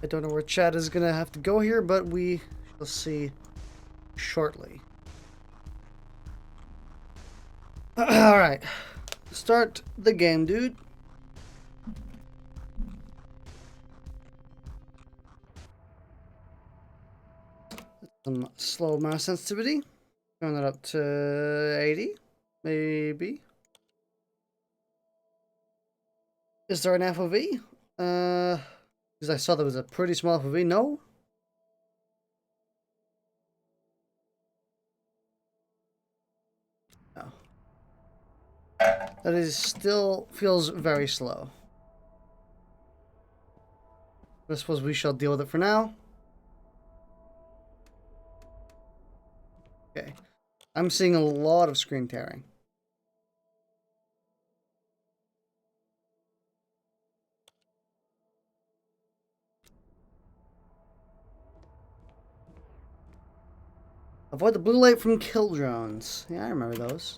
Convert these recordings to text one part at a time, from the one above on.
I don't know where chat is gonna have to go here, but we shall see shortly. Alright. Start the game, dude. Some slow mouse sensitivity. Turn that up to 80, maybe. Is there an FOV? Because I saw there was a pretty small FOV. No? No. That is still feels very slow. I suppose we shall deal with it for now. Okay. I'm seeing a lot of screen tearing. Avoid the blue light from kill drones. Yeah, I remember those.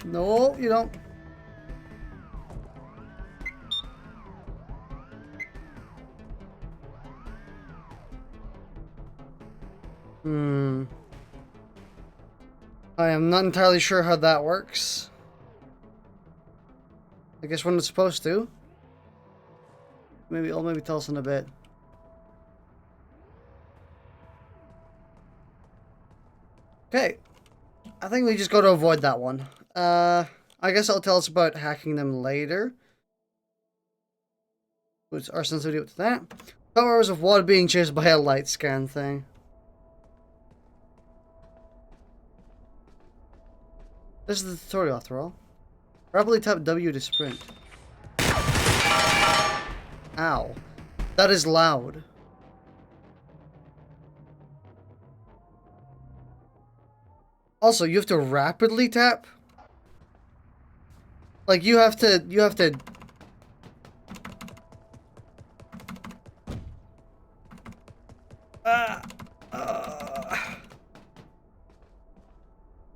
No, you don't. I am not entirely sure how that works. I guess when it's supposed to. Maybe it'll tell us in a bit. Okay. I think we just got to avoid that one. I guess it'll tell us about hacking them later. What's our sensitivity with that? Hours of water being chased by a light scan thing. This is the tutorial after all. Rapidly tap W to sprint. Ow. That is loud. Also, you have to rapidly tap? Like, you have to...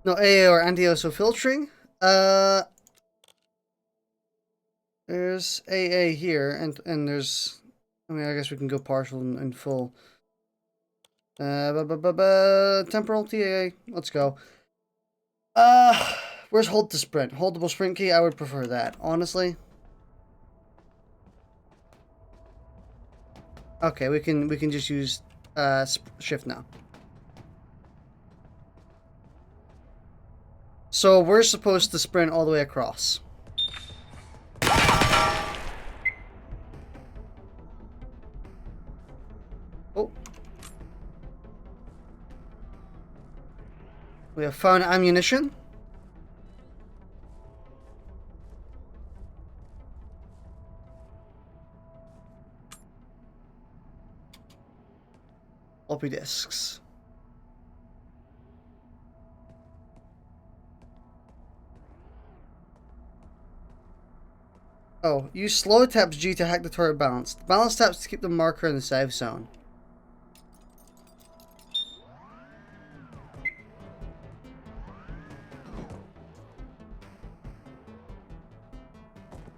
No, AA or anti-ISO filtering. There's AA here, and there's... I mean, I guess we can go partial and full. Temporal TAA. Let's go. Where's hold to sprint? Holdable sprint key? I would prefer that, honestly. Okay, we can just use shift now. So we're supposed to sprint all the way across. Oh. We have found ammunition. Floppy disks. Oh, use slow taps G to hack the turret balance. The balance taps to keep the marker in the safe zone.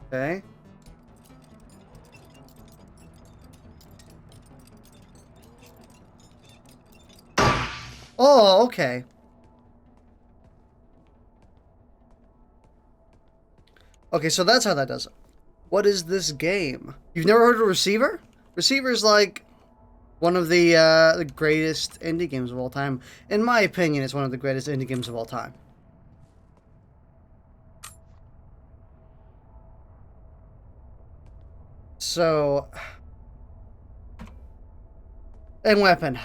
Okay. Oh, okay. Okay, so that's how that does it. What is this game? You've never heard of Receiver? Receiver is like one of the greatest indie games of all time. In my opinion, it's one of the greatest indie games of all time. So, and weapon.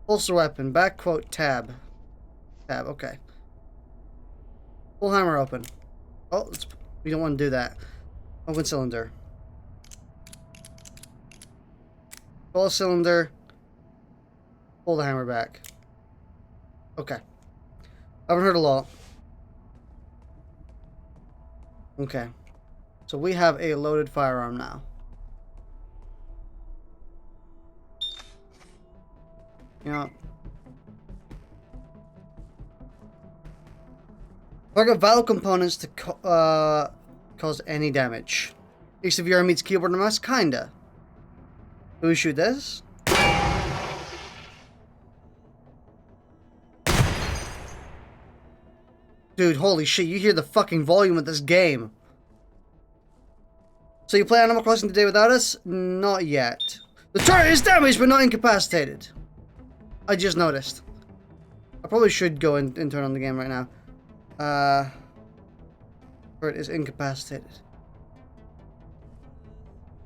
Holster weapon. Back quote tab. Tab. Okay. Full hammer open. Oh, we don't want to do that. Open cylinder. Pull a cylinder. Pull the hammer back. Okay. I haven't heard a lot. Okay. So we have a loaded firearm now. Yeah. Target valve components to cause any damage. Each VR meets keyboard and mouse? Kinda. Do we shoot this? Dude, holy shit, you hear the fucking volume of this game. So you play Animal Crossing today without us? Not yet. The turret is damaged but not incapacitated. I just noticed. I probably should go and turn on the game right now. Turret is incapacitated.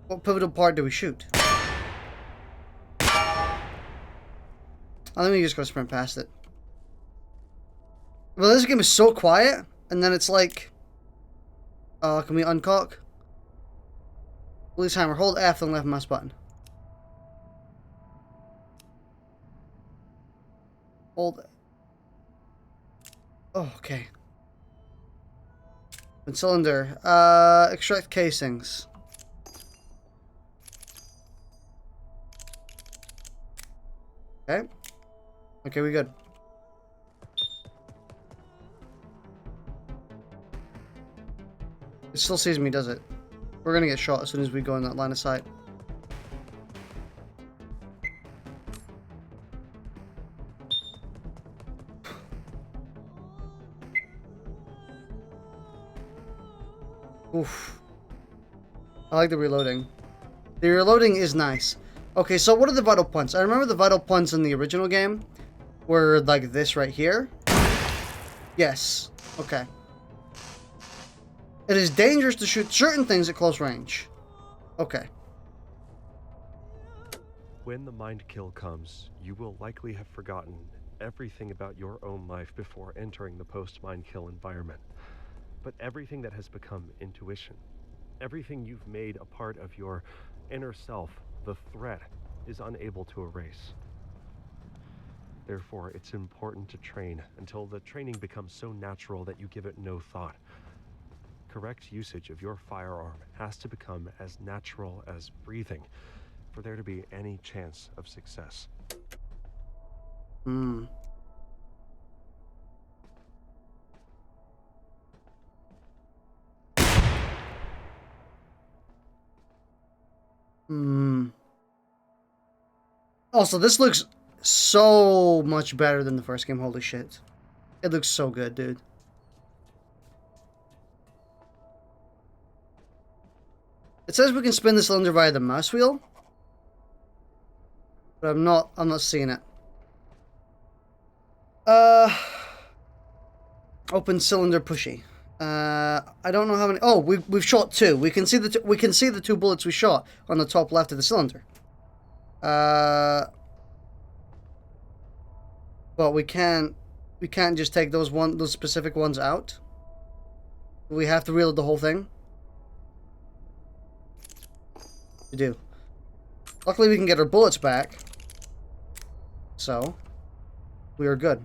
What pivotal part do we shoot? Oh, let me just go sprint past it. Well, this game is so quiet, and then it's like... can we uncock? Release hammer. Hold F and left mouse button. Hold... Oh, okay. And cylinder. Extract casings. Okay. Okay, we good. It still sees me, does it? We're gonna get shot as soon as we go in that line of sight. Oof. I like the reloading. The reloading is nice. Okay, so what are the vital points? I remember the vital points in the original game were like this right here. Yes. Okay. It is dangerous to shoot certain things at close range. Okay. When the mind kill comes, you will likely have forgotten everything about your own life before entering the post-mind kill environment. But everything that has become intuition, everything you've made a part of your inner self, the threat, is unable to erase. Therefore, it's important to train until the training becomes so natural that you give it no thought. Correct usage of your firearm has to become as natural as breathing for there to be any chance of success. Hmm. Hmm. Also, this looks so much better than the first game. Holy shit. It looks so good, dude. It says we can spin the cylinder via the mouse wheel. But I'm not seeing it. Open cylinder pushy. I don't know how many. Oh, we've shot two. We can see the two bullets we shot on the top left of the cylinder. But we can't just take those specific ones out. We have to reload the whole thing. We do. Luckily, we can get our bullets back. So, we are good.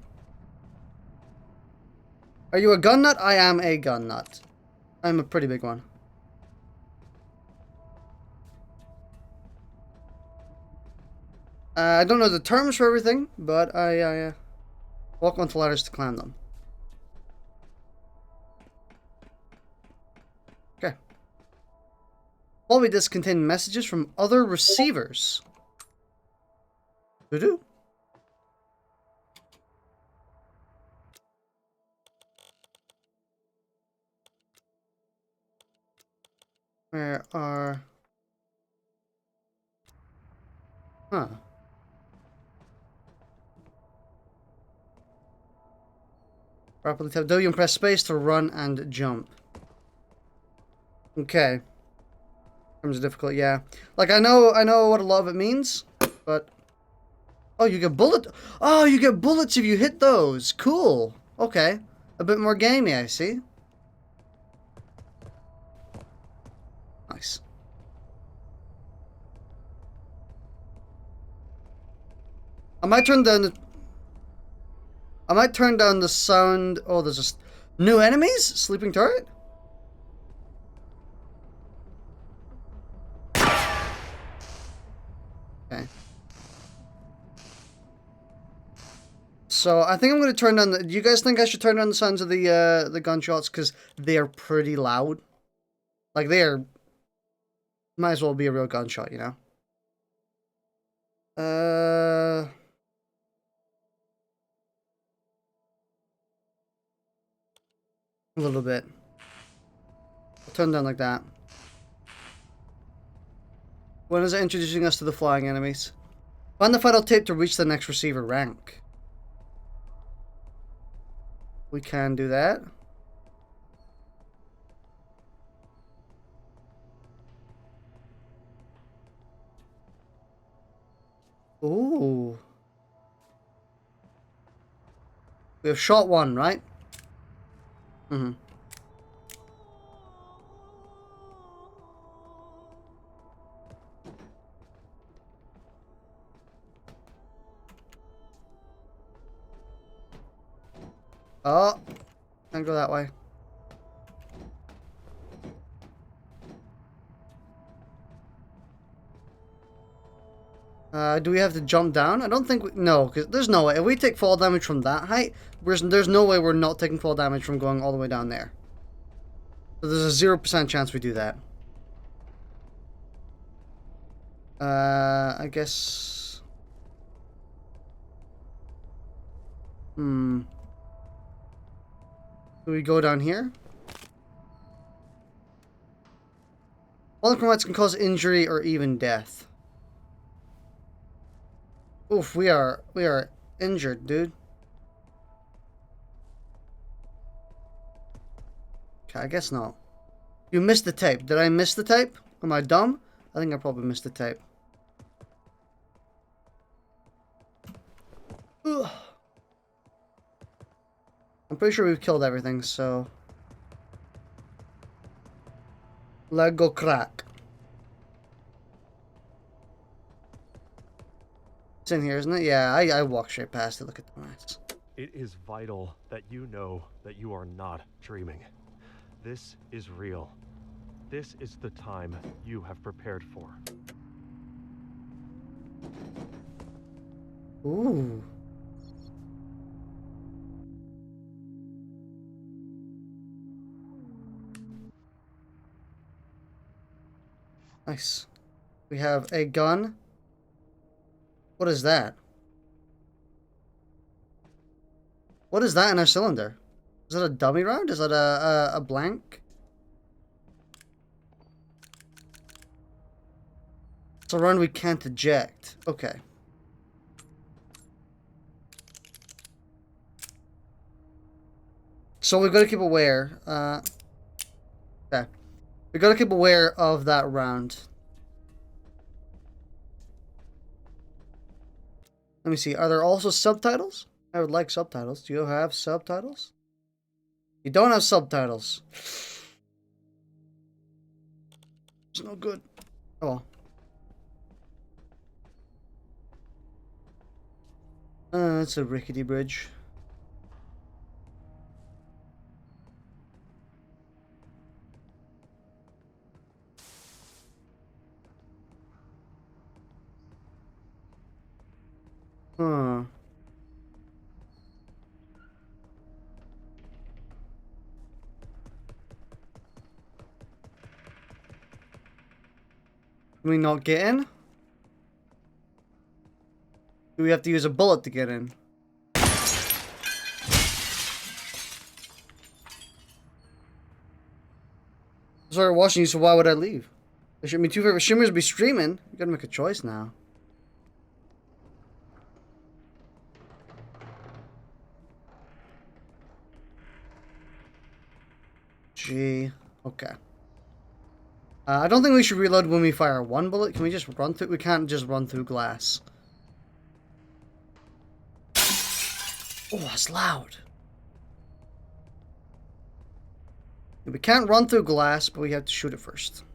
Are you a gun nut? I am a gun nut. I'm a pretty big one. I don't know the terms for everything, but I walk onto ladders to climb them. Okay. Floppy disks contain messages from other receivers. Doo-doo. Where are... Huh. Rapidly tap W and press space to run and jump. Okay. In terms of difficult, yeah. Like, I know what a lot of it means, but... Oh, you get bullet... Oh, you get bullets if you hit those. Cool. Okay. A bit more gamey, I see. Nice. I might turn down the... I might turn down the sound... Oh, there's just... New enemies? Sleeping turret? Okay. So, I think I'm going to turn down the... Do you guys think I should turn down the sounds of the gunshots? Because they are pretty loud. Like, they are... Might as well be a real gunshot, you know? A little bit. I'll turn down like that. When is it introducing us to the flying enemies? Find the final tape to reach the next receiver rank. We can do that. Ooh. We have shot one, right? Mm-hmm. Oh. Can't go that way. Do we have to jump down? I don't think we... No, because there's no way. If we take fall damage from that height, there's no way we're not taking fall damage from going all the way down there. So there's a 0% chance we do that. I guess... Do we go down here? Polychromats can cause injury or even death. Oof, we are injured, dude. Okay, I guess not. You missed the tape. Did I miss the tape? Am I dumb? I think I probably missed the tape. Ugh. I'm pretty sure we've killed everything, so... Let go crack. It's in here, isn't it? Yeah, I walked straight past it. Look at the mess. It is vital that you know that you are not dreaming. This is real. This is the time you have prepared for. Ooh. Nice. We have a gun. What is that? What is that in our cylinder? Is that a dummy round? Is that a blank? It's a round we can't eject. Okay. So we've got to keep aware. Okay. We've got to keep aware of that round. Let me see. Are there also subtitles? I would like subtitles. Do you have subtitles? You don't have subtitles. It's no good. Oh well. It's a rickety bridge. Huh. Can we not get in? Do we have to use a bullet to get in? Sorry, watching you, so why would I leave? I mean, two favorite streamers be streaming. You gotta make a choice now. Gee. Okay. I don't think we should reload when we fire one bullet. Can we just run through? We can't just run through glass. Oh, that's loud. We can't run through glass, but we have to shoot it first.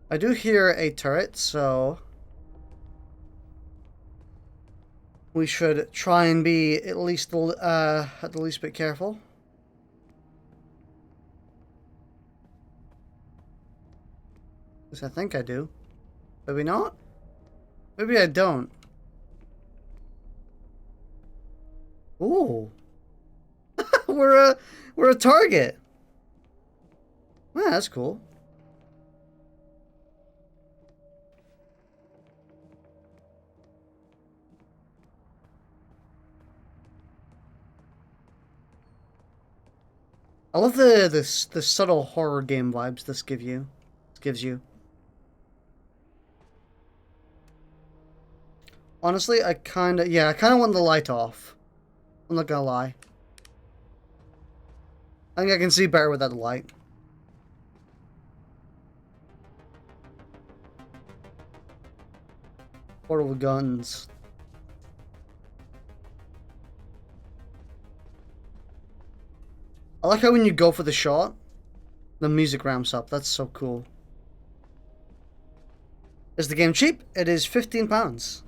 I do hear a turret, so we should try and be at the least bit careful. At least I think I do. Maybe not? Maybe I don't. Ooh. we're a target. Man, that's cool. I love the subtle horror game vibes this gives you. Honestly, I kind of want the light off. I'm not gonna lie. I think I can see better without the light. Portable guns. I like how when you go for the shot, the music ramps up. That's so cool. Is the game cheap? It is £15.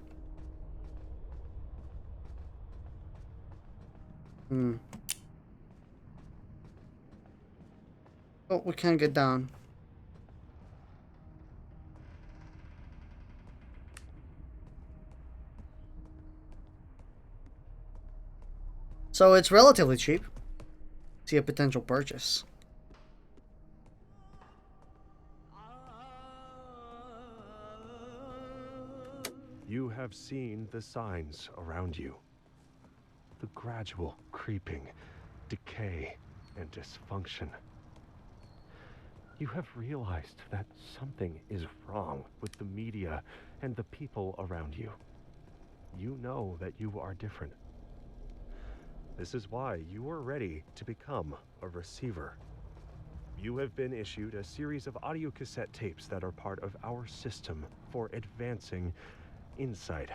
Oh, we can't get down. So it's relatively cheap. See a potential purchase. You have seen the signs around you. The gradual creeping, decay, and dysfunction. You have realized that something is wrong with the media and the people around you. You know that you are different. This is why you are ready to become a receiver. You have been issued a series of audio cassette tapes that are part of our system for advancing insight.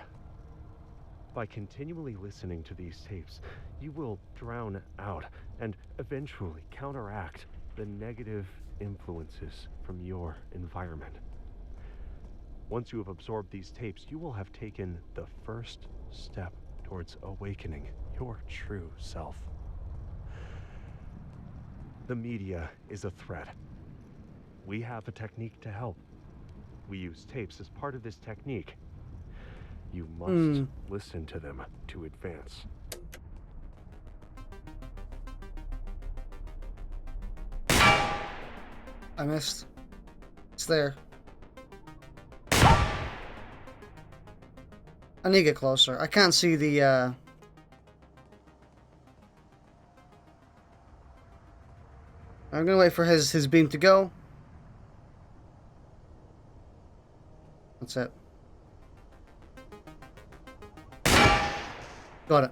By continually listening to these tapes, you will drown out and eventually counteract the negative influences from your environment. Once you have absorbed these tapes, you will have taken the first step towards awakening your true self. The media is a threat. We have a technique to help. We use tapes as part of this technique. You must listen to them to advance. I missed. It's there. I need to get closer. I can't see the, I'm gonna wait for his beam to go. That's it. Got it.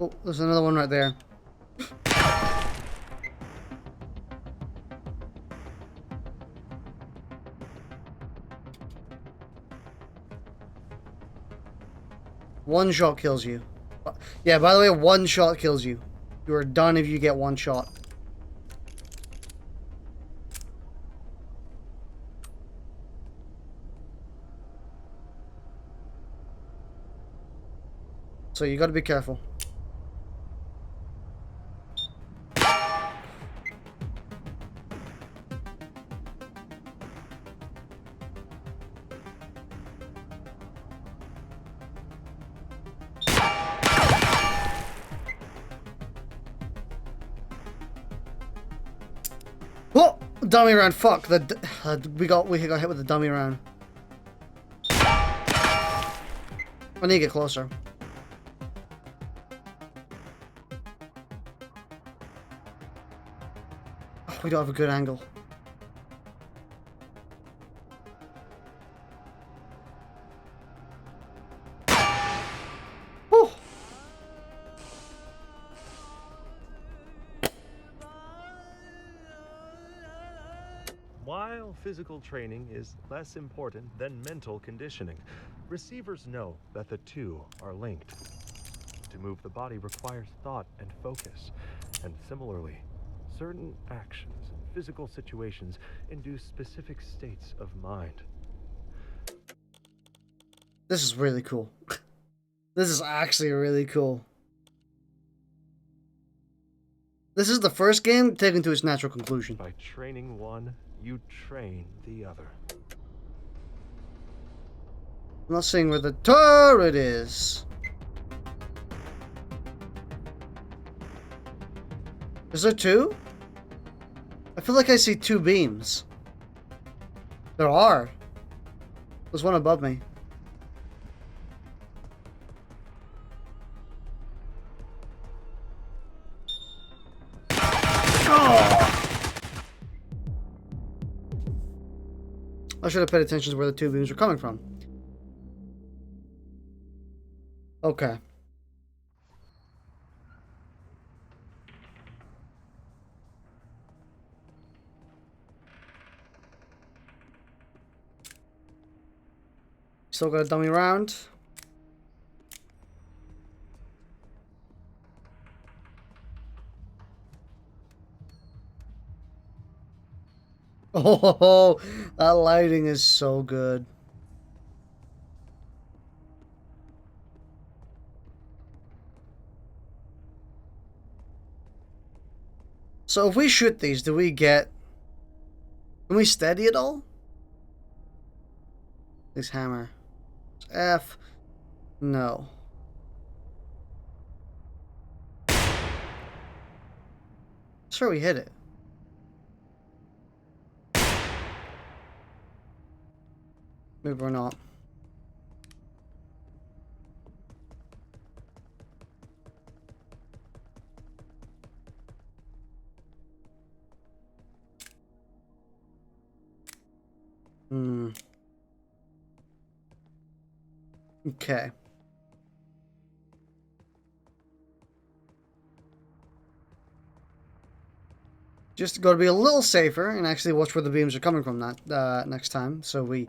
Oh, there's another one right there. One shot kills you. Yeah, by the way, one shot kills you. You are done if you get one shot. So you gotta be careful. Oh, dummy round! Fuck! We got hit with the dummy round. I need to get closer. Oh, we don't have a good angle. Oh. While physical training is less important than mental conditioning, receivers know that the two are linked. To move the body requires thought and focus, and similarly, certain actions and physical situations induce specific states of mind. This is really cool. This is actually really cool. This is the first game taken to its natural conclusion. By training one, you train the other. I'm not seeing where the turret is. Is there two? I feel like I see two beams. There are. There's one above me. I should have paid attention to where the two beams were coming from. Okay. Still got a dummy round. Oh, that lighting is so good. So if we shoot these, do we get... Can we steady it all? This hammer. F. No. Sure, we hit it. Maybe we're not. Okay. Just got to be a little safer and actually watch where the beams are coming from that next time, so we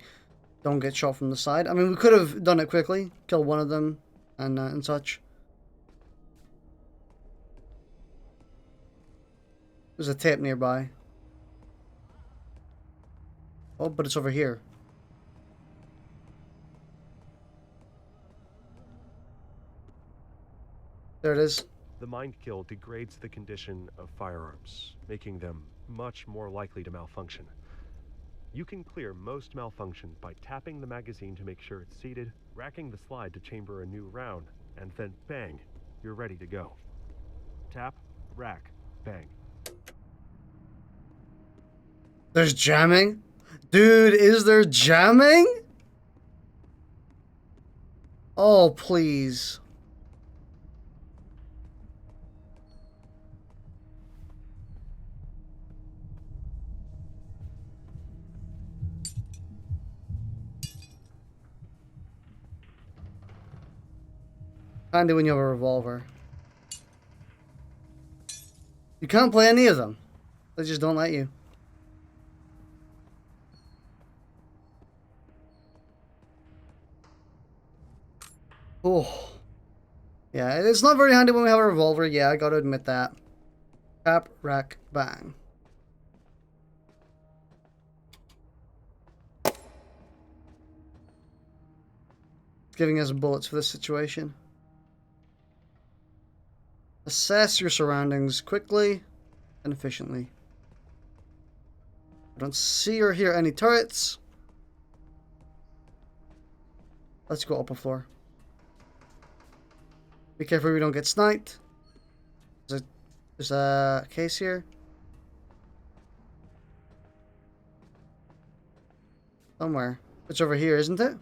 don't get shot from the side. I mean, we could have done it quickly, killed one of them, and such. There's a tape nearby. Oh, but it's over here. There it is. The mind kill degrades the condition of firearms, making them much more likely to malfunction. You can clear most malfunction by tapping the magazine to make sure it's seated, racking the slide to chamber a new round, and then bang, you're ready to go. Tap, rack, bang. There's jamming? Dude, is there jamming? Oh, please. Handy when you have a revolver. You can't play any of them. They just don't let you. Oh. Yeah, it's not very handy when we have a revolver. Yeah, I gotta admit that. Tap, rack, bang. Giving us bullets for this situation. Assess your surroundings quickly and efficiently. I don't see or hear any turrets. Let's go up a floor. Be careful we don't get sniped. There's a case here. Somewhere. It's over here, isn't it?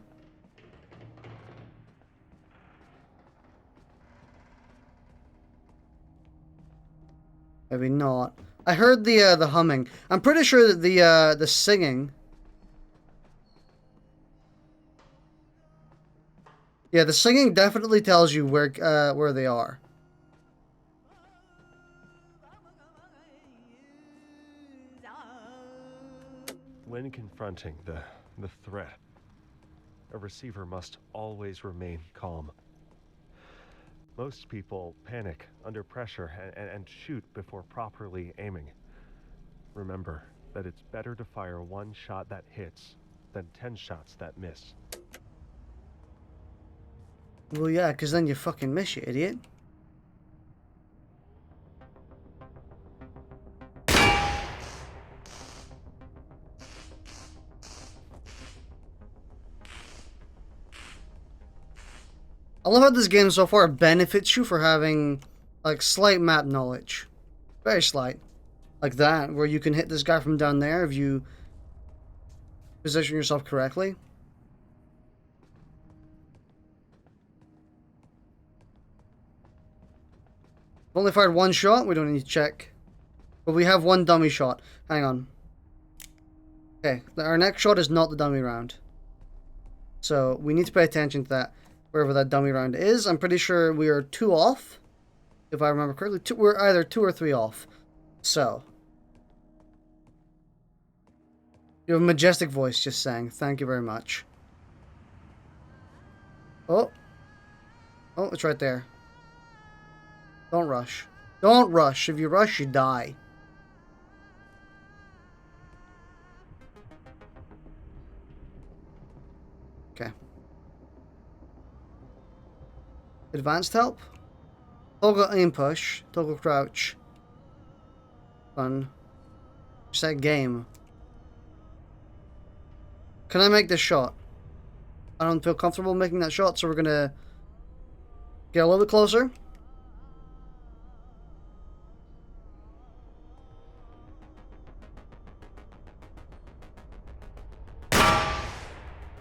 Maybe not. I heard the humming. I'm pretty sure that the singing. Yeah, the singing definitely tells you where they are. When confronting the threat, a receiver must always remain calm. Most people panic under pressure and shoot before properly aiming. remember that it's better to fire one shot that hits than 10 shots that miss. Well, yeah, because then you fucking miss, you idiot. I love how this game so far benefits you for having, like, slight map knowledge. Very slight. Like that, where you can hit this guy from down there if you position yourself correctly. I've only fired one shot, we don't need to check. But we have one dummy shot. Hang on. Okay, our next shot is not the dummy round. So, we need to pay attention to that. Wherever that dummy round is. I'm pretty sure we are 2 off. If I remember correctly. We're either 2 or 3 off. So. You have a majestic voice, just saying. Thank you very much. Oh. Oh, it's right there. Don't rush. Don't rush. If you rush, you die. Okay. Advanced help? Toggle aim push. Toggle crouch. Fun. Set game. Can I make this shot? I don't feel comfortable making that shot, so we're gonna get a little bit closer.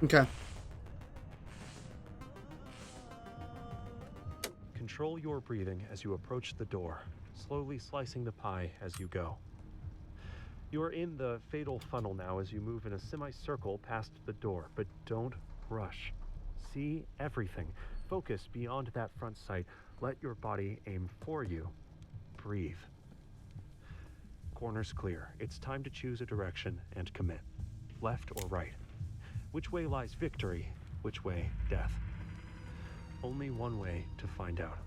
Okay. Control your breathing as you approach the door, slowly slicing the pie as you go. You are in the fatal funnel now as you move in a semicircle past the door, but don't rush. See everything. Focus beyond that front sight. Let your body aim for you. Breathe. Corners clear. It's time to choose a direction and commit. Left or right? Which way lies victory? Which way death? Only one way to find out.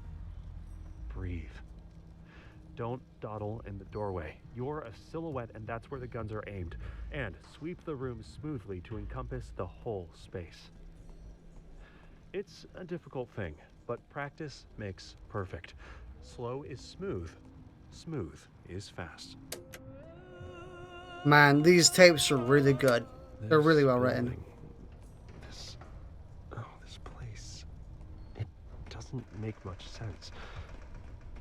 Breathe. Don't dawdle in the doorway. You're a silhouette and that's where the guns are aimed. And sweep the room smoothly to encompass the whole space. It's a difficult thing, but practice makes perfect. Slow is smooth. Smooth is fast. Man, these tapes are really good. They're really well written. This place. It doesn't make much sense.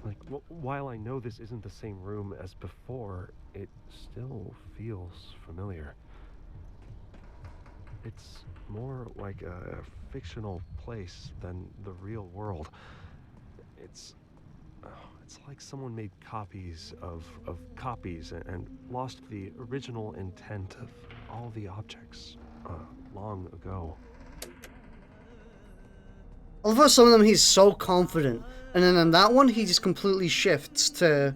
Like, while I know this isn't the same room as before, it still feels familiar. It's more like a fictional place than the real world. It's like someone made copies of copies and lost the original intent of all the objects long ago. I love how some of them he's so confident, and then in that one he just completely shifts to,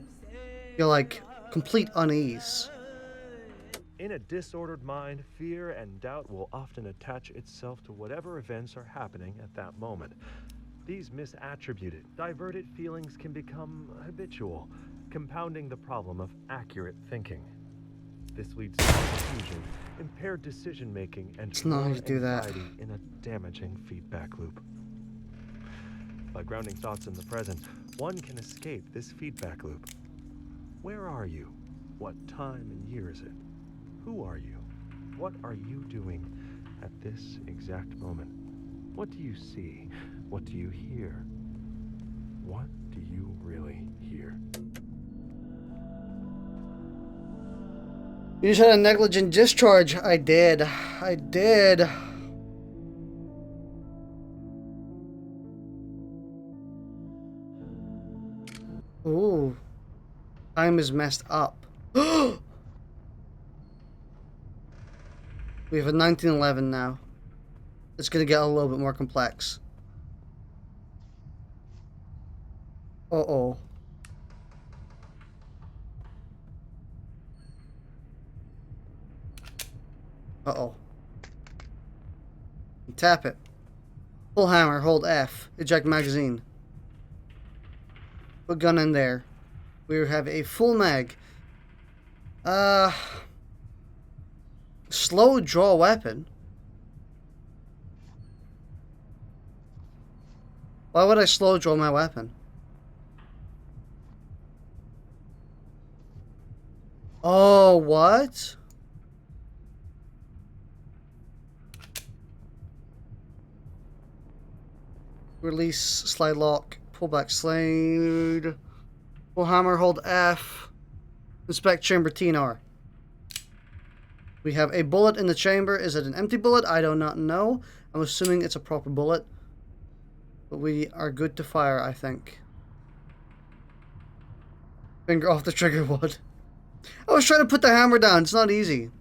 you're like, complete unease. In a disordered mind, fear and doubt will often attach itself to whatever events are happening at that moment. These misattributed, diverted feelings can become habitual, compounding the problem of accurate thinking. This leads to confusion, impaired decision-making, and more anxiety in a damaging feedback loop. By grounding thoughts in the present, one can escape this feedback loop. Where are you? What time and year is it? Who are you? What are you doing at this exact moment? What do you see? What do you hear? What do you really hear? You just had a negligent discharge. I did. I did. Ooh. Time is messed up. We have a 1911 now. It's gonna get a little bit more complex. Uh-oh. Uh-oh. Tap it. Pull hammer, hold F. Eject magazine. Put gun in there. We have a full mag. Uh, slow draw weapon. Why would I slow draw my weapon? Oh, what? Release, slide lock, pull back slide, pull hammer, hold F, inspect chamber T and R. We have a bullet in the chamber. Is it an empty bullet? I do not know. I'm assuming it's a proper bullet. But we are good to fire, I think. Finger off the trigger wood. I was trying to put the hammer down. It's not easy.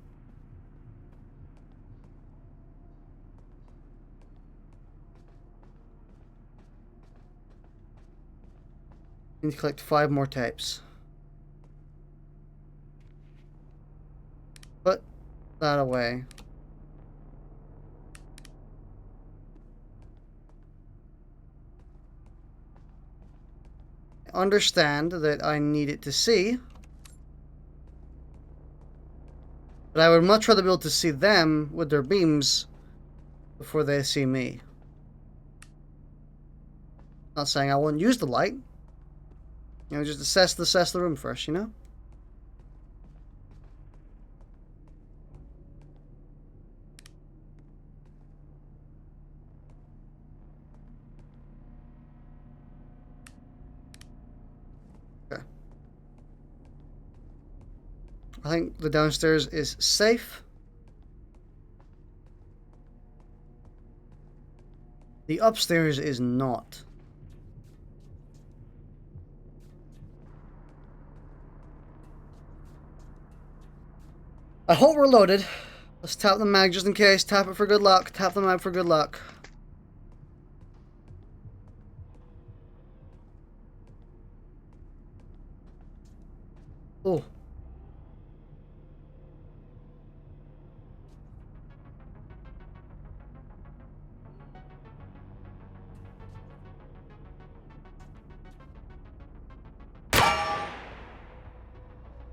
Need to collect 5 more tapes. Put that away. Understand that I need it to see. But I would much rather be able to see them with their beams before they see me. Not saying I won't use the light. You know, just assess the room first, you know? Okay. I think the downstairs is safe. The upstairs is not. I hope we're loaded. Let's tap the mag just in case. Tap it for good luck. Tap the mag for good luck. Oh.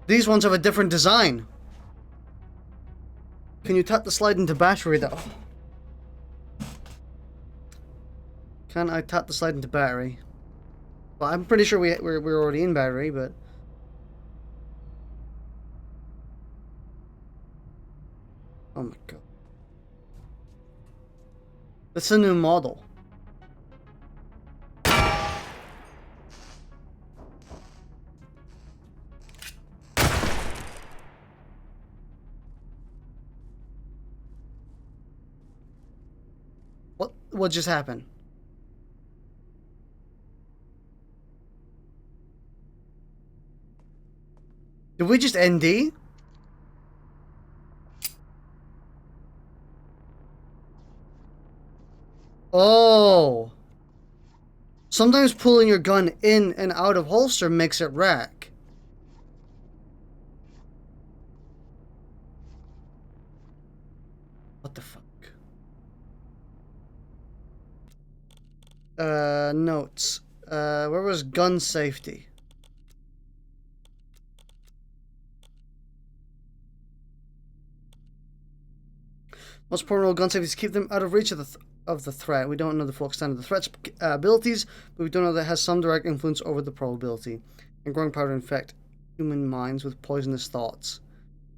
These ones have a different design. Can you tap the slide into battery though? Can I tap the slide into battery? Well, I'm pretty sure we're already in battery, but... Oh my god. That's a new model. What just happened? Did we just ND? Oh. Sometimes pulling your gun in and out of holster makes it rack. What the fuck? Notes. Where was gun safety? Most important role of gun safety is to keep them out of reach of the threat. We don't know the full extent of the threat's abilities, but we do know that it has some direct influence over the probability. And growing power to infect human minds with poisonous thoughts.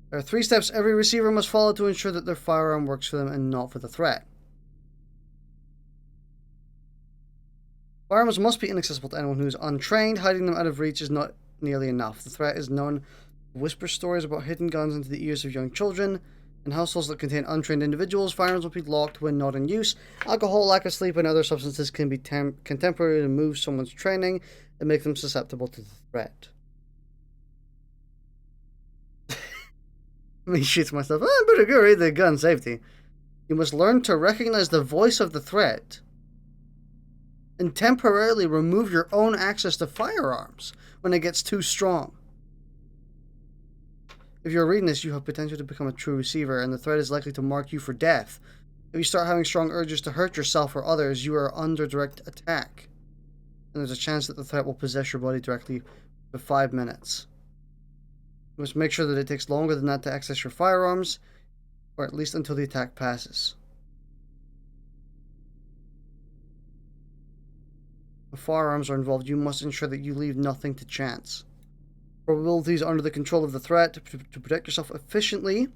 There are 3 steps every receiver must follow to ensure that their firearm works for them and not for the threat. Firearms must be inaccessible to anyone who is untrained. Hiding them out of reach is not nearly enough. The threat is known to whisper stories about hidden guns into the ears of young children. In households that contain untrained individuals, firearms will be locked when not in use. Alcohol, lack of sleep, and other substances can temporarily remove someone's training and make them susceptible to the threat. Me shoots myself. Oh, I better go read the gun safety. You must learn to recognize the voice of the threat and temporarily remove your own access to firearms when it gets too strong. If you're reading this, you have potential to become a true receiver, and the threat is likely to mark you for death. If you start having strong urges to hurt yourself or others, you are under direct attack. And there's a chance that the threat will possess your body directly for 5 minutes. You must make sure that it takes longer than that to access your firearms, or at least until the attack passes. If firearms are involved, you must ensure that you leave nothing to chance. Probabilities are under the control of the threat. To protect yourself effectively,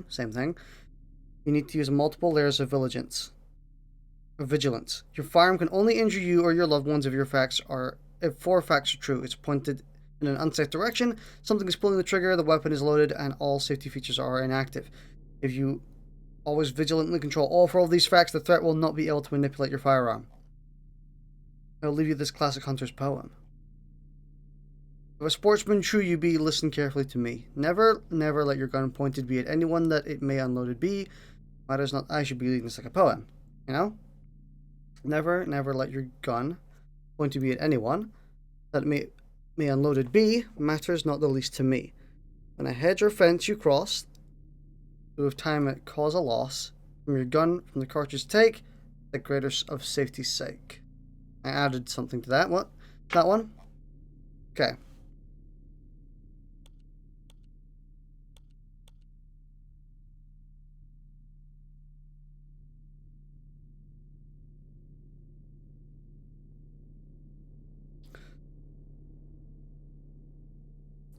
same thing, you need to use multiple layers of vigilance. Your firearm can only injure you or your loved ones if 4 facts are true. It's pointed in an unsafe direction, something is pulling the trigger, the weapon is loaded, and all safety features are inactive. If you always vigilantly control all 4 of these facts, the threat will not be able to manipulate your firearm. I'll leave you this classic hunter's poem. If a sportsman true you be, listen carefully to me. Never let your gun pointed be at anyone that it may unloaded be. Matters not I should be reading this like a poem. You know? Never let your gun pointed be at anyone that may unloaded be. Matters not the least to me. When a hedge or fence you cross, with time it cause a loss. From your gun, from the cartridge take, the greatest of safety's sake. I added something to that. What? That one? Okay.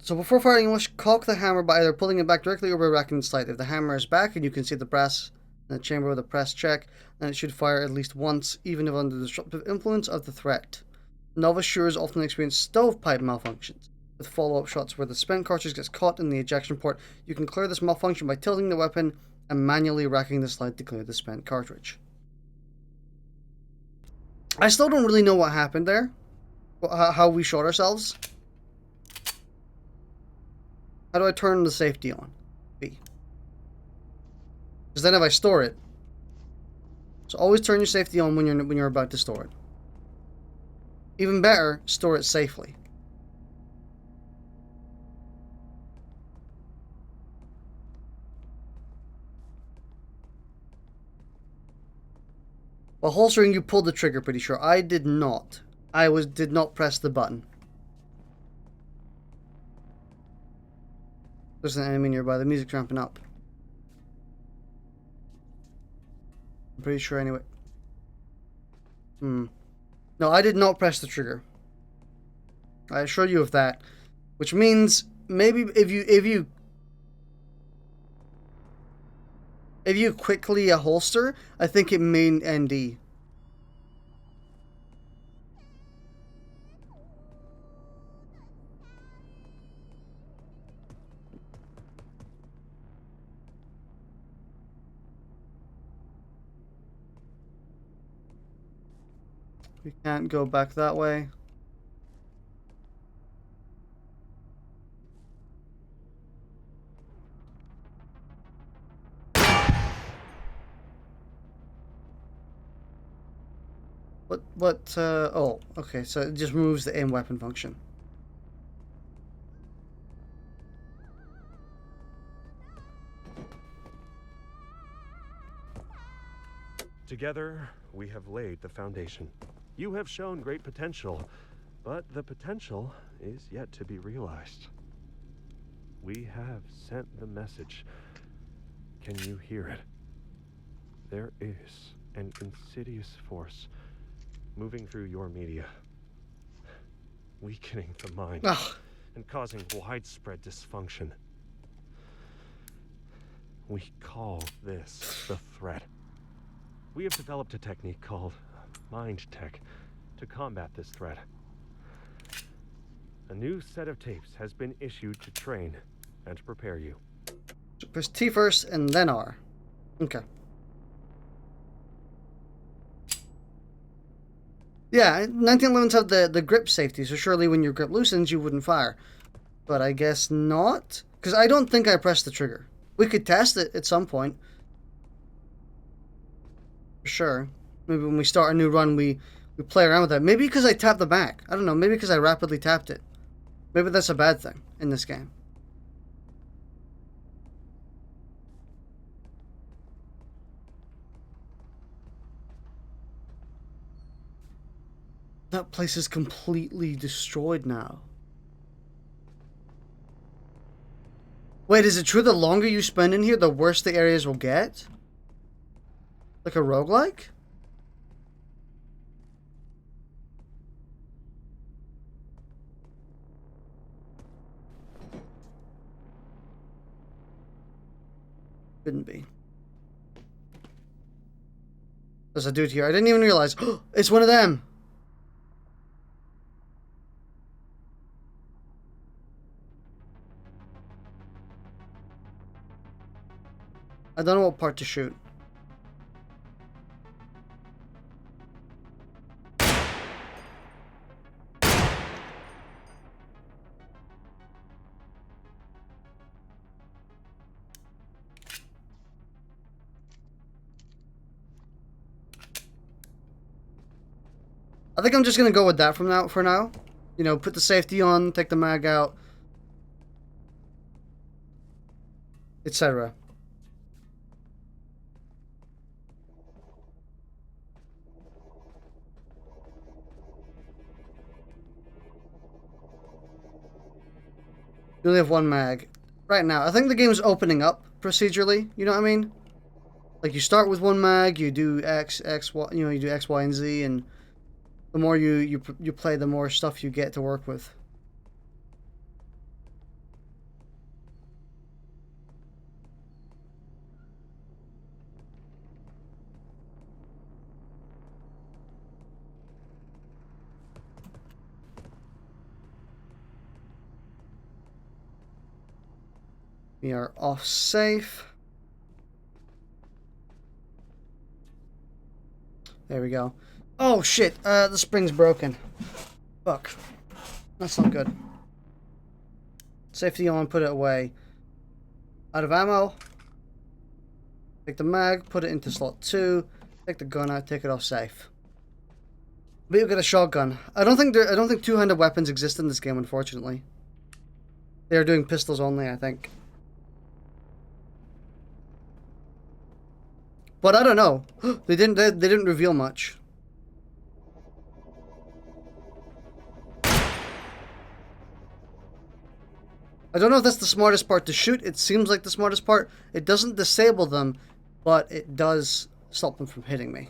So before firing, you must cock the hammer by either pulling it back directly or by racking it slightly. If the hammer is back and you can see the brass in the chamber with a press check, then it should fire at least once, even if under the disruptive influence of the threat. Novice shooters often experience stovepipe malfunctions, with follow-up shots where the spent cartridge gets caught in the ejection port. You can clear this malfunction by tilting the weapon and manually racking the slide to clear the spent cartridge. I still don't really know what happened there, how we shot ourselves. How do I turn the safety on? B. Because then if I store it, so always turn your safety on when you're about to store it. Even better, store it safely. While holstering, you pulled the trigger, pretty sure. I did not. Did not press the button. There's an enemy nearby. The music's ramping up. I'm pretty sure anyway. No, I did not press the trigger. I assure you of that. Which means maybe if you quickly holster, I think it may ND. We can't go back that way. Oh, okay, so it just removes the aim weapon function. Together, we have laid the foundation. You have shown great potential, but the potential is yet to be realized. We have sent the message. Can you hear it? There is an insidious force moving through your media, weakening the mind and causing widespread dysfunction. We call this the threat. We have developed a technique called Mind Tech to combat this threat. A new set of tapes has been issued to train and prepare you. So press T first and then R. Okay. Yeah, 1911s have the grip safety, so surely when your grip loosens, you wouldn't fire. But I guess not, because I don't think I pressed the trigger. We could test it at some point. For sure. Maybe when we start a new run, we play around with that. Maybe because I tapped the back. I don't know. Maybe because I rapidly tapped it. Maybe that's a bad thing in this game. That place is completely destroyed now. Wait, is it true the longer you spend in here, the worse the areas will get? Like a roguelike? Couldn't be. There's a dude here. I didn't even realize. It's one of them. I don't know what part to shoot. I think I'm just gonna go with that for now. You know, put the safety on, take the mag out, etc. You only have one mag. Right now, I think the game's opening up procedurally, you know what I mean? Like, you start with one mag, you do X, Y, you know, you do X, Y, and Z, and the more you play, the more stuff you get to work with. We are off safe. There we go. Oh shit, the spring's broken. Fuck. That's not good. Safety on, put it away. Out of ammo. Take the mag, put it into slot 2. Take the gun out, take it off safe. But you get a shotgun. I don't think two-handed weapons exist in this game, unfortunately. They are doing pistols only, I think. But I don't know. They didn't reveal much. I don't know if that's the smartest part to shoot. It seems like the smartest part. It doesn't disable them, but it does stop them from hitting me.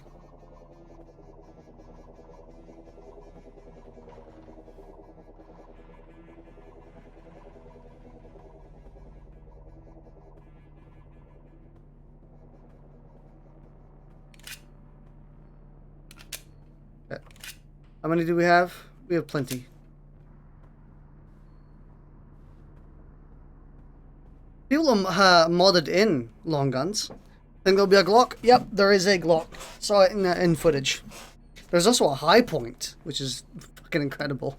Okay. How many do we have? We have plenty. People modded in long guns. Think there'll be a Glock? Yep, there is a Glock. Saw it in footage. There's also a high point, which is fucking incredible.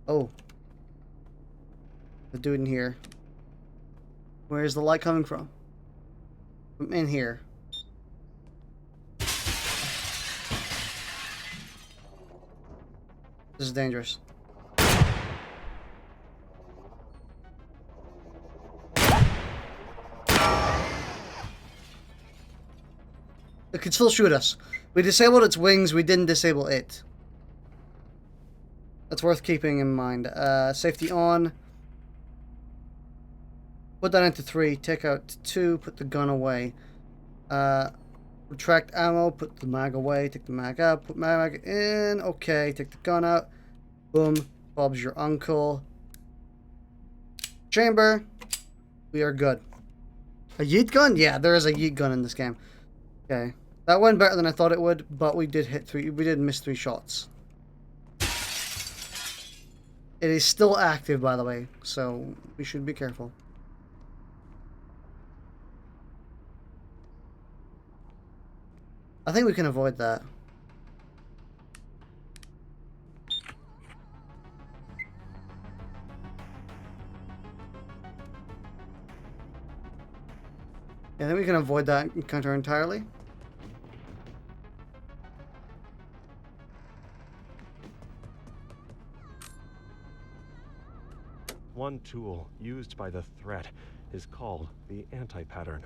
Oh. The dude in here. Where is the light coming from? I'm in here. This is dangerous. It could still shoot us. We disabled its wings, we didn't disable it. That's worth keeping in mind. Safety on. Put that into 3, take out 2, put the gun away. Retract ammo, put the mag away, take the mag out, put mag in, okay, take the gun out. Boom, Bob's your uncle. Chamber. We are good. A yeet gun? Yeah, there is a yeet gun in this game. Okay. That went better than I thought it would, but we did miss 3 shots. It is still active, by the way, so we should be careful. I think we can avoid that. Yeah, I think we can avoid that encounter entirely. One tool used by the threat is called the anti-pattern.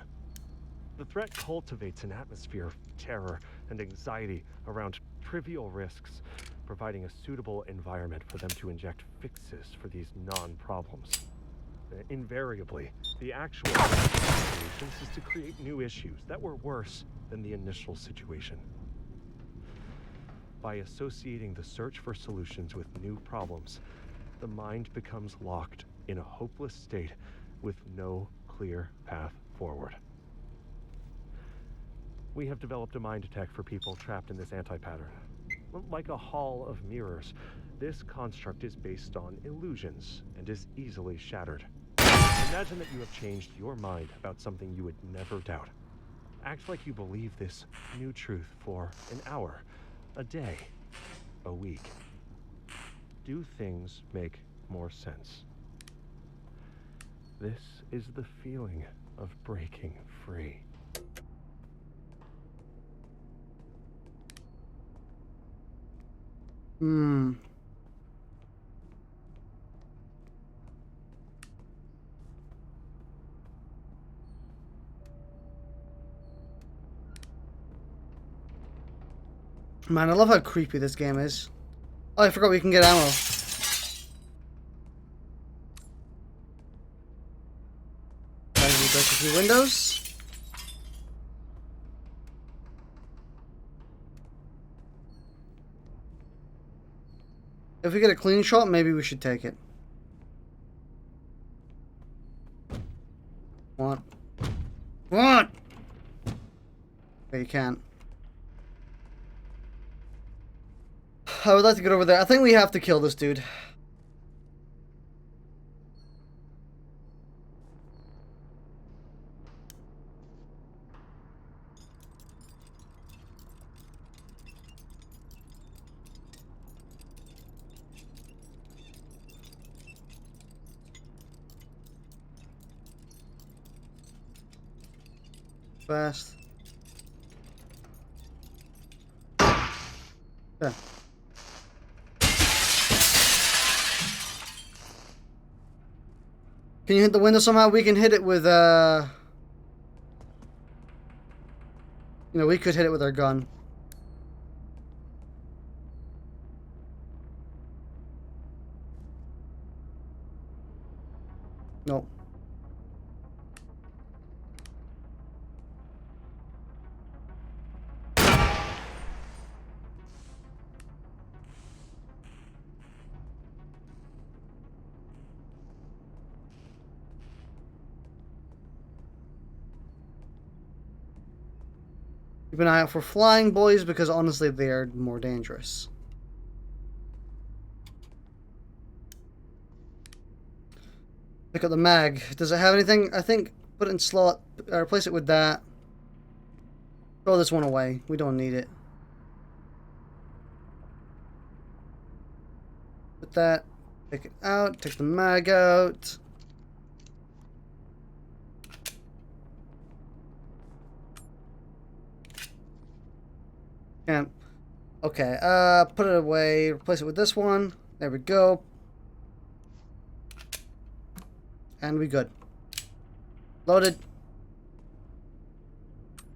The threat cultivates an atmosphere of terror and anxiety around trivial risks, providing a suitable environment for them to inject fixes for these non-problems. Invariably, the actual solutions is to create new issues that were worse than the initial situation. By associating the search for solutions with new problems, the mind becomes locked in a hopeless state with no clear path forward. We have developed a mind tech for people trapped in this anti-pattern. Like a hall of mirrors, this construct is based on illusions and is easily shattered. Imagine that you have changed your mind about something you would never doubt. Act like you believe this new truth for an hour, a day, a week. Do things make more sense? This is the feeling of breaking free. Man, I love how creepy this game is. Oh, I forgot we can get ammo. Can we break a few windows? If we get a clean shot, maybe we should take it. What? What? Okay, you can't. I would like to get over there. I think we have to kill this dude. Fast. Yeah. Can you hit the window somehow? We can hit it with, you know, we could hit it with our gun. Nope. Keep an eye out for flying boys because honestly they are more dangerous. Pick up the mag. Does it have anything? I think put it in slot, replace it with that. Throw this one away. We don't need it. Put that. Take it out. Take the mag out. Can't. Okay, put it away. Replace it with this one. There we go. And we good. Loaded.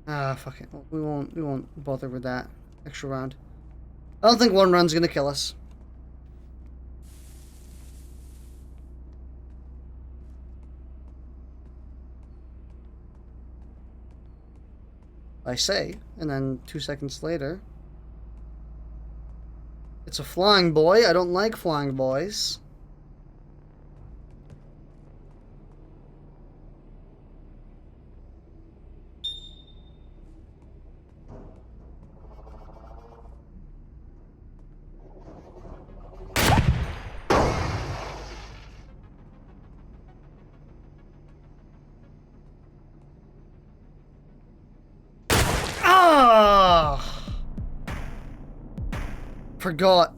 Ah, fuck it. We won't bother with that extra round. I don't think one run's gonna kill us. I say, and then 2 seconds later, it's a flying boy. I don't like flying boys. Forgot.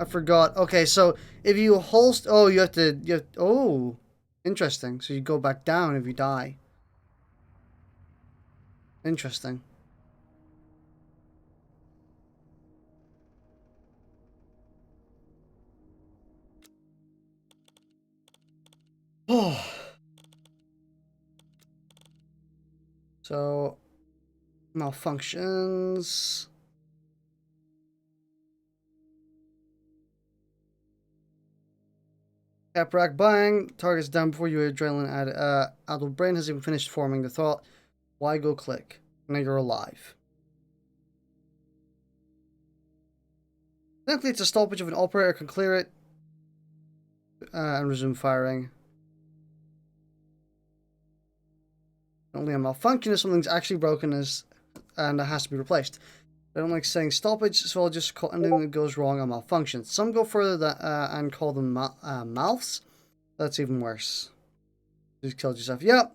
I forgot. Okay, so if you holster... Oh, you have to... Oh, interesting. So you go back down if you die. Interesting. Oh. So... Malfunctions... Cap rack bang. Target's down before your adrenaline adult brain has even finished forming the thought. Why go click? Now you're alive. Technically, it's a stoppage of an operator can clear it and resume firing. Only a malfunction if something's actually broken and it has to be replaced. I don't like saying stoppage, so I'll just call anything that goes wrong a malfunction. Some go further and call them mouths. That's even worse. Just killed yourself. Yep.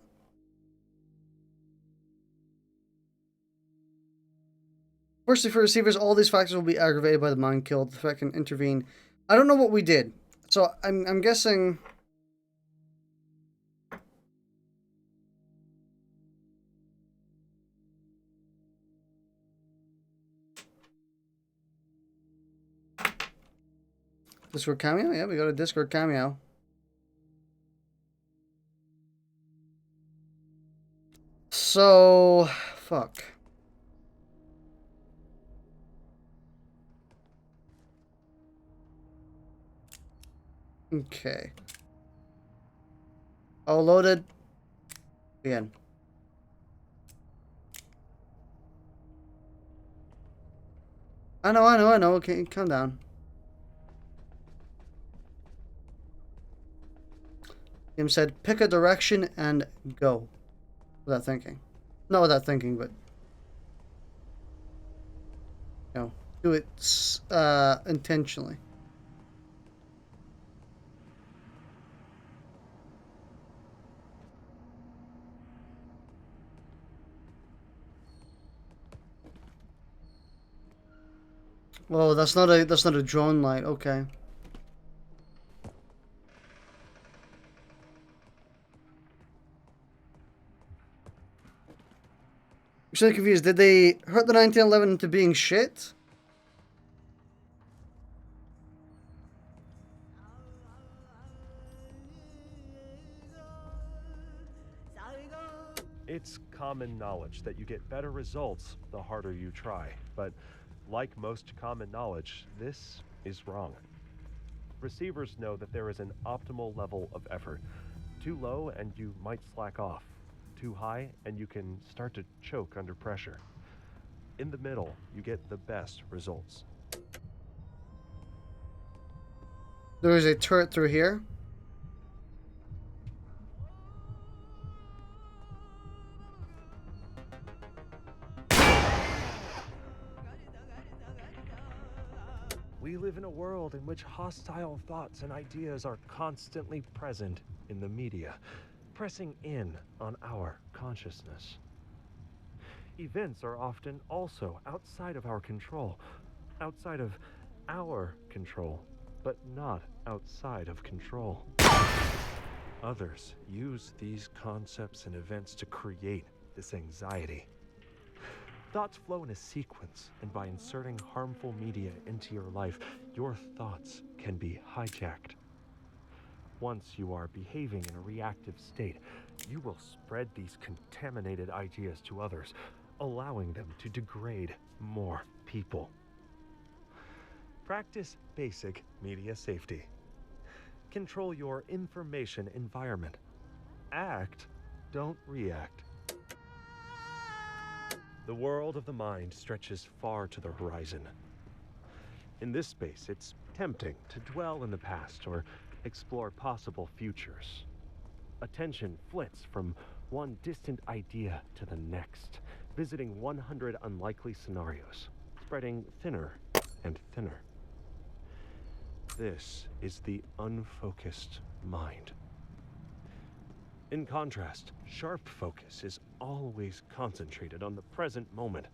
Firstly, for receivers, all these factors will be aggravated by the mind killed. The threat can intervene. I don't know what we did, so I'm guessing. Discord cameo? Yeah, we got a Discord cameo. So, fuck. Okay. All loaded. Again. I know. Okay, calm down. Him said, pick a direction and go. Without thinking. Not without thinking, but... No. Do it intentionally. Oh, that's not a drone light. Okay. I'm so confused. Did they hurt the 1911 into being shit? It's common knowledge that you get better results the harder you try, but like most common knowledge, this is wrong. Receivers know that there is an optimal level of effort. Too low and you might slack off. Too high and you can start to choke under pressure. In the middle, you get the best results. There is a turret through here. We live in a world in which hostile thoughts and ideas are constantly present in the media, pressing in on our consciousness. Events are often also outside of our control, but not outside of control. Others use these concepts and events to create this anxiety. Thoughts flow in a sequence, and by inserting harmful media into your life, your thoughts can be hijacked. Once you are behaving in a reactive state, you will spread these contaminated ideas to others, allowing them to degrade more people. Practice basic media safety. Control your information environment. Act, don't react. The world of the mind stretches far to the horizon. In this space, it's tempting to dwell in the past or explore possible futures. Attention flits from one distant idea to the next, visiting 100 unlikely scenarios, spreading thinner and thinner. This is the unfocused mind. In contrast, sharp focus is always concentrated on the present moment.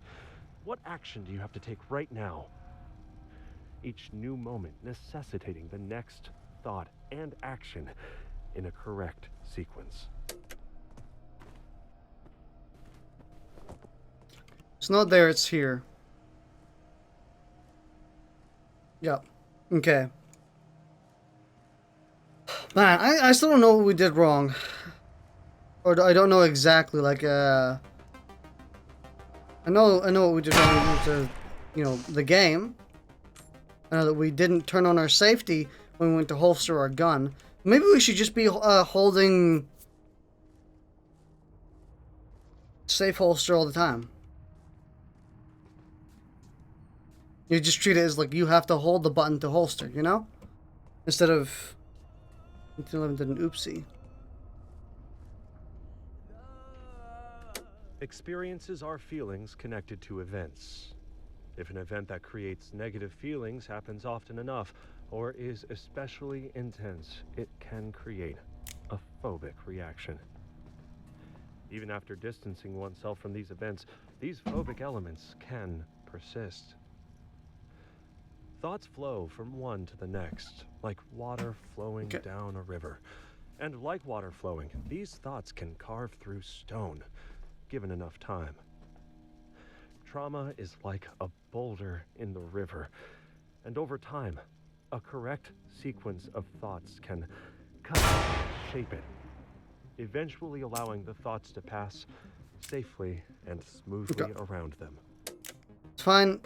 What action do you have to take right now? Each new moment necessitating the next thought and action in a correct sequence. It's not there, it's here. Yep. Okay. Man, I still don't know what we did wrong. Or I don't know exactly, like, I know what we did wrong to, you know, the game. I know that we didn't turn on our safety when we went to holster our gun. Maybe we should just be holding safe holster all the time. You just treat it as like you have to hold the button to holster, you know? Instead of... Until I did an oopsie. Experiences are feelings connected to events. If an event that creates negative feelings happens often enough, or is especially intense, it can create a phobic reaction. Even after distancing oneself from these events, these phobic elements can persist. Thoughts flow from one to the next, like water flowing down a river. And like water flowing, these thoughts can carve through stone, given enough time. Trauma is like a boulder in the river, and over time, a correct sequence of thoughts can cut and shape it, eventually allowing the thoughts to pass safely and smoothly around them. It's fine.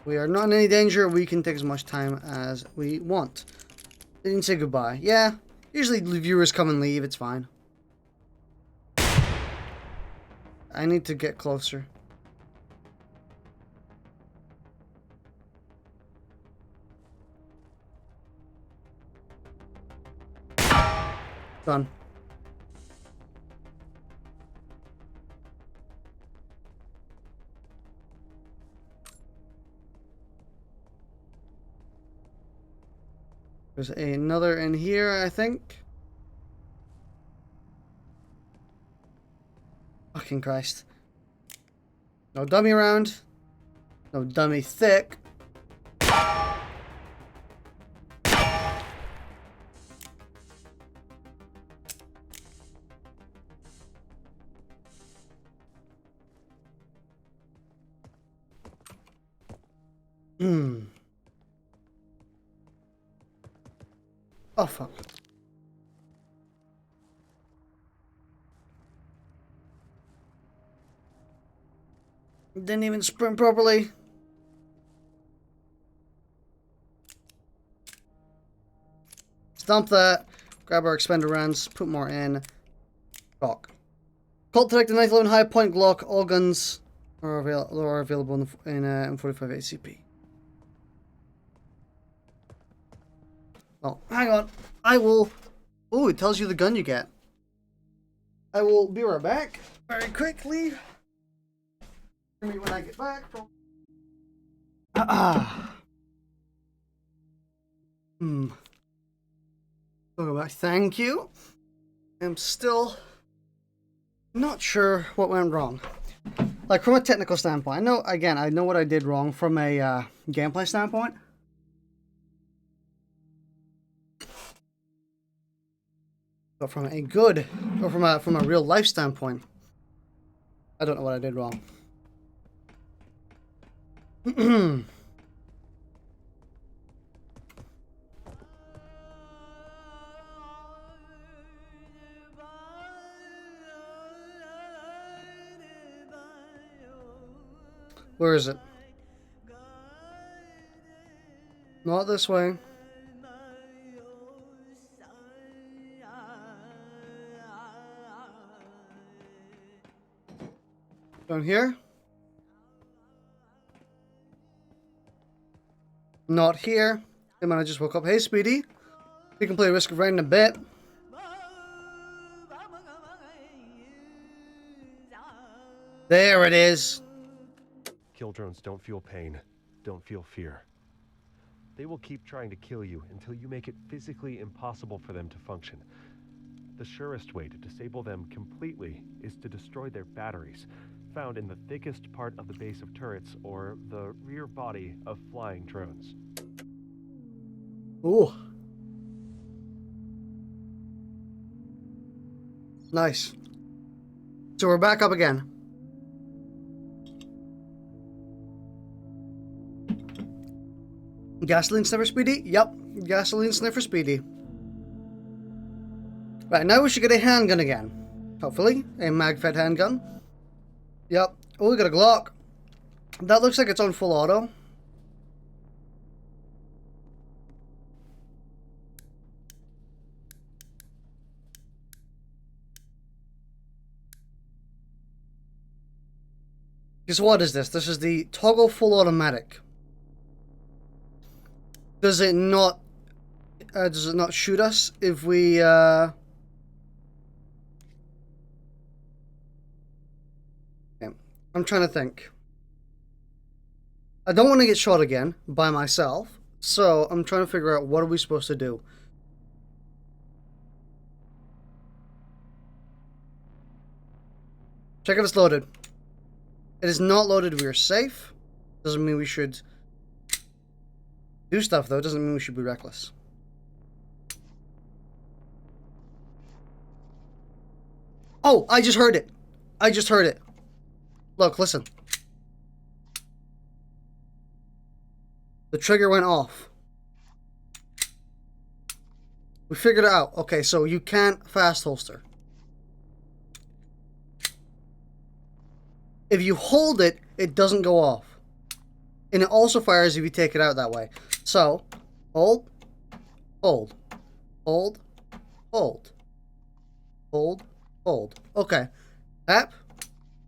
We are not in any danger. We can take as much time as we want. They didn't say goodbye. Yeah, usually viewers come and leave. It's fine. I need to get closer. Done. There's another in here, I think. Fucking Christ. No dummy around. No dummy thick. Oh, fuck. Didn't even sprint properly. Stomp that. Grab our expender rounds. Put more in. Rock. Colt detected 911 high point Glock. All guns are available in 45 ACP. Oh, hang on. I will... Ooh, it tells you the gun you get. I will be right back. Very quickly. Me when I get back. Welcome back. Thank you. I'm still not sure what went wrong. Like, from a technical standpoint. I know what I did wrong from a gameplay standpoint. But from a real life standpoint, I don't know what I did wrong. Where is it? Not this way. Down here? Not here. Hey man, I just woke up. Hey Speedy. We can play Risk of Rain in a bit. There it is. Kill drones don't feel pain, don't feel fear. They will keep trying to kill you until you make it physically impossible for them to function. The surest way to disable them completely is to destroy their batteries, found in the thickest part of the base of turrets or the rear body of flying drones. Ooh. Nice. So we're back up again. Gasoline sniffer Speedy? Yep. Gasoline sniffer Speedy. Right, now we should get a handgun again. Hopefully. A mag-fed handgun. Yep. Oh, we got a Glock. That looks like it's on full auto. Because what is this? This is the toggle full automatic. Does it not shoot us if we okay. I'm trying to think. I don't want to get shot again by myself, so I'm trying to figure out what are we supposed to do. Check if it's loaded. It is not loaded. We are safe. Doesn't mean we should do stuff, though. Doesn't mean we should be reckless. Oh, I just heard it. I just heard it. Look, listen. The trigger went off. We figured it out. Okay, so you can't fast holster. If you hold it, it doesn't go off. And it also fires if you take it out that way. So, hold, hold, hold, hold, hold, hold. Okay. Tap.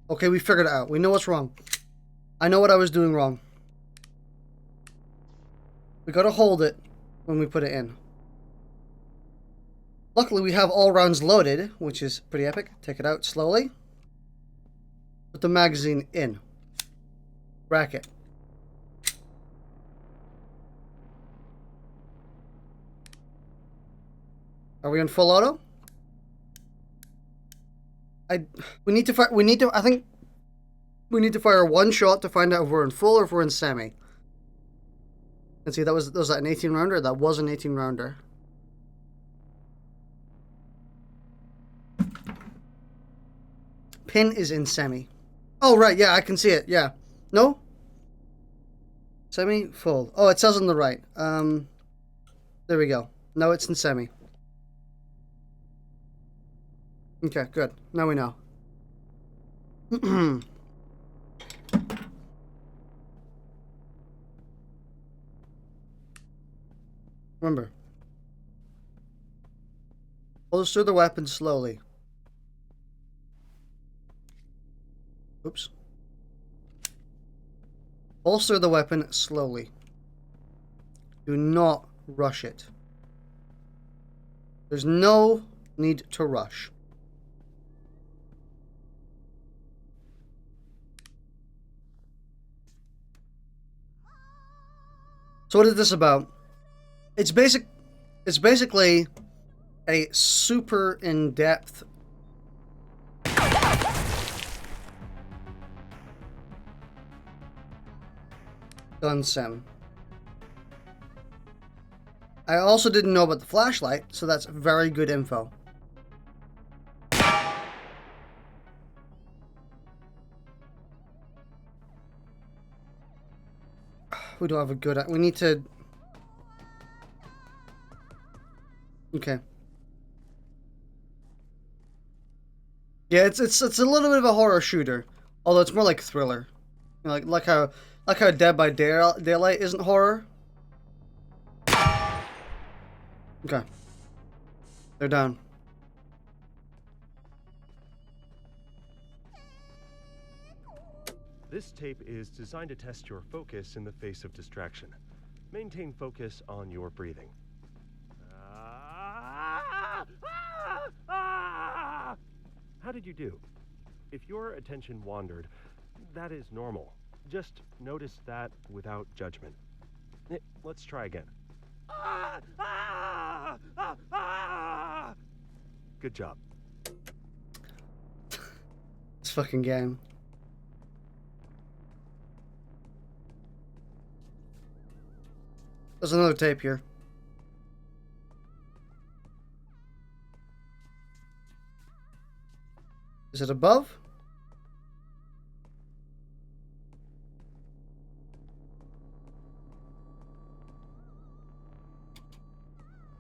Okay, we figured it out. We know what's wrong. I know what I was doing wrong. We gotta hold it when we put it in. Luckily, we have all rounds loaded, which is pretty epic. Take it out slowly. Put the magazine in. Rack it. Are we in full auto? I think we need to fire one shot to find out if we're in full or if we're in semi. And see, was that an 18 rounder? That was an 18 rounder. Pin is in semi. Oh, right, yeah, I can see it, yeah. No? Semi, full. Oh, it says on the right. There we go. No, it's in semi. Okay, good. Now we know. Remember. Holster the weapon slowly. Oops. Holster the weapon slowly. Do not rush it. There's no need to rush. So what is this about? It's basically a super in-depth gun sim. I also didn't know about the flashlight, so that's very good info. We don't have a good... We need to... Okay. Yeah, it's a little bit of a horror shooter, although it's more like thriller. You know, like how Dead by Daylight isn't horror. Okay. They're down. This tape is designed to test your focus in the face of distraction. Maintain focus on your breathing. How did you do? If your attention wandered, that is normal. Just notice that without judgment. Let's try again. Good job. This fucking game. There's another tape here. Is it above?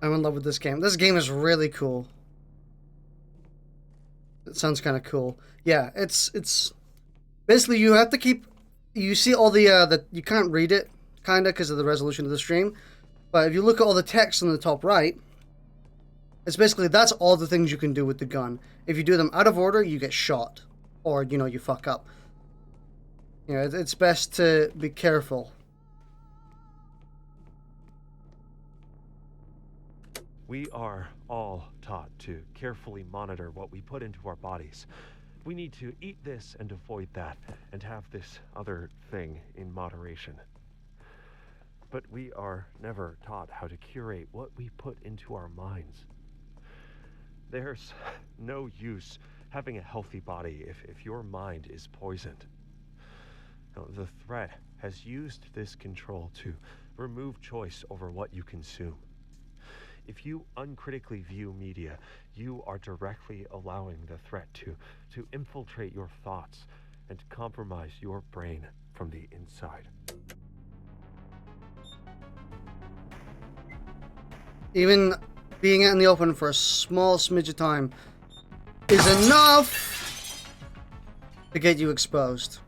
I'm in love with this game. This game is really cool. It sounds kind of cool. Yeah, it's basically you have to keep. You see all the you can't read it kinda because of the resolution of the stream, but if you look at all the text on the top right, it's basically that's all the things you can do with the gun. If you do them out of order, you get shot, or you know you fuck up. You know, it's best to be careful. We are all taught to carefully monitor what we put into our bodies. We need to eat this and avoid that, and have this other thing in moderation. But we are never taught how to curate what we put into our minds. There's no use having a healthy body if your mind is poisoned. Now, the threat has used this control to remove choice over what you consume. If you uncritically view media, you are directly allowing the threat to infiltrate your thoughts and compromise your brain from the inside. Even being out in the open for a small smidge of time is enough to get you exposed.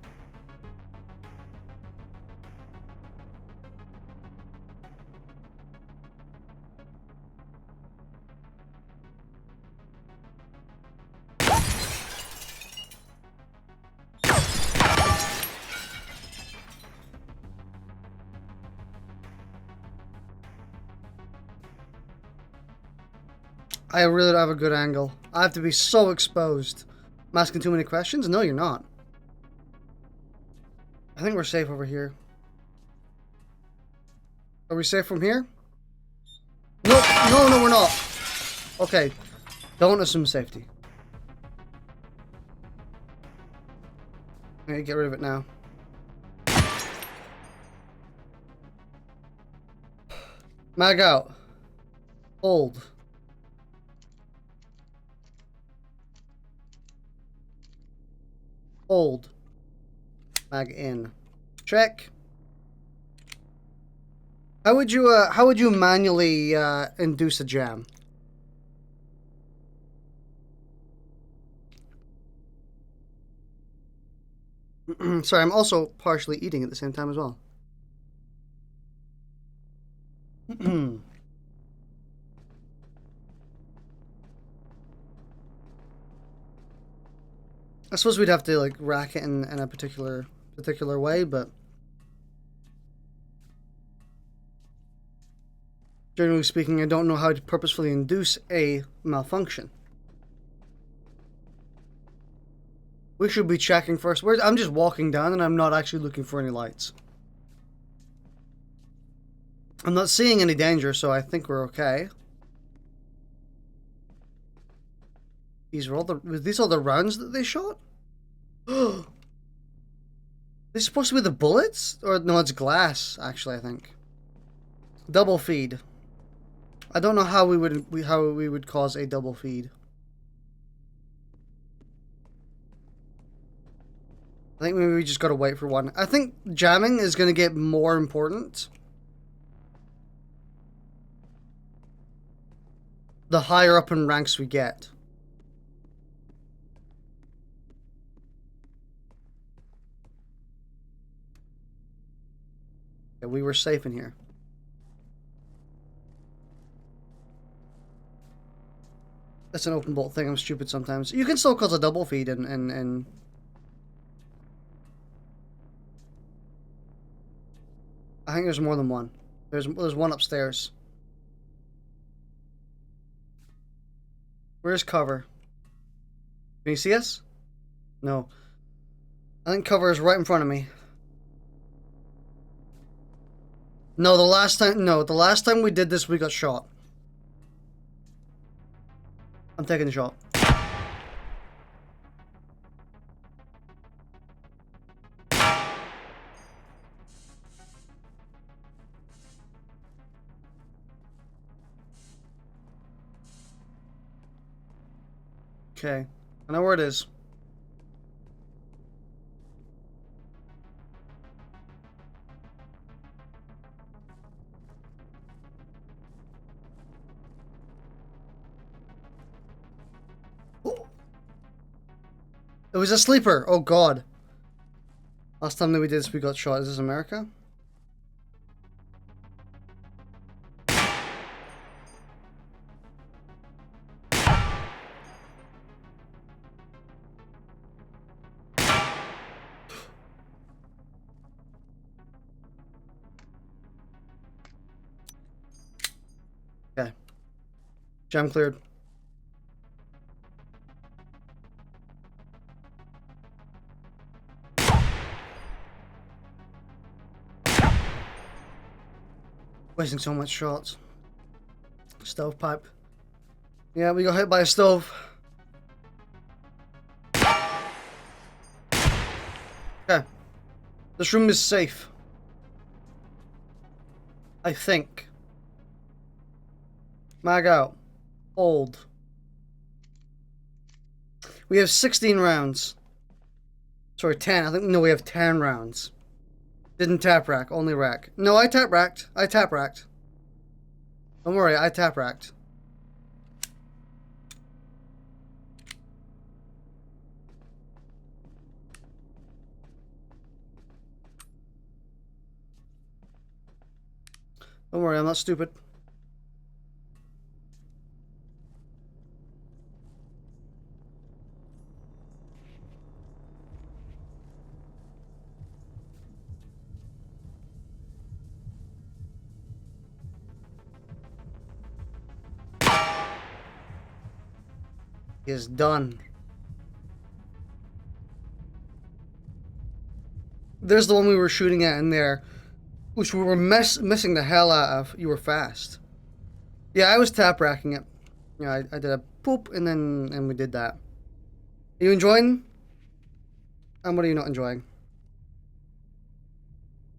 I really don't have a good angle. I have to be so exposed. I'm asking too many questions? No, you're not. I think we're safe over here. Are we safe from here? No, no, we're not. Okay. Don't assume safety. I need to get rid of it now. Mag out. Hold. Hold. Mag in. Check. How would you manually induce a jam? Sorry, I'm also partially eating at the same time as well. I suppose we'd have to like rack it in a particular way, but generally speaking, I don't know how to purposefully induce a malfunction. We should be checking first. I'm just walking down and I'm not actually looking for any lights. I'm not seeing any danger, so I think we're okay. These are all the rounds that they shot? They're supposed to be the bullets? Or no, it's glass, actually, I think. Double feed. I don't know how we would cause a double feed. I think maybe we just gotta wait for one. I think jamming is gonna get more important the higher up in ranks we get. Yeah, we were safe in here. That's an open bolt thing. I'm stupid sometimes. You can still cause a double feed and I think there's more than one. There's one upstairs. Where's cover? Can you see us? No. I think cover is right in front of me. No, the last time we did this, we got shot. I'm taking the shot. Okay, I know where it is. It was a sleeper. Oh god. Last time that we did this, we got shot. Is this America? Jam cleared. Wasting so much shots. Stovepipe. Yeah, we got hit by a stove. Okay. This room is safe. I think. Mag out. Hold. We have 16 rounds. Sorry, 10. I think, no, we have 10 rounds. Didn't tap rack, only rack. No, I tap racked. I tap racked. Don't worry, I tap racked. Don't worry, I'm not stupid. He is done. There's the one we were shooting at in there, which we were missing the hell out of. You were fast. Yeah, I was tap racking it. Yeah, I did a poop and we did that. Are you enjoying? And what are you not enjoying?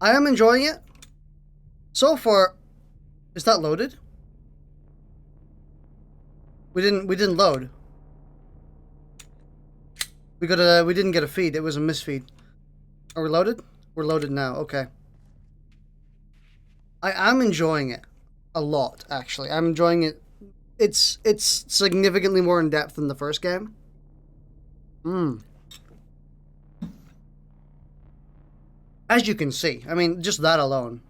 I am enjoying it. So far, is that loaded? We didn't load. We didn't get a feed. It was a misfeed. Are we loaded? We're loaded now. Okay. I am enjoying it a lot, actually. I'm enjoying it. It's significantly more in depth than the first game. As you can see. I mean, just that alone.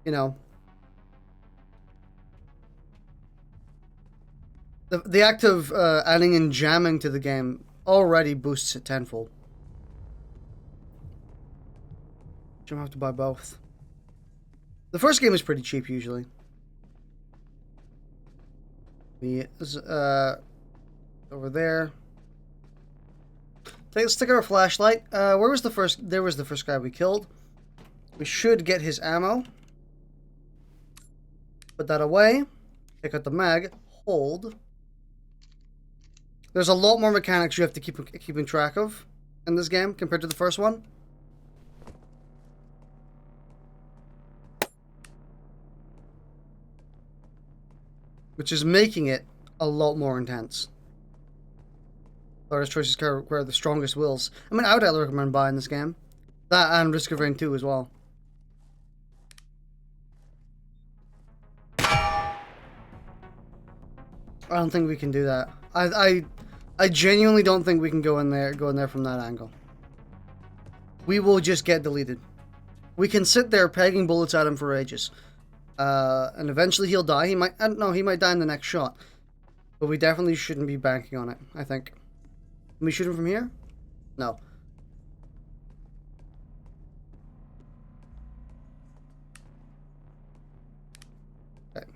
You know. The act of adding in jamming to the game already boosts it tenfold. I'm gonna have to buy both. The first game is pretty cheap usually. Over there. Let's take our flashlight. Where was the first? There was the first guy we killed. We should get his ammo. Put that away. Take out the mag. Hold. There's a lot more mechanics you have to keeping track of in this game compared to the first one. Which is making it a lot more intense. Artist choices require the strongest wills. I mean, I would highly recommend buying this game. That and Risk of Rain 2 as well. I don't think we can do that. I genuinely don't think we can go in there from that angle. We will just get deleted. We can sit there pegging bullets at him for ages. And eventually he'll die. He might, I don't know, he might die in the next shot. But we definitely shouldn't be banking on it, I think. Can we shoot him from here? No. Okay.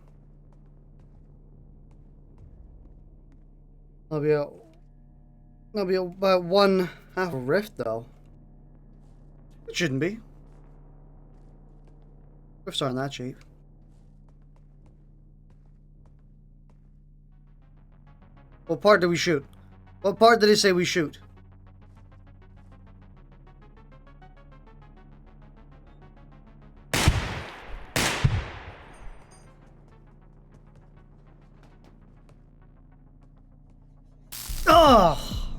That'll be about 1/2 a rift, though. It shouldn't be. Rifts aren't that cheap. What part did we shoot? What part did he say we shoot? Oh!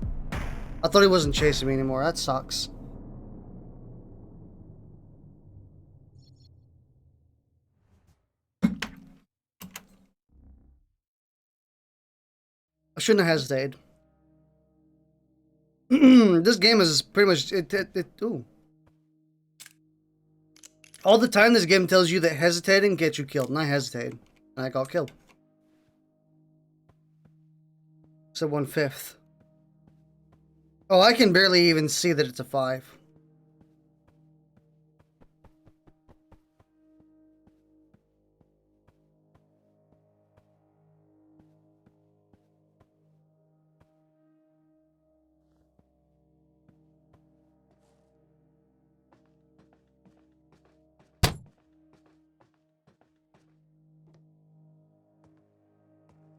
I thought he wasn't chasing me anymore. That sucks. I shouldn't have hesitated. This game is pretty much ooh. All the time this game tells you that hesitating gets you killed, and I hesitated, and I got killed. So 1/5. Oh, I can barely even see that it's a 5.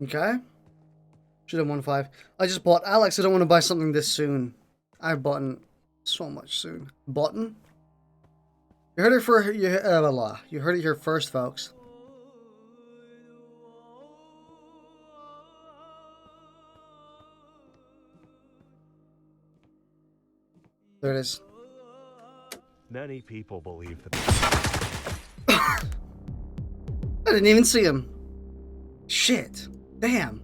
Okay. Should have won 5. I just bought Alex. I don't want to buy something this soon. I've bought so much soon. Button? You heard it for you heard it here first, folks. There it is. Many people believe that. I didn't even see him. Shit. Damn.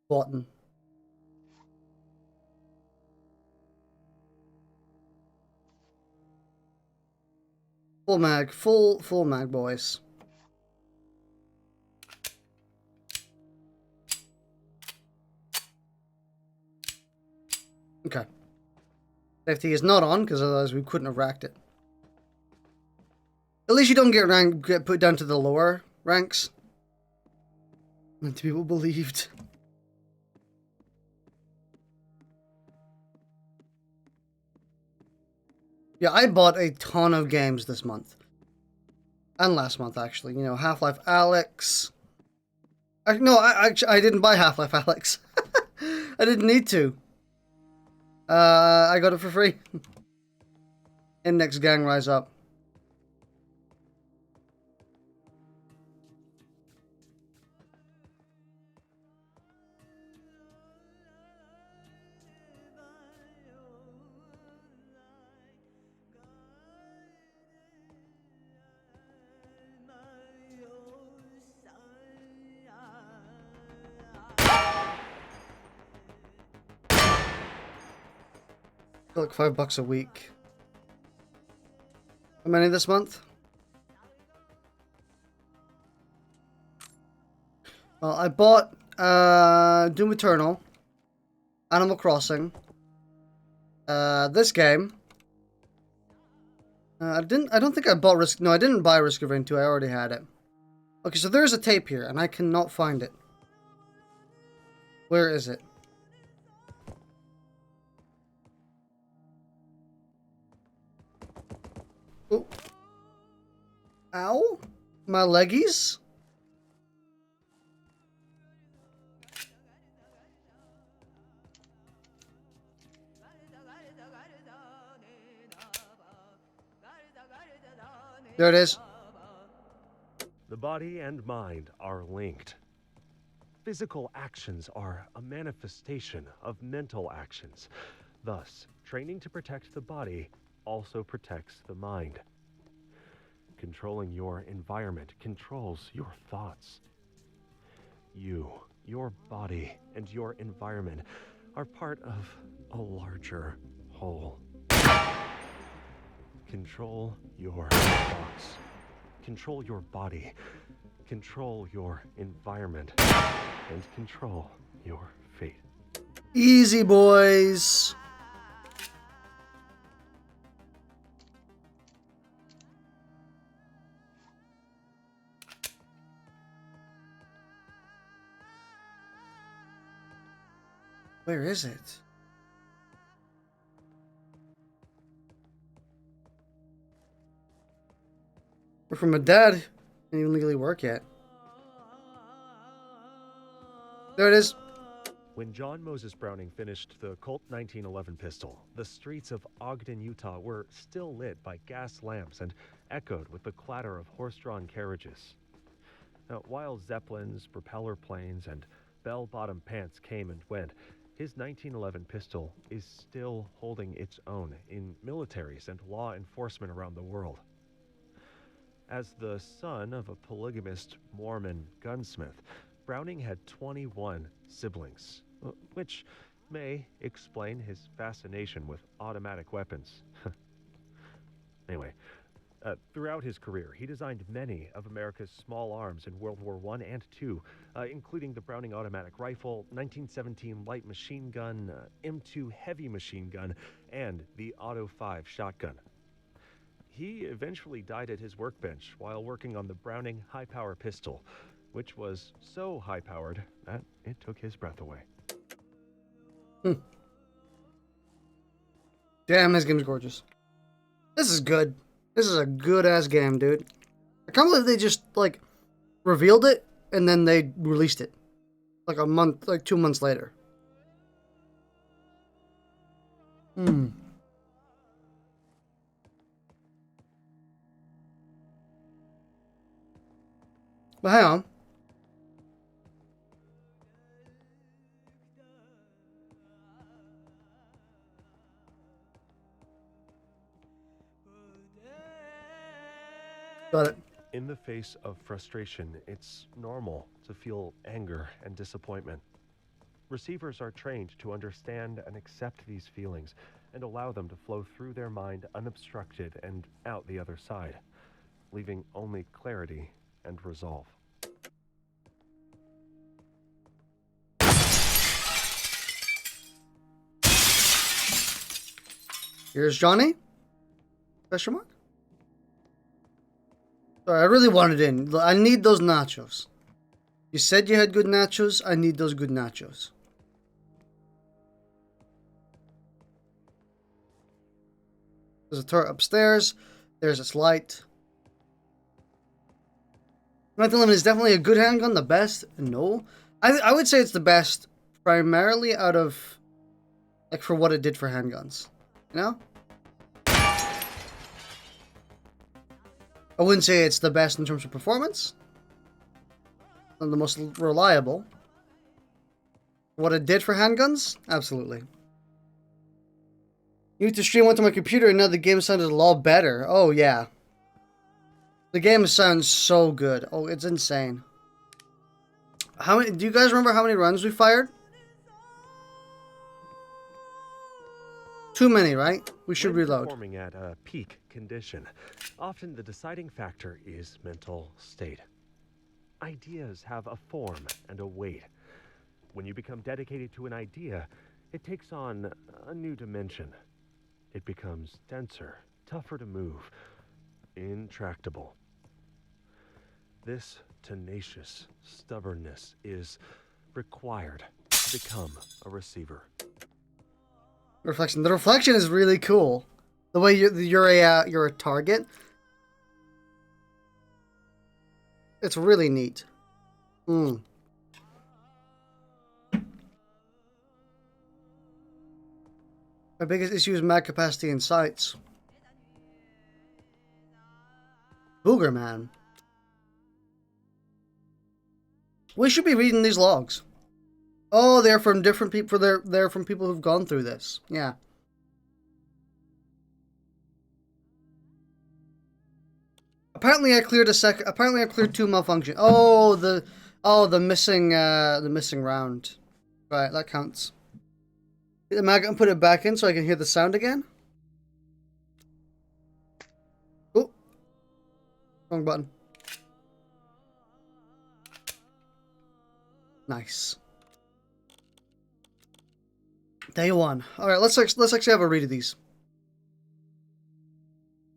Button. Full mag. Full mag, boys. Okay. Safety is not on, because otherwise we couldn't have racked it. At least you don't get put down to the lower ranks. And people believed. Yeah, I bought a ton of games this month. And last month, actually. You know, Half-Life Alyx. No, I didn't buy Half-Life Alyx. I didn't need to. I got it for free. Index Gang Rise Up. Like $5 a week. How many this month? Well, I bought Doom Eternal, Animal Crossing, this game. I don't think I bought Risk. No, I didn't buy Risk of Rain 2. I already had it. Okay, so there's a tape here, and I cannot find it. Where is it? Oh. Ow. My leggies. There it is. The body and mind are linked. Physical actions are a manifestation of mental actions. Thus, training to protect the body also protects the mind. Controlling your environment controls your thoughts. You, your body, and your environment are part of a larger whole. Control your thoughts. Control your body. Control your environment. And control your fate. Easy, boys. Where is it? We're from a dad. Didn't even legally work yet. There it is. When John Moses Browning finished the Colt 1911 pistol, the streets of Ogden, Utah were still lit by gas lamps and echoed with the clatter of horse-drawn carriages. Now, while Zeppelins, propeller planes, and bell-bottom pants came and went, his 1911 pistol is still holding its own in militaries and law enforcement around the world. As the son of a polygamist Mormon gunsmith, Browning had 21 siblings, which may explain his fascination with automatic weapons. Anyway, throughout his career, he designed many of America's small arms in World War I and II, including the Browning automatic rifle, 1917 light machine gun, M2 heavy machine gun, and the Auto 5 shotgun. He eventually died at his workbench while working on the Browning high-power pistol, which was so high-powered that it took his breath away. Damn, this game's gorgeous. This is good. This is a good-ass game, dude. I can't believe they just, like, revealed it, and then they released it. Like a month, like 2 months later. But hang on. Got it. In the face of frustration, it's normal to feel anger and disappointment. Receivers are trained to understand and accept these feelings and allow them to flow through their mind unobstructed and out the other side, leaving only clarity and resolve. Here's Johnny? Question mark? Sorry, I really wanted in. I need those nachos. You said you had good nachos. I need those good nachos. There's a turret upstairs. There's its light. Untitled is definitely a good handgun. The best? No. I would say it's the best primarily out of, like, for what it did for handguns. You know? I wouldn't say it's the best in terms of performance. Not the most reliable. What it did for handguns? Absolutely. You need to stream onto my computer and now the game sounded a lot better. Oh, yeah. The game sounds so good. Oh, it's insane. How many? Do you guys remember how many runs we fired? Too many, right? We should reload. Performing at a peak condition, often the deciding factor is mental state. Ideas have a form and a weight. When you become dedicated to an idea, it takes on a new dimension. It becomes denser, tougher to move, intractable. This tenacious stubbornness is required to become a receiver. Reflection. The reflection is really cool. The way you're a target. It's really neat. My biggest issue is mag capacity and sights. Booger man. We should be reading these logs. Oh, they're from different people. They're from people who've gone through this. Yeah. Apparently, I cleared Apparently, I cleared 2 malfunction. Oh, the missing round. Right, that counts. Get the mag and put it back in so I can hear the sound again. Oh, wrong button. Nice. Day 1. All right, let's actually have a read of these.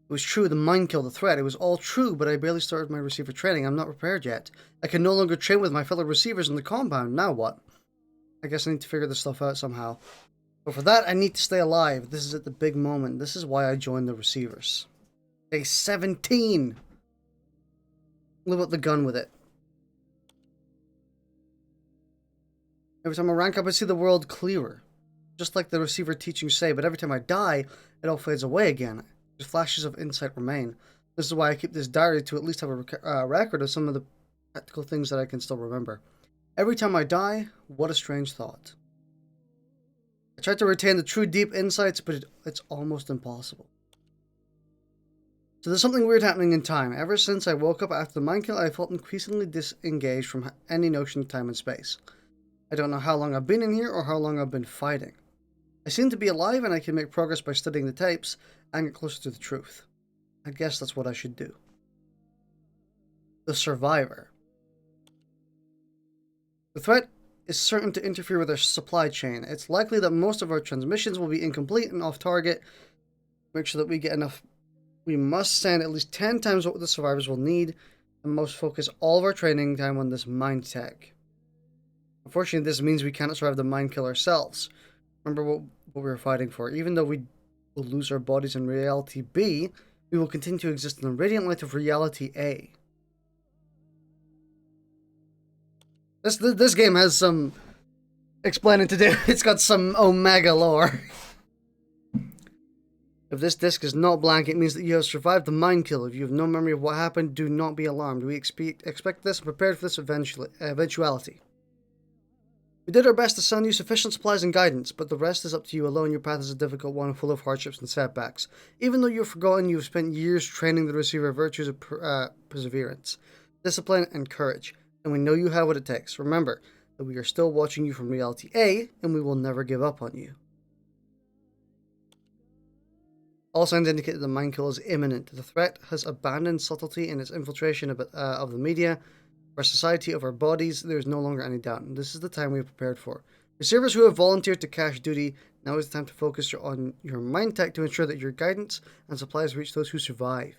It was true, the mine killed the threat. It was all true, but I barely started my receiver training. I'm not prepared yet. I can no longer train with my fellow receivers in the compound. Now what? I guess I need to figure this stuff out somehow. But for that, I need to stay alive. This is at the big moment. This is why I joined the receivers. Day 17. Live up the gun with it. Every time I rank up, I see the world clearer. Just like the receiver teachings say, but every time I die, it all fades away again. Just flashes of insight remain. This is why I keep this diary, to at least have a record of some of the practical things that I can still remember. Every time I die, what a strange thought. I tried to retain the true deep insights, but it's almost impossible. So there's something weird happening in time. Ever since I woke up after the mine kill, I felt increasingly disengaged from any notion of time and space. I don't know how long I've been in here or how long I've been fighting. I seem to be alive and I can make progress by studying the tapes and get closer to the truth. I guess that's what I should do. The Survivor. The threat is certain to interfere with our supply chain. It's likely that most of our transmissions will be incomplete and off target. Make sure that we get enough. We must send at least 10 times what the survivors will need, and most focus all of our training time on this mine tech. Unfortunately, this means we cannot survive the mine kill ourselves. Remember what we were fighting for. Even though we will lose our bodies in reality B, we will continue to exist in the radiant light of reality A. This game has some explaining to do. It's got some Omega lore. If this disc is not blank, it means that you have survived the mind kill. If you have no memory of what happened, do not be alarmed. We expect this and prepared for this eventuality. We did our best to send you sufficient supplies and guidance, but the rest is up to you alone. Your path is a difficult one, full of hardships and setbacks. Even though you've forgotten, you've spent years training the receiver virtues of perseverance, discipline, and courage, and we know you have what it takes. Remember that we are still watching you from reality A, and we will never give up on you. All signs indicate that the mind kill is imminent. The threat has abandoned subtlety in its infiltration of the media. Our society of our bodies, there is no longer any doubt, and this is the time we have prepared for. Receivers who have volunteered to cash duty, now is the time to focus on your mind tech to ensure that your guidance and supplies reach those who survive.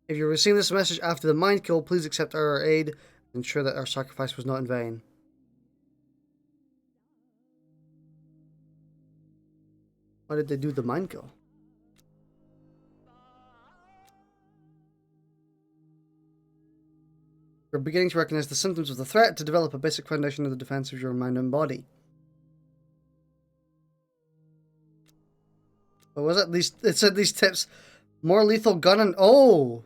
If you receive this message after the mind kill, please accept our aid and ensure that our sacrifice was not in vain. Why did they do the mind kill? You're beginning to recognize the symptoms of the threat to develop a basic foundation of the defense of your mind and body. What was it? It said these tips. More lethal gun and... Oh!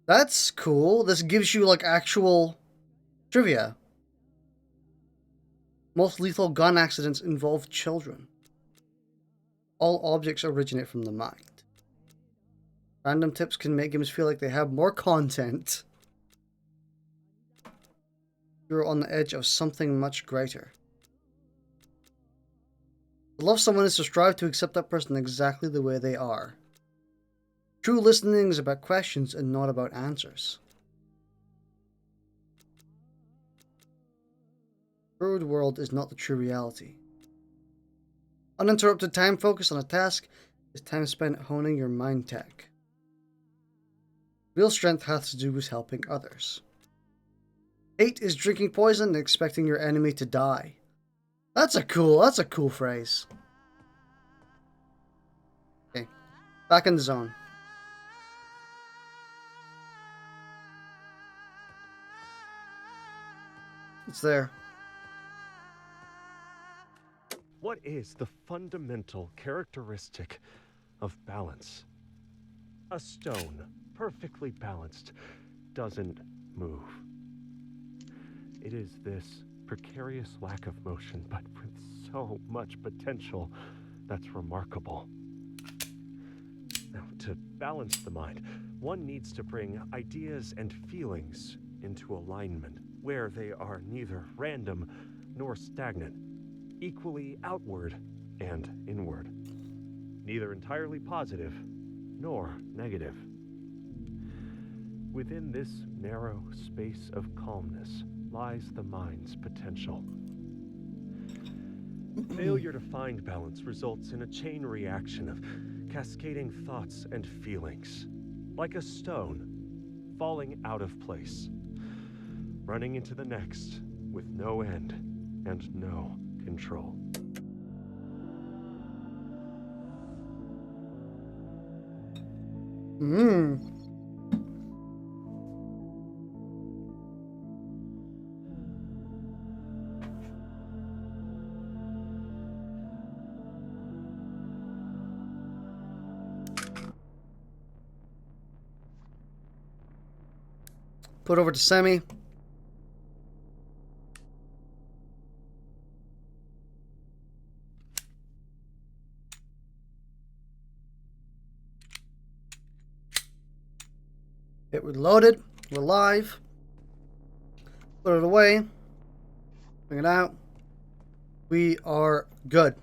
That's cool. This gives you, like, actual trivia. Most lethal gun accidents involve children. All objects originate from the mind. Random tips can make games feel like they have more content. You're on the edge of something much greater. To love someone is to strive to accept that person exactly the way they are. True listening is about questions and not about answers. The crude world is not the true reality. Uninterrupted time focused on a task is time spent honing your mind tech. Real strength has to do with helping others. Hate is drinking poison and expecting your enemy to die. That's a cool phrase. Okay, back in the zone. It's there. What is the fundamental characteristic of balance? A stone, perfectly balanced, doesn't move. It is this precarious lack of motion, but with so much potential, that's remarkable. Now, to balance the mind, one needs to bring ideas and feelings into alignment, where they are neither random nor stagnant, equally outward and inward, neither entirely positive nor negative. Within this narrow space of calmness lies the mind's potential. Failure to find balance results in a chain reaction of cascading thoughts and feelings, like a stone falling out of place, running into the next with no end and no control. Put over to Semi. It reloaded. We're live. Put it away. Bring it out. We are good.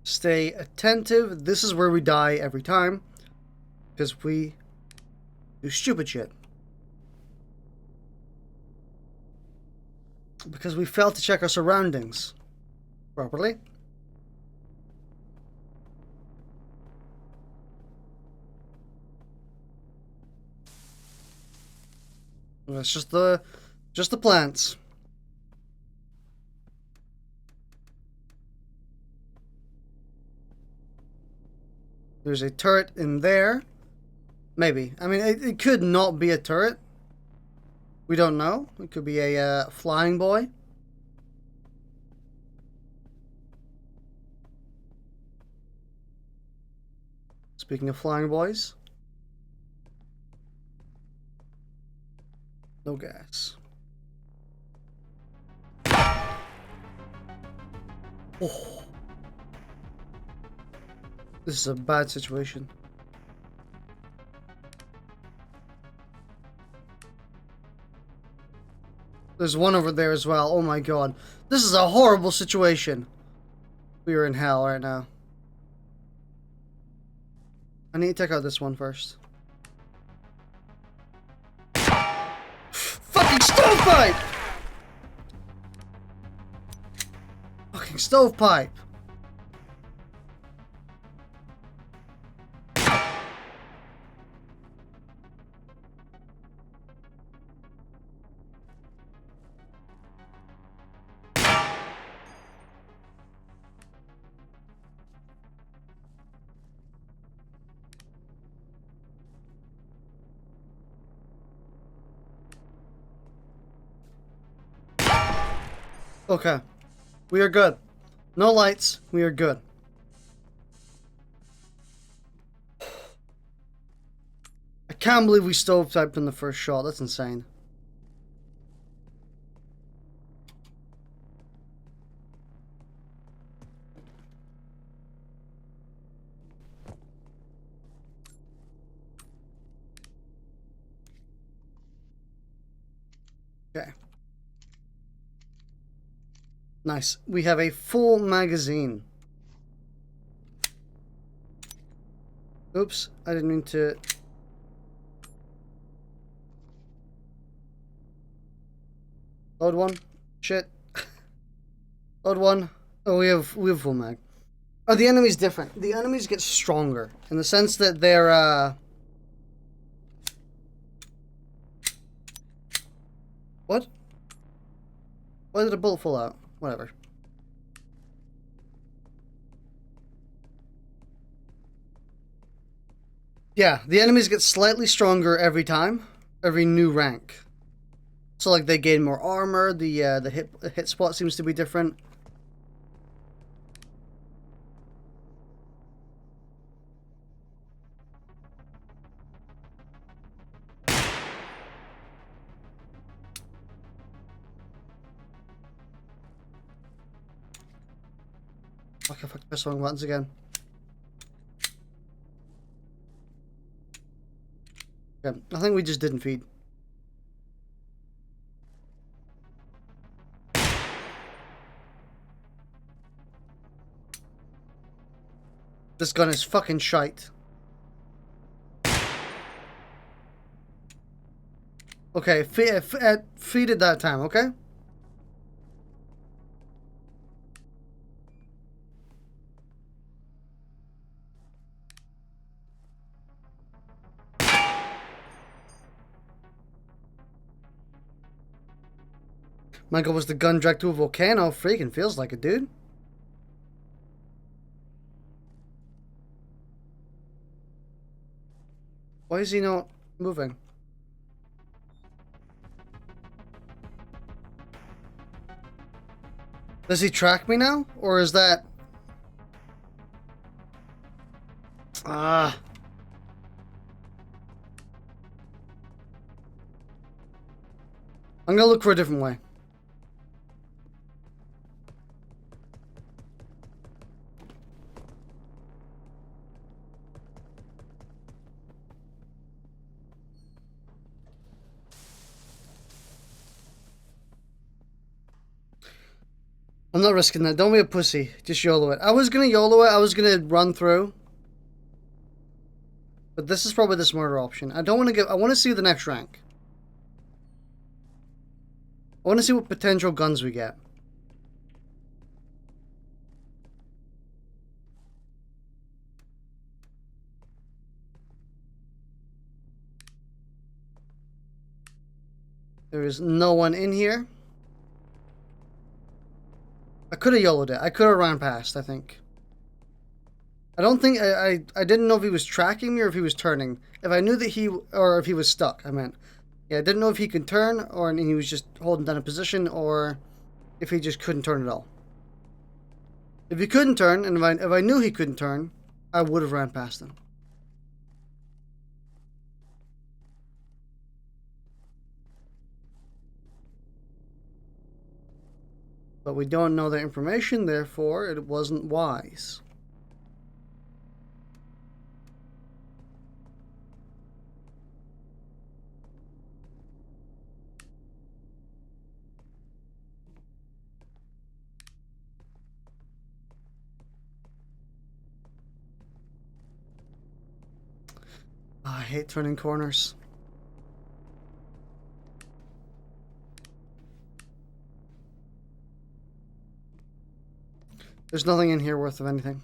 Stay attentive. This is where we die every time, because we do stupid shit. Because we fail to check our surroundings properly. It's just the plants. There's a turret in there. Maybe. I mean, it could not be a turret. We don't know. It could be a flying boy. Speaking of flying boys. No gas. Oh. This is a bad situation. There's one over there as well. Oh my god. This is a horrible situation. We are in hell right now. I need to check out this one first. Fucking stovepipe! Fucking stovepipe! Okay. We are good. No lights. We are good. I can't believe we stovetyped in the first shot. That's insane. Okay. Nice. We have a full magazine. Oops, I didn't mean to... Load one. Shit. Load one. Oh, we have full mag. Oh, the enemy's different. The enemies get stronger in the sense that they're What? Why did a bullet fall out? Whatever. Yeah, the enemies get slightly stronger every time, every new rank. So like they gain more armor. The hit spot seems to be different. Okay, fuck, press wrong buttons again. Okay, I think we just didn't feed. This gun is fucking shite. Okay, feed it that time, okay? My god, was the gun dragged to a volcano? Freaking feels like it, dude. Why is he not moving? Does he track me now? Or is that... Ah. I'm gonna look for a different way. I'm not risking that. Don't be a pussy. Just YOLO it. I was gonna YOLO it. I was gonna run through. But this is probably the smarter option. I don't want to give... I want to see the next rank. I want to see what potential guns we get. There's no one in here. I could have YOLO'd it. I could have run past, I think. I don't think... I didn't know if he was tracking me or if he was turning. If I knew that he... Or if he was stuck, I meant. Yeah, I didn't know if he could turn or he was just holding down a position or if he just couldn't turn at all. If he couldn't turn, and if I knew he couldn't turn, I would have ran past him. But we don't know the information, therefore it wasn't wise. Oh, I hate turning corners. There's nothing in here worth of anything.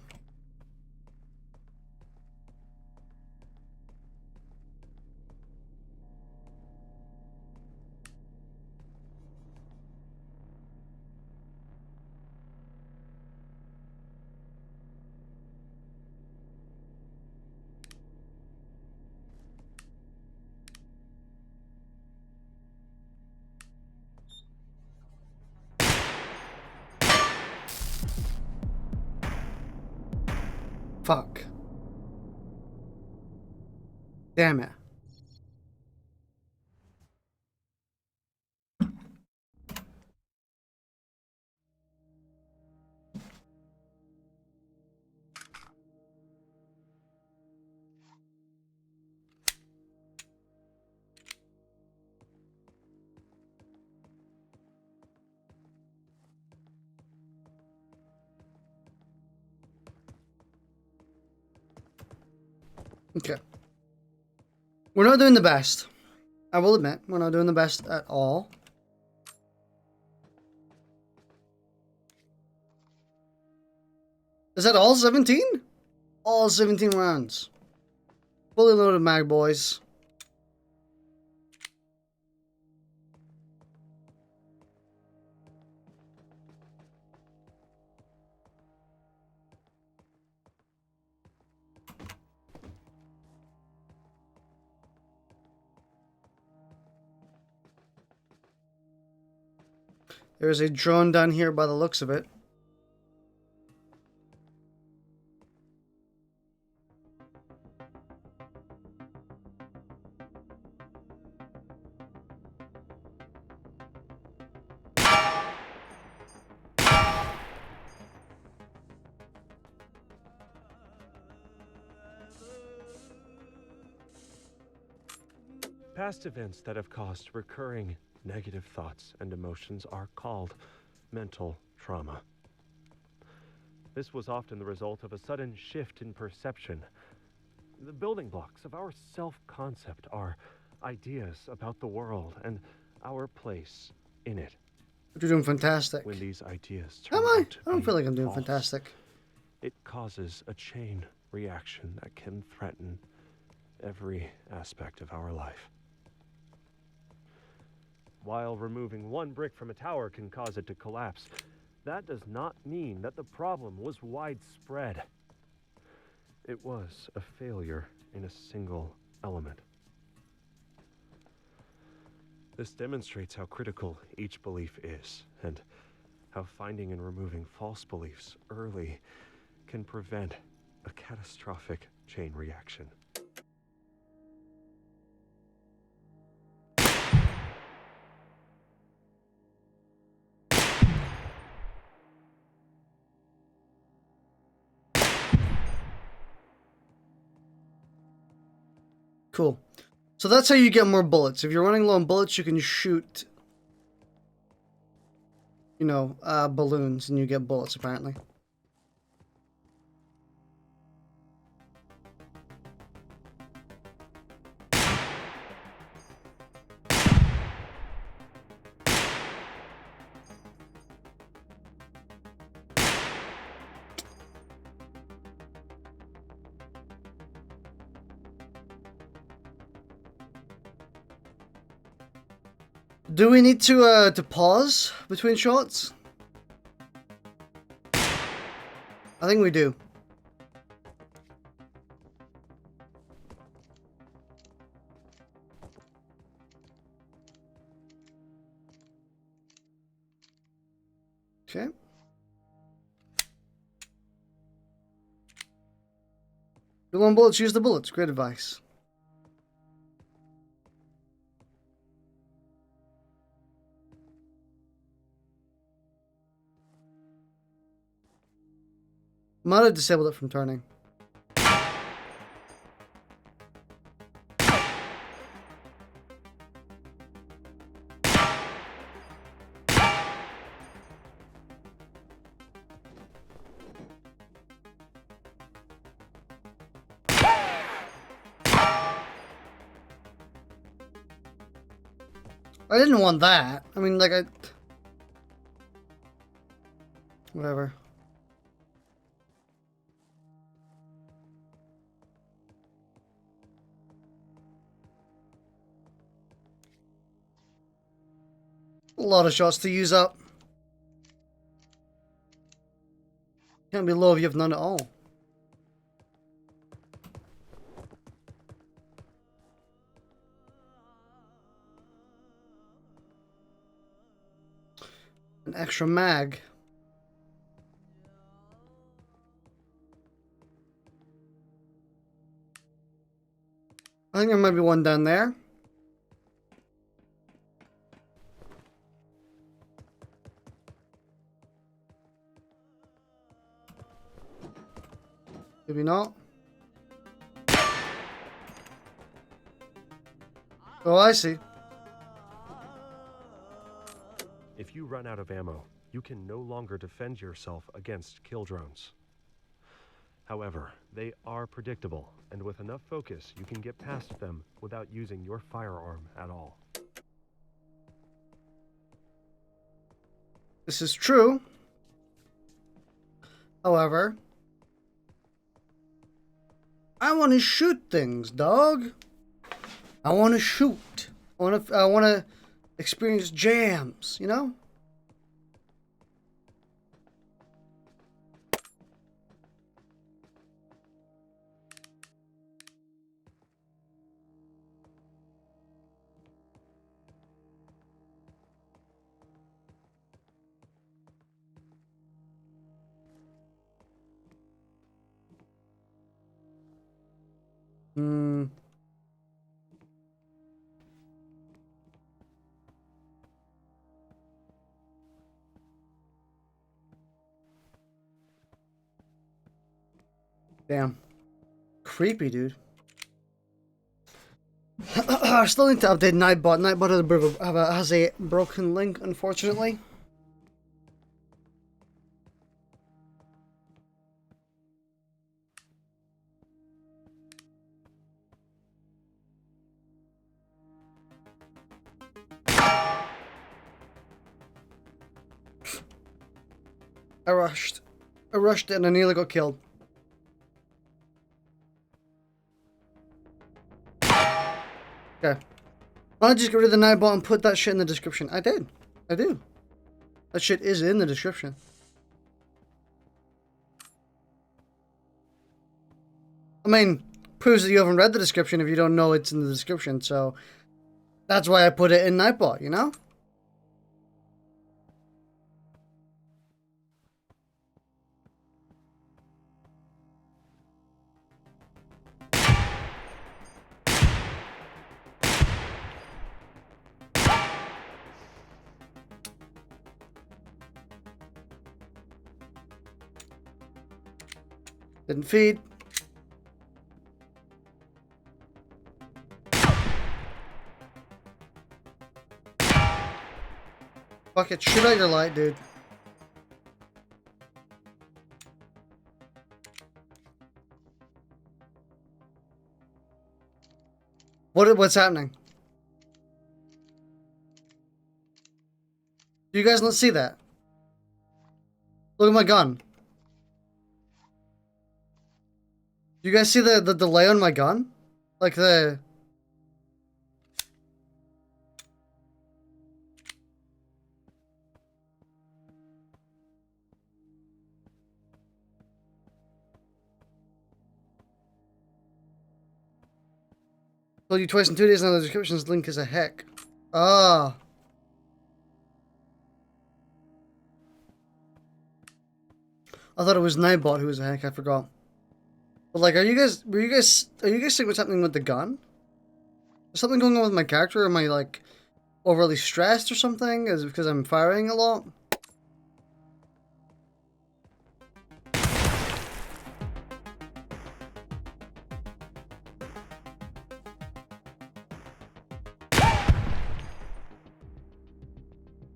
Fuck. Damn it. Okay. We're not doing the best. I will admit, we're not doing the best at all. Is that all 17? All 17 rounds. Fully loaded mag, boys. There's a drone down here by the looks of it. Past events that have caused recurring negative thoughts and emotions are called mental trauma. This was often the result of a sudden shift in perception. The building blocks of our self-concept are ideas about the world and our place in it. You're doing fantastic. When these ideas turn Am I? out to I don't be feel like I'm doing false, fantastic. it causes a chain reaction that can threaten every aspect of our life. While removing one brick from a tower can cause it to collapse, that does not mean that the problem was widespread. It was a failure in a single element. This demonstrates how critical each belief is, and how finding and removing false beliefs early can prevent a catastrophic chain reaction. Cool. So that's how you get more bullets. If you're running low on bullets, you can shoot, you know, balloons and you get bullets, apparently. Do we need to pause between shots? I think we do. Okay. You want bullets? Use the bullets. Great advice. Might have disabled it from turning. I didn't want that. I mean, like, whatever. A lot of shots to use up. Can't be low if you have none at all. An extra mag. I think there might be one down there. Maybe not. Oh, I see. If you run out of ammo, you can no longer defend yourself against kill drones. However, they are predictable, and with enough focus, you can get past them without using your firearm at all. This is true. However, I want to shoot things, dog. I want to shoot. I want to experience jams, you know? Damn. Creepy, dude. I still need to update Nightbot. Nightbot has a bit of has a broken link, unfortunately. I rushed it and I nearly got killed. Okay. Why don't I just get rid of the Nightbot and put that shit in the description? I did. I do. That shit is in the description. I mean, proves that you haven't read the description if you don't know it's in the description, so that's why I put it in Nightbot, you know? Didn't feed. Fuck it, shoot out your light, dude. What's happening? Do you guys not see that? Look at my gun. Do you guys see the delay on my gun? Like the... Told you twice in 2 days now the description's link is a heck. Ah. I thought it was Nightbot who was a heck, I forgot. But like, were you guys seeing what's happening with the gun? Is something going on with my character? Am I like overly stressed or something? Is it because I'm firing a lot?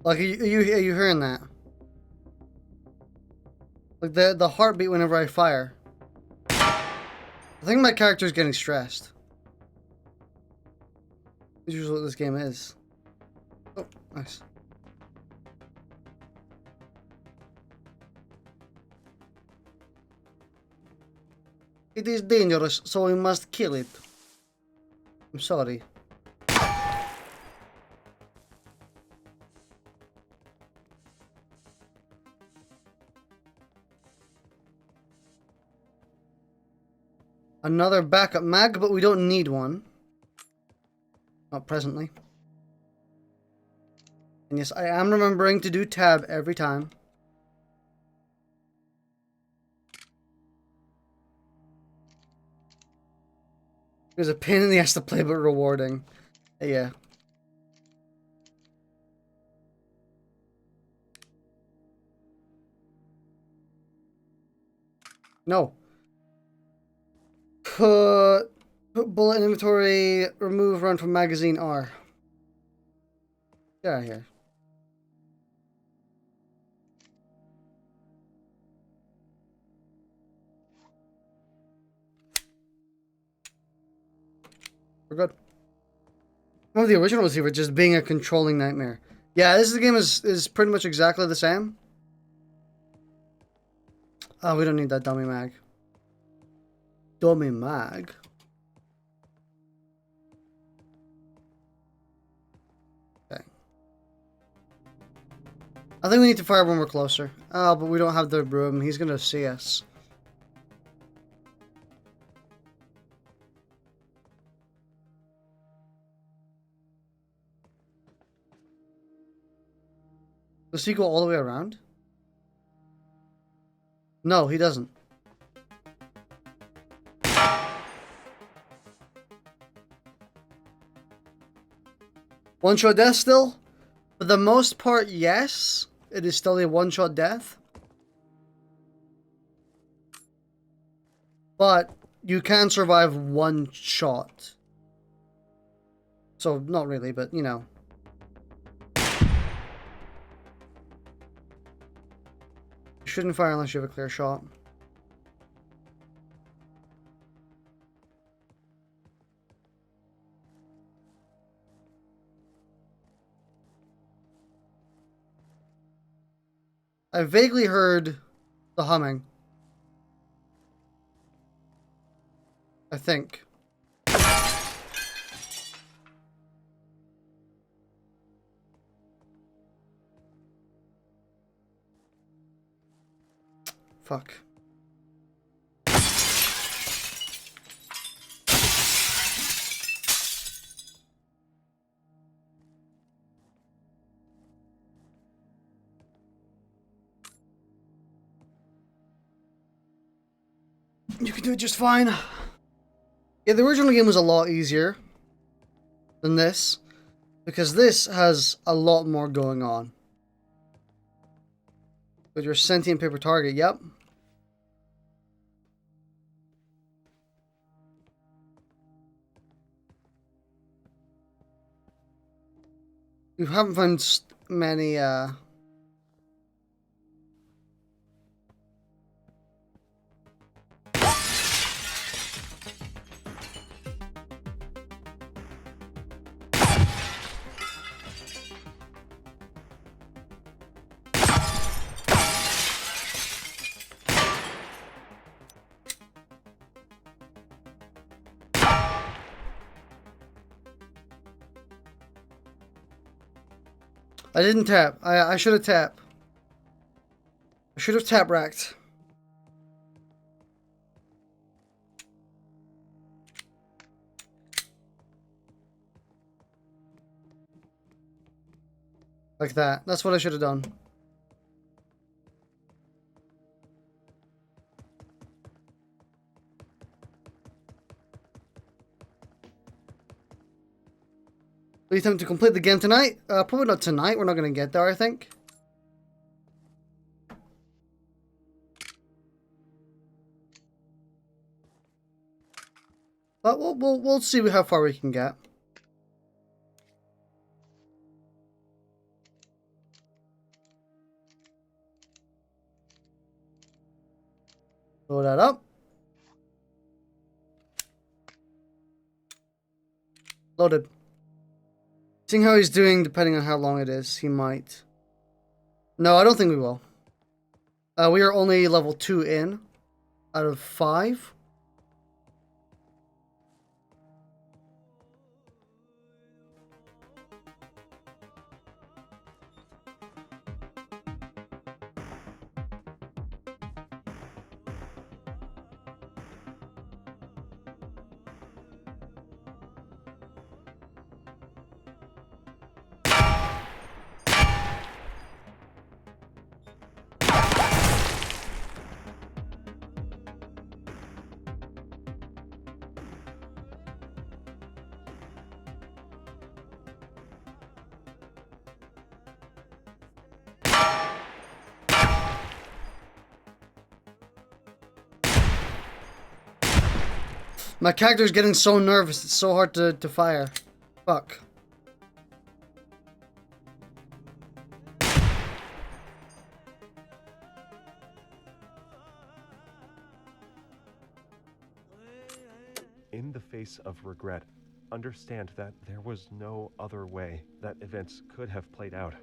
Like, are you hearing that? Like the heartbeat whenever I fire. I think my character's getting stressed. That's usually what this game is. Oh, nice. It is dangerous, so we must kill it. I'm sorry. Another backup mag, but we don't need one. Not presently. And yes, I am remembering to do tab every time. It was a pain in the ass to play, but rewarding. Yeah. No. Put bullet in inventory, remove run from magazine R. Get out of here. We're good. Oh, the original receiver just being a controlling nightmare. Yeah, this game is pretty much exactly the same. Oh, we don't need that dummy mag. Dummy mag? Okay. I think we need to fire when we're closer. Oh, but we don't have the room. He's gonna see us. Does he go all the way around? No, he doesn't. One-shot death still? For the most part, yes. It is still a one-shot death. But you can survive one shot. So, not really, but, you know. You shouldn't fire unless you have a clear shot. I vaguely heard the humming. I think. Fuck. You can do it just fine. Yeah, the original game was a lot easier than this, because this has a lot more going on. With your sentient paper target, yep. You haven't found many, I didn't tap. I should have tapped. I should have tap racked. Like that. That's what I should have done. Do you think to complete the game tonight? Probably not tonight. We're not going to get there, I think. But we'll see how far we can get. Load that up. Loaded. Seeing how he's doing, depending on how long it is, he might. No, I don't think we will. We are only level 2 in out of 5. My character's getting so nervous, it's so hard to fire. Fuck. In the face of regret, understand that there was no other way that events could have played out.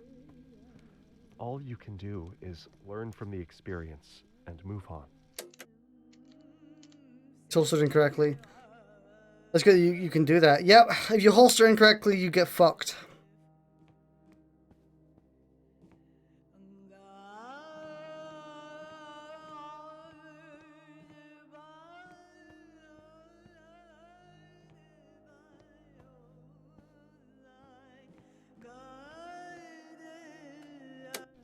All you can do is learn from the experience and move on. It's holstered incorrectly. That's good, you can do that. Yep, if you holster incorrectly, you get fucked.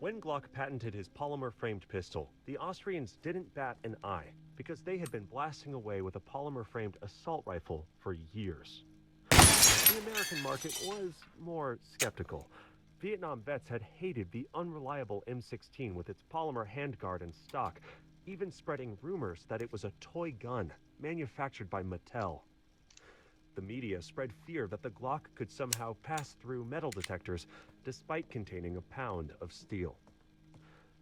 When Glock patented his polymer-framed pistol, the Austrians didn't bat an eye, because they had been blasting away with a polymer-framed assault rifle for years. The American market was more skeptical. Vietnam vets had hated the unreliable M16 with its polymer handguard and stock, even spreading rumors that it was a toy gun manufactured by Mattel. The media spread fear that the Glock could somehow pass through metal detectors despite containing a pound of steel.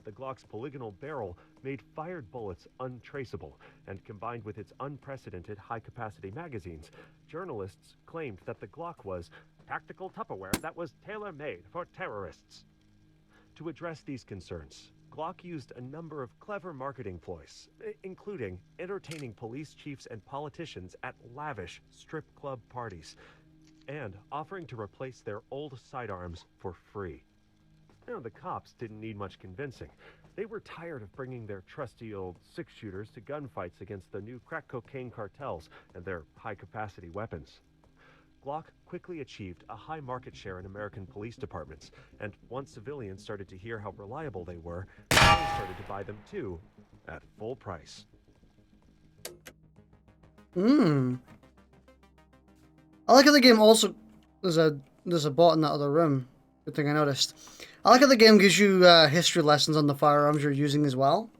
The Glock's polygonal barrel made fired bullets untraceable, and combined with its unprecedented high-capacity magazines, journalists claimed that the Glock was tactical Tupperware that was tailor-made for terrorists. To address these concerns, Glock used a number of clever marketing ploys, including entertaining police chiefs and politicians at lavish strip club parties, and offering to replace their old sidearms for free. Now, the cops didn't need much convincing. They were tired of bringing their trusty old six-shooters to gunfights against the new crack cocaine cartels and their high-capacity weapons. Glock quickly achieved a high market share in American police departments, and once civilians started to hear how reliable they were, they started to buy them too, at full price. I like how the game also... There's a bot in that other room. Good thing I noticed. I like how the game gives you history lessons on the firearms you're using as well.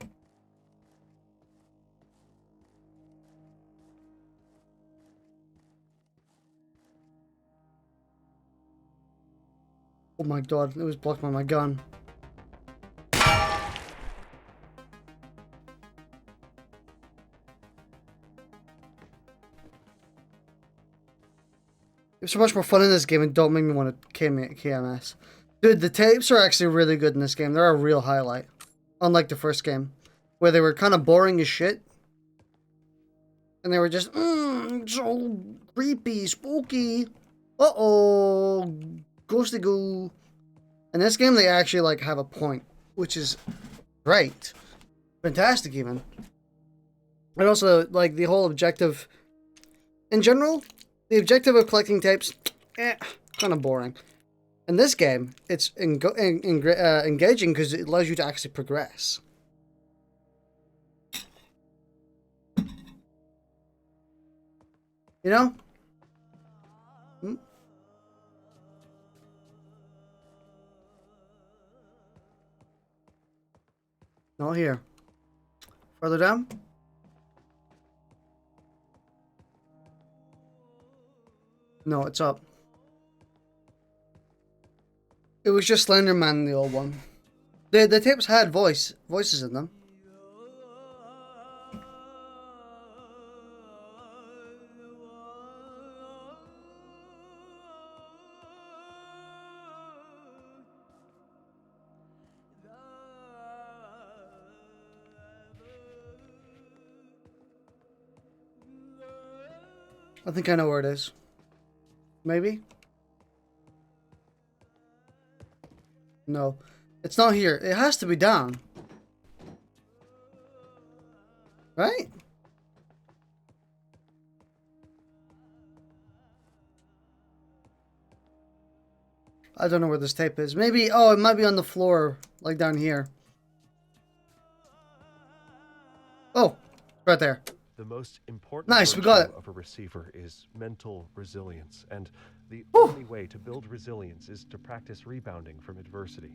Oh my god, it was blocked by my gun. There's so much more fun in this game and don't make me want to KMS. Dude, the tapes are actually really good in this game. They're a real highlight. Unlike the first game, where they were kind of boring as shit. And they were just, so creepy, spooky. Uh-oh, ghosty goo. In this game, they actually, like, have a point, which is great. Fantastic, even. And also, like, the whole objective... In general, the objective of collecting tapes, kind of boring. In this game, it's engaging because it allows you to actually progress. You know? Hmm? Not here. Further down? No, it's up. It was just Slenderman, the old one. The tapes had voices in them. I think I know where it is. Maybe? No. It's not here. It has to be down. Right? I don't know where this tape is. Maybe, oh, it might be on the floor, like down here. Oh, right there. The most important Nice, we got it. of a receiver is mental resilience, and the Whew. only way to build resilience is to practice rebounding from adversity.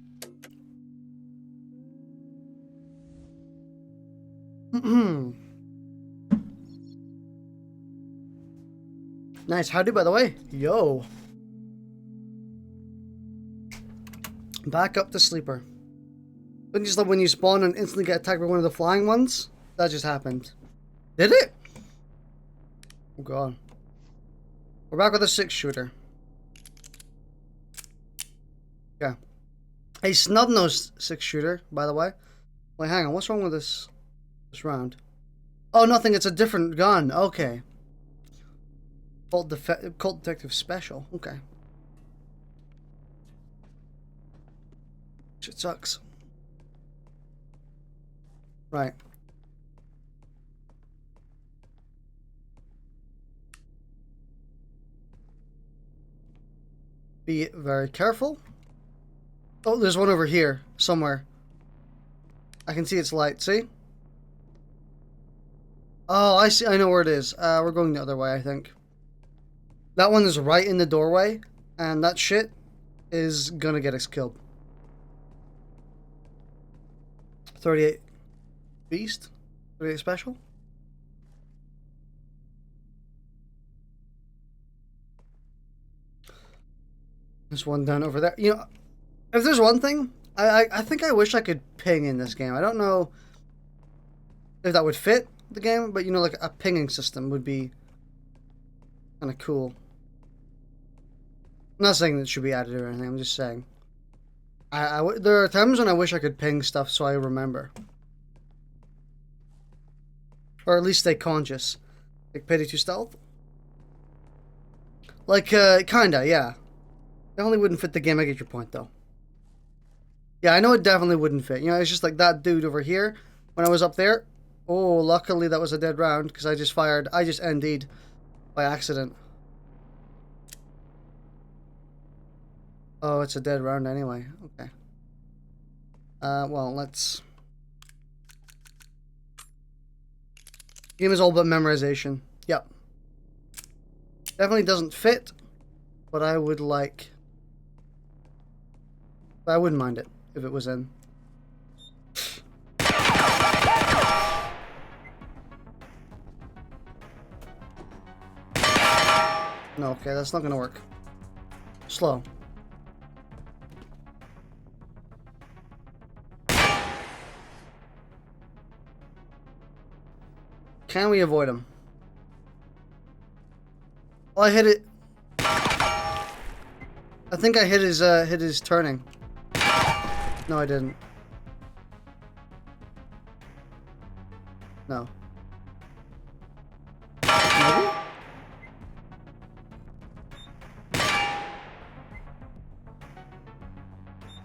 Nice. Howdy, by the way. Yo. Back up to sleeper. Don't you just love when you spawn and instantly get attacked by one of the flying ones? That just happened. Did it? Oh god. We're back with a 6-shooter. Yeah. A snub-nosed 6-shooter, by the way. Wait, hang on. What's wrong with this round? Oh, nothing. It's a different gun. Okay. Colt Detective Special. Okay. Shit sucks. Right. Be very careful. Oh, there's one over here somewhere. I can see its light. See? Oh, I see. I know where it is. We're going the other way, I think. That one is right in the doorway, and that shit is gonna get us killed. 38 Beast? 38 Special? There's one down over there. You know, if there's one thing, I think I wish I could ping in this game. I don't know if that would fit the game, but you know, like a pinging system would be kind of cool. I'm not saying that it should be added or anything. I'm just saying. There are times when I wish I could ping stuff so I remember. Or at least stay conscious. Like Pity 2 Stealth? Like, kinda, yeah. Definitely wouldn't fit the game, I get your point, though. Yeah, I know it definitely wouldn't fit. You know, it's just like that dude over here, when I was up there. Oh, luckily that was a dead round, because I just ND'd by accident. Oh, it's a dead round anyway. Okay. Well, let's... Game is all about memorization. Yep. Definitely doesn't fit, but I would like... I wouldn't mind it if it was in. No, okay, that's not gonna work. Slow. Can we avoid him? Oh, I hit it. I think I hit his turning. No, I didn't. No. Maybe?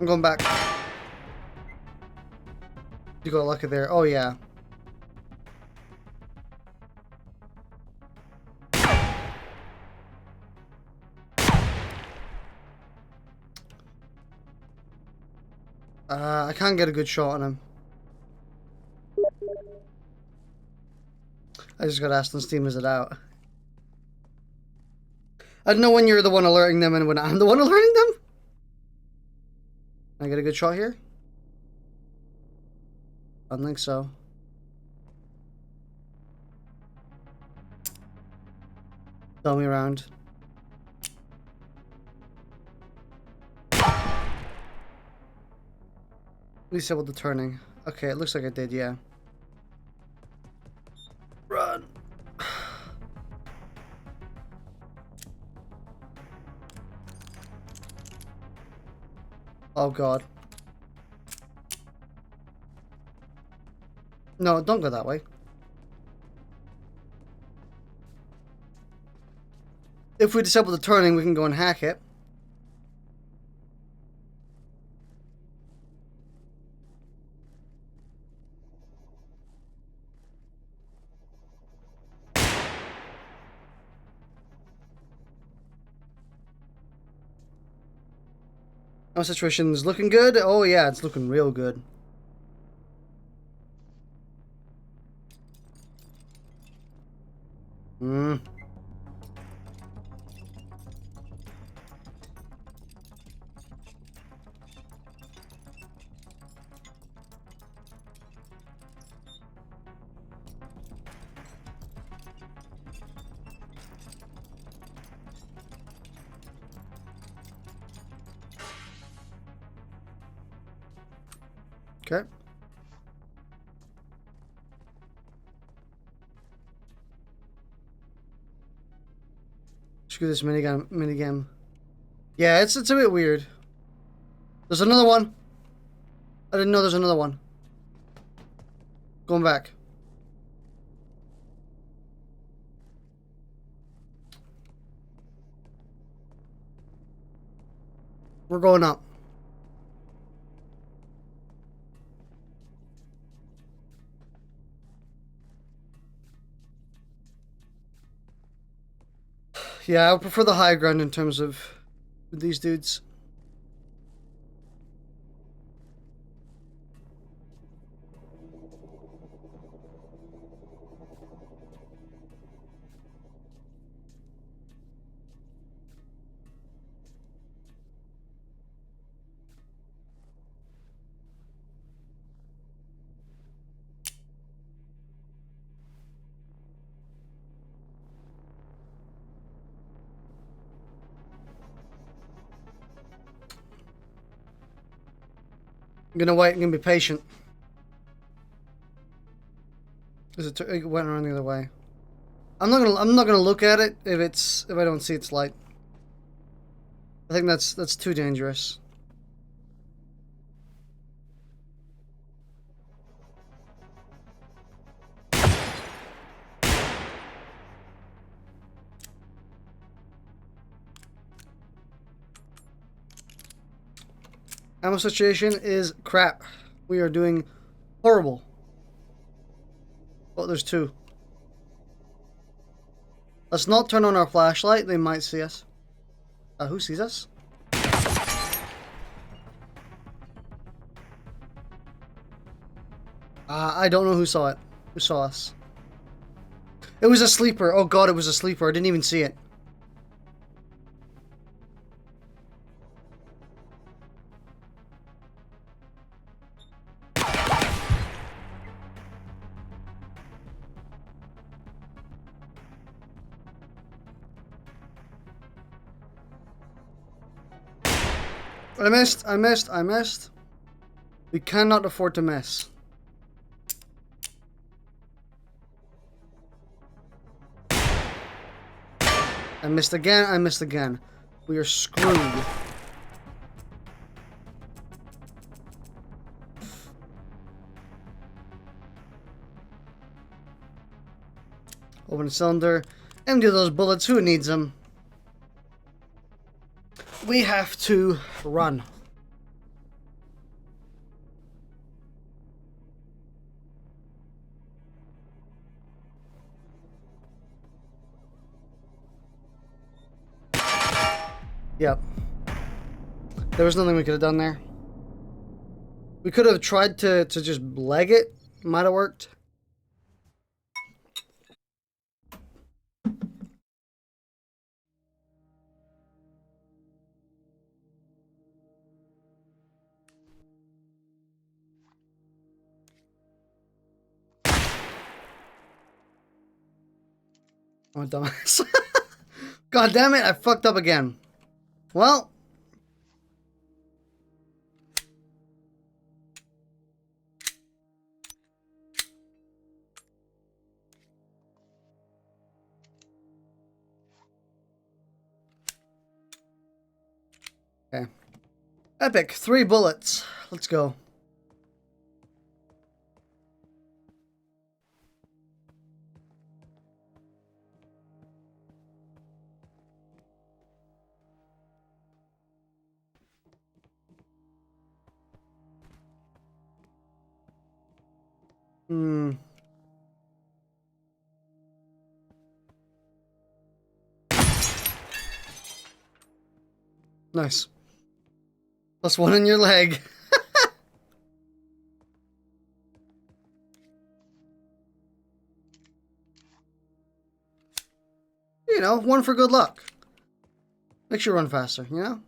I'm going back. You got lucky there. Oh, yeah. I can't get a good shot on him. I just got asked on Steam, is it out? I don't know when you're the one alerting them and when I'm the one alerting them. Can I get a good shot here? I don't think so. Tell me around. Disable the turning. Okay, it looks like I did, yeah. Run. Oh god. No, don't go that way. If we disable the turning, we can go and hack it. Our situation's looking good. Oh yeah, it's looking real good. Hmm. Okay. Screw this minigame. Yeah, it's a bit weird. There's another one. I didn't know there's another one. Going back. We're going up. Yeah, I would prefer the high ground in terms of these dudes. I'm gonna wait. I'm gonna be patient. It went around the other way. I'm not gonna look at it if I don't see its light. I think that's too dangerous. Ammo situation is crap. We are doing horrible. Oh, there's two. Let's not turn on our flashlight. They might see us. Who sees us? I don't know who saw it. Who saw us? It was a sleeper. Oh god, it was a sleeper. I didn't even see it. I missed. We cannot afford to miss. I missed again. We are screwed. Open the cylinder. Empty those bullets. Who needs them? We have to run. Yep. There was nothing we could have done there. We could have tried to just leg it. Might have worked. Oh, dumbass. God damn it, I fucked up again. Well. Okay. Epic. 3 bullets. Let's go. Hmm. Nice. +1 in your leg. You know, 1 for good luck. Makes you run faster, you know?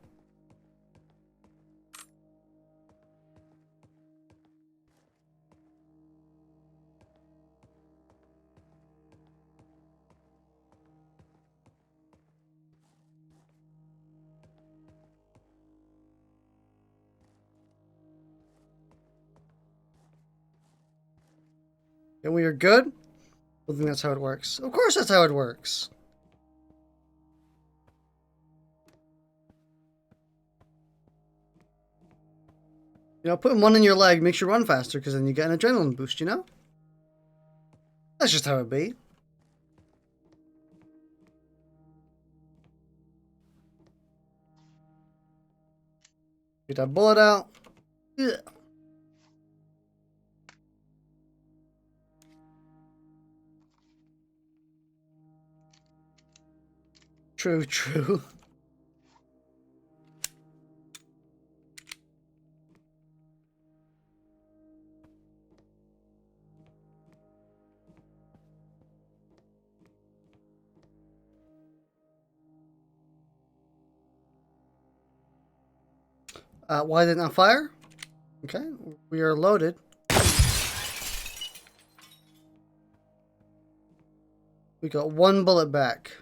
And we are good? I think that's how it works. Of course that's how it works. You know, putting 1 in your leg makes you run faster because then you get an adrenaline boost, you know? That's just how it be. Get that bullet out. Yeah. True, true. Why didn't I fire? Okay, we are loaded. We got 1 bullet back.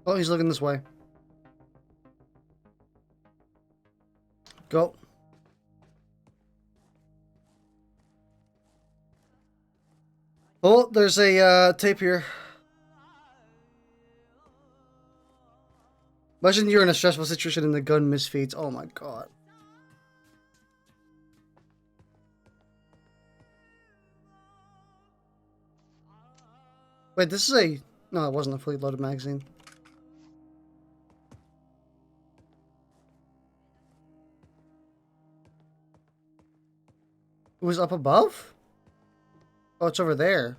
Oh, he's looking this way. Go. Oh, there's a tape here. Imagine you're in a stressful situation and the gun misfeeds. Oh my god. Wait, this is a... No, it wasn't a fully loaded magazine. It was up above? Oh, it's over there.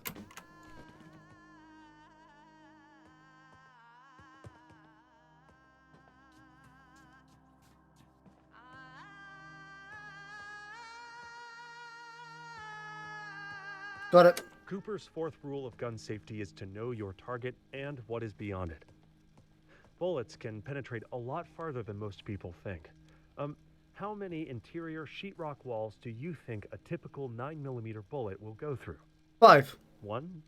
Got it. Cooper's 4th rule of gun safety is to know your target and what is beyond it. Bullets can penetrate a lot farther than most people think. How many interior sheetrock walls do you think a typical 9mm bullet will go through? 5. 1?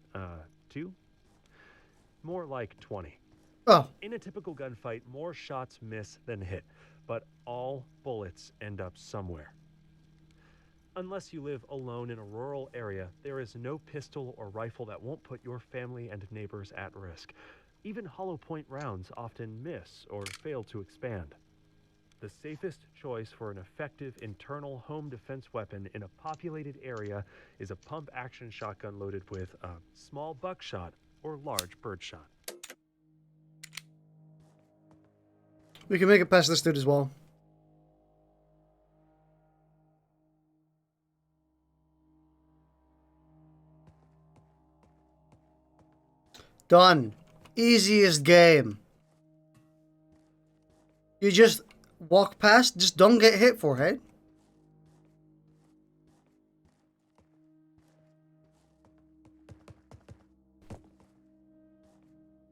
2? More like 20. Oh. In a typical gunfight, more shots miss than hit, but all bullets end up somewhere. Unless you live alone in a rural area, there is no pistol or rifle that won't put your family and neighbors at risk. Even hollow point rounds often miss or fail to expand. The safest choice for an effective internal home defense weapon in a populated area is a pump-action shotgun loaded with a small buckshot or large birdshot. We can make it past this dude as well. Done. Easiest game. You just walk past, just don't get hit, forehead.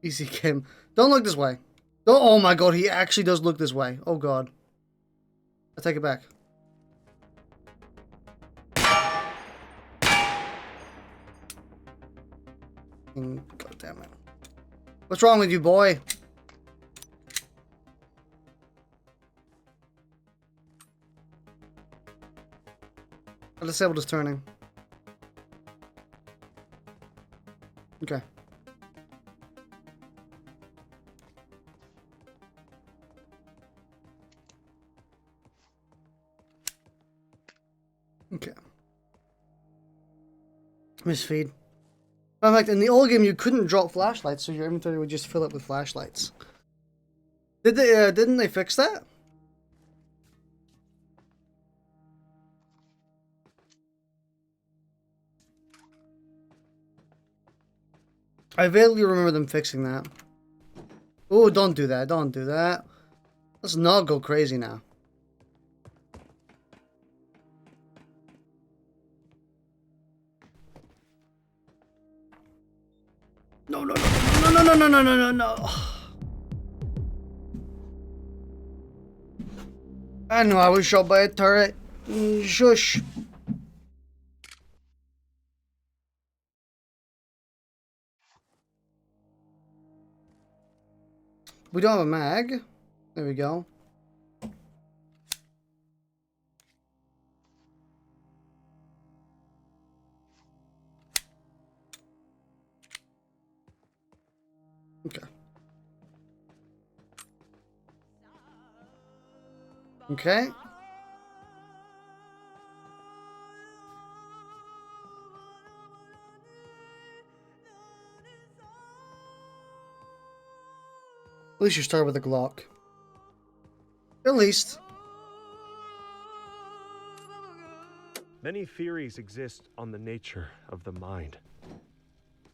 Easy game. Don't look this way. Don't, oh my god, he actually does look this way. Oh god. I take it back. God damn it. What's wrong with you, boy? I disabled his turning. Okay. Okay. Misfeed. In fact, in the old game, you couldn't drop flashlights, so your inventory would just fill up with flashlights. Did they? Didn't they fix that? I vaguely remember them fixing that. Oh, don't do that! Don't do that! Let's not go crazy now. No, no, no, no, no, no, no, no, no, no. I know I was shot by a turret. Shush. We don't have a mag. There we go. Okay. Okay. At least you start with a Glock. At least. Many theories exist on the nature of the mind.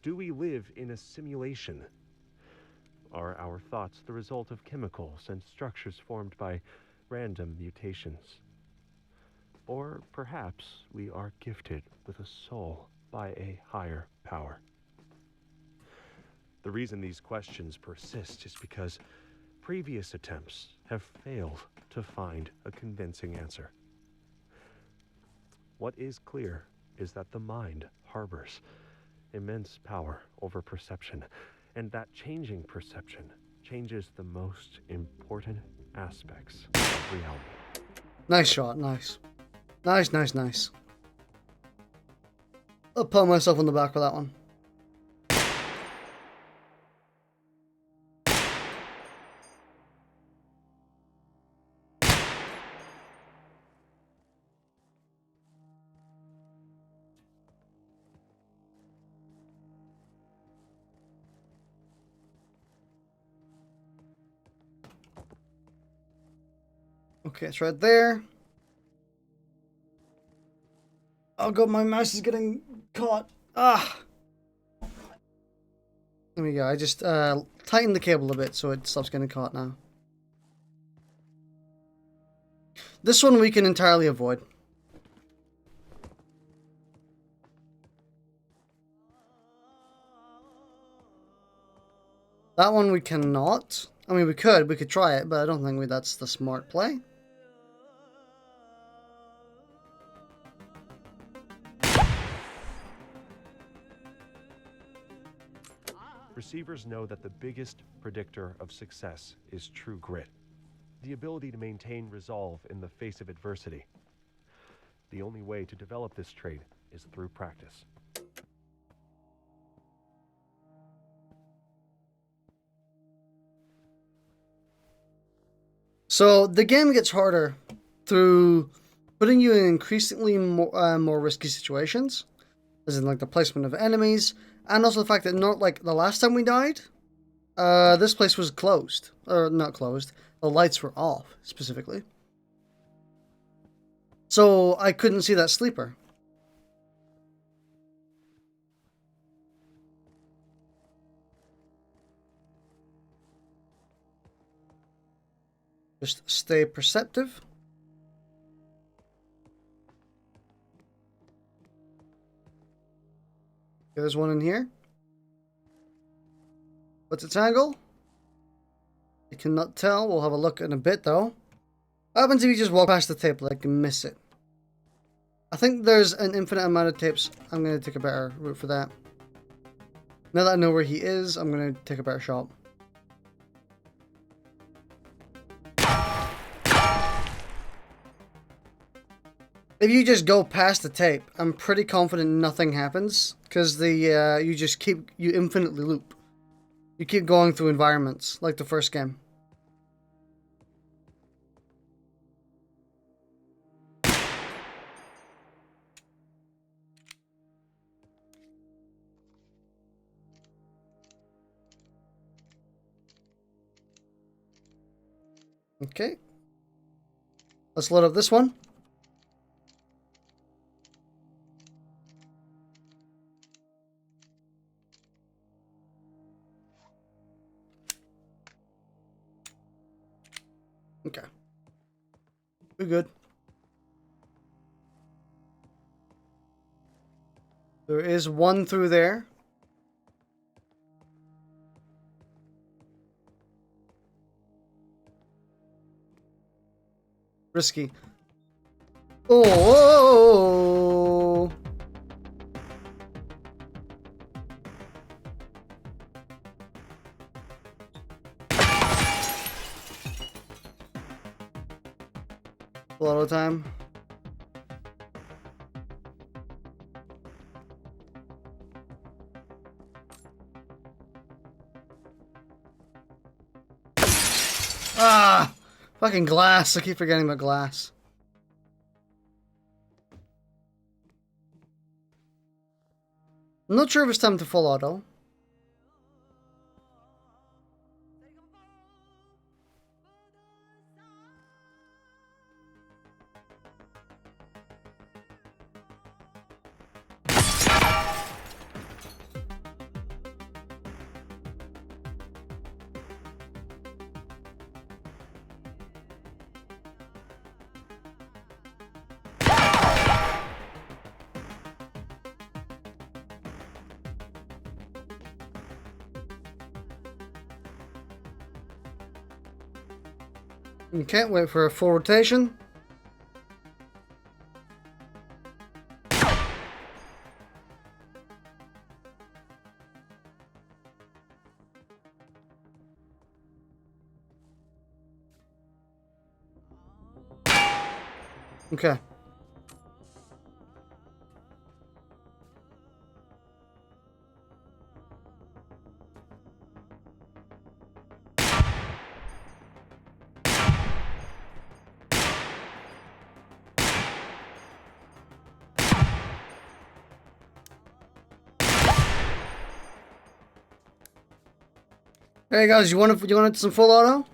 Do we live in a simulation? Are our thoughts the result of chemicals and structures formed by random mutations? Or perhaps we are gifted with a soul by a higher power. The reason these questions persist is because previous attempts have failed to find a convincing answer. What is clear is that the mind harbors immense power over perception, and that changing perception changes the most important aspects of reality. Nice shot, nice. Nice, nice, nice. I'll pat myself on the back for that one. Okay, it's right there. Oh god, my mouse is getting caught. Ah! There we go. I just tightened the cable a bit so it stops getting caught now. This one we can entirely avoid. That one we cannot. I mean, we could try it, but I don't think that's the smart play. Receivers know that the biggest predictor of success is true grit, the ability to maintain resolve in the face of adversity. The only way to develop this trait is through practice. So the game gets harder through putting you in increasingly more risky situations, as in like the placement of enemies, and also the fact that not like the last time we died, this place was closed, or not closed. The lights were off specifically, so I couldn't see that sleeper. Just stay perceptive. There's one in here. What's its angle? I cannot tell. We'll have a look in a bit, though. What happens if you just walk past the tape like and miss it? I think there's an infinite amount of tapes. I'm going to take a better route for that. Now that I know where he is, I'm going to take a better shot. If you just go past the tape, I'm pretty confident nothing happens, because you infinitely loop. You keep going through environments, like the first game. Okay. Let's load up this one. Okay. We're good. There is one through there. Risky. Oh! A lot of time. Ah! Fucking glass. I keep forgetting about glass. I'm not sure if it's time to full auto. Okay, wait for a full rotation. Okay. Hey guys, you want some full auto?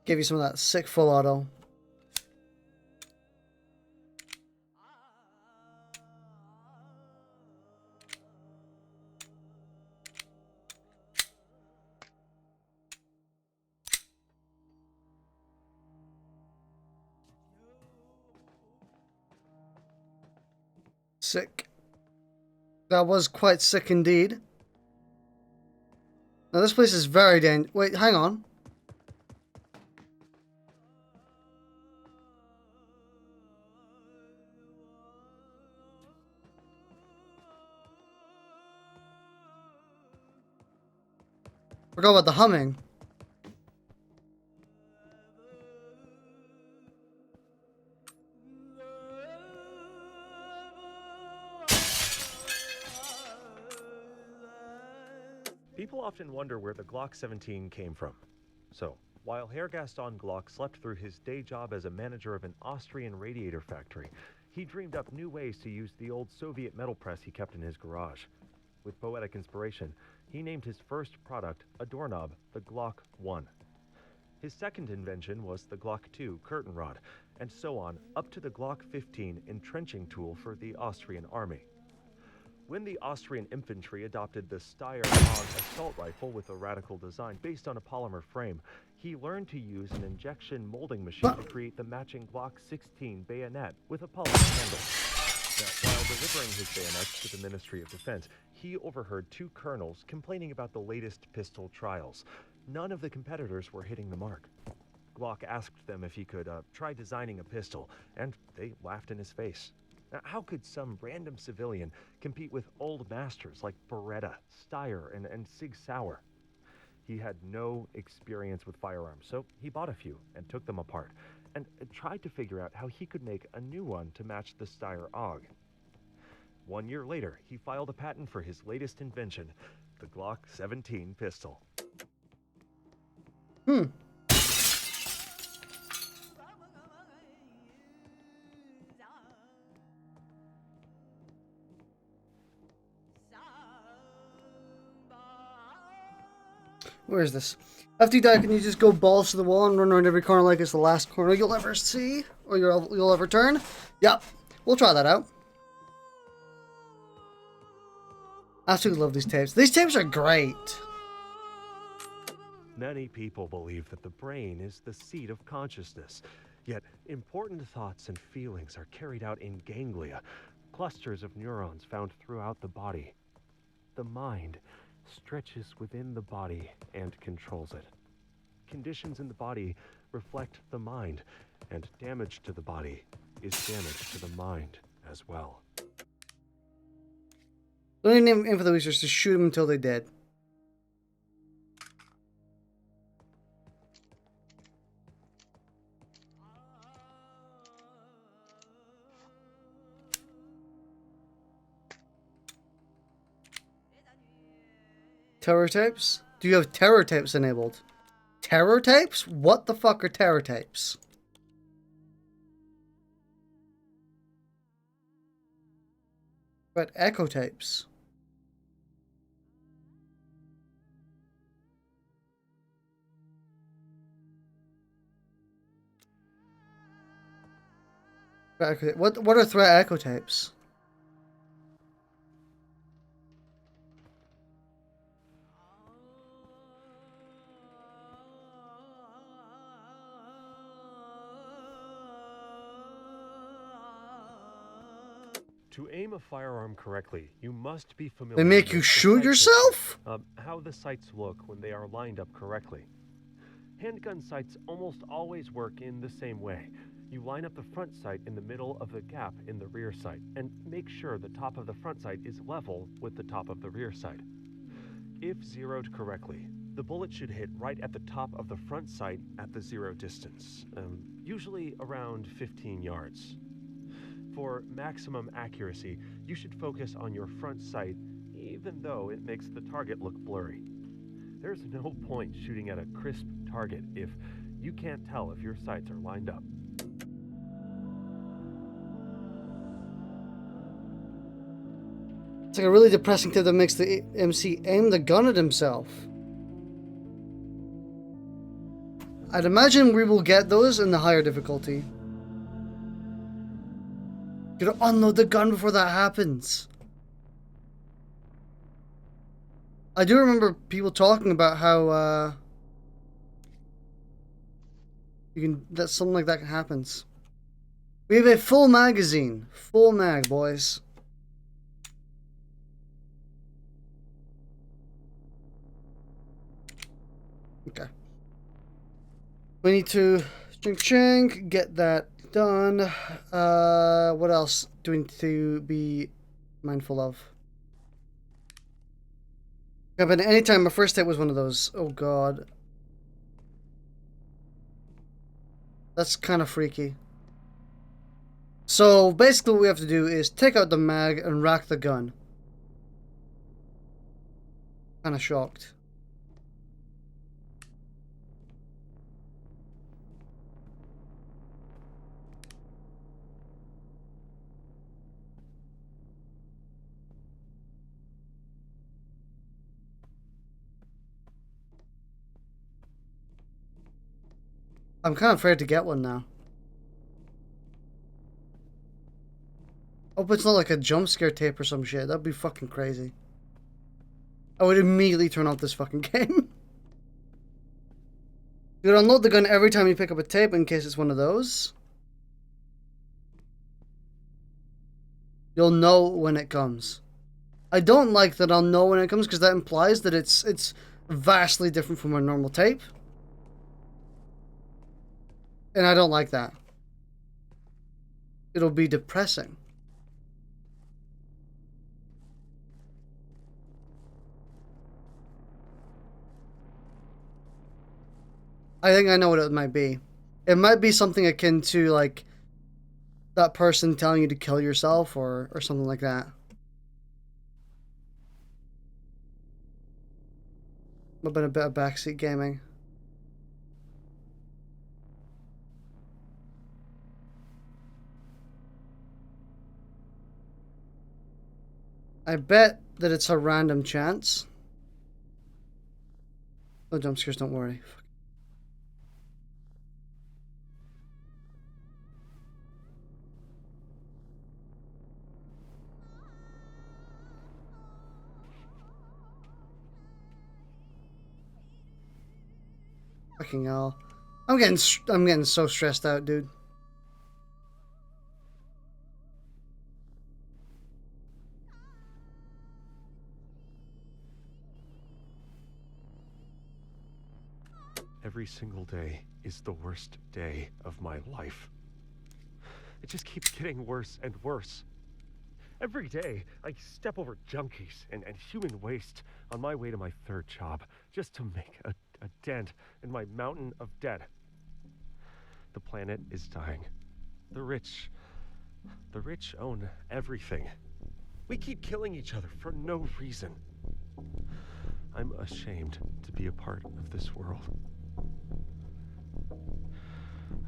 Give you some of that sick full auto. Sick. That was quite sick indeed. Now this place is very dangerous. Wait, hang on. Forgot about the humming. People often wonder where the Glock 17 came from. So, while Herr Gaston Glock slept through his day job as a manager of an Austrian radiator factory, he dreamed up new ways to use the old Soviet metal press he kept in his garage. With poetic inspiration, he named his first product, a doorknob, the Glock 1. His second invention was the Glock 2 curtain rod, and so on, up to the Glock 15 entrenching tool for the Austrian army. When the Austrian infantry adopted the Steyr assault rifle with a radical design based on a polymer frame, he learned to use an injection molding machine to create the matching Glock 16 bayonet with a polymer handle. Now, while delivering his bayonets to the Ministry of Defense, he overheard two colonels complaining about the latest pistol trials. None of the competitors were hitting the mark. Glock asked them if he could try designing a pistol, and they laughed in his face. Now, how could some random civilian compete with old masters like Beretta, Steyr, and Sig Sauer? He had no experience with firearms, so he bought a few and took them apart, and tried to figure out how he could make a new one to match the Steyr AUG. 1 year later, he filed a patent for his latest invention, the Glock 17 pistol. Where is this? After you die, can you just go balls to the wall and run around every corner like it's the last corner you'll ever see? Or you'll ever turn? Yep. We'll try that out. I absolutely love these tapes. These tapes are great. Many people believe that the brain is the seat of consciousness, yet important thoughts and feelings are carried out in ganglia, clusters of neurons found throughout the body. The mind stretches within the body and controls it. Conditions in the body reflect the mind, and damage to the body is damage to the mind as well. The only aim for the weakest is to shoot them until they're dead. Terror tapes? Do you have terror tapes enabled? Terror tapes? What the fuck are terror tapes? But echo tapes. What are threat echo tapes? To aim a firearm correctly, you must be familiar. They make you shoot yourself? How the sights look when they are lined up correctly. Handgun sights almost always work in the same way. You line up the front sight in the middle of the gap in the rear sight, and make sure the top of the front sight is level with the top of the rear sight. If zeroed correctly, the bullet should hit right at the top of the front sight at the zero distance, usually around 15 yards. For maximum accuracy, you should focus on your front sight, even though it makes the target look blurry. There's no point shooting at a crisp target if you can't tell if your sights are lined up. It's like a really depressing tip that makes the MC aim the gun at himself. I'd imagine we will get those in the higher difficulty. You gotta unload the gun before that happens. I do remember people talking about how that something like that happens. We have a full magazine, full mag, boys. Okay. We need to chink get that done. What else do we need to be mindful of? Yeah, but anytime my first hit was one of those. Oh god. That's kind of freaky. So basically what we have to do is take out the mag and rack the gun. Kind of shocked. I'm kind of afraid to get one now. Hope it's not like a jump scare tape or some shit. That'd be fucking crazy. I would immediately turn off this fucking game. Dude, unload the gun every time you pick up a tape in case it's one of those. You'll know when it comes. I don't like that I'll know when it comes because that implies that it's vastly different from a normal tape. And I don't like that. It'll be depressing. I think I know what it might be. It might be something akin to, like, that person telling you to kill yourself or something like that. I've been a bit of backseat gaming. I bet that it's a random chance. No jump scares, don't worry. Fucking hell. I'm getting so stressed out, dude. Every single day is the worst day of my life. It just keeps getting worse and worse. Every day, I step over junkies and human waste on my way to my third job, just to make a dent in my mountain of debt. The planet is dying. The rich own everything. We keep killing each other for no reason. I'm ashamed to be a part of this world.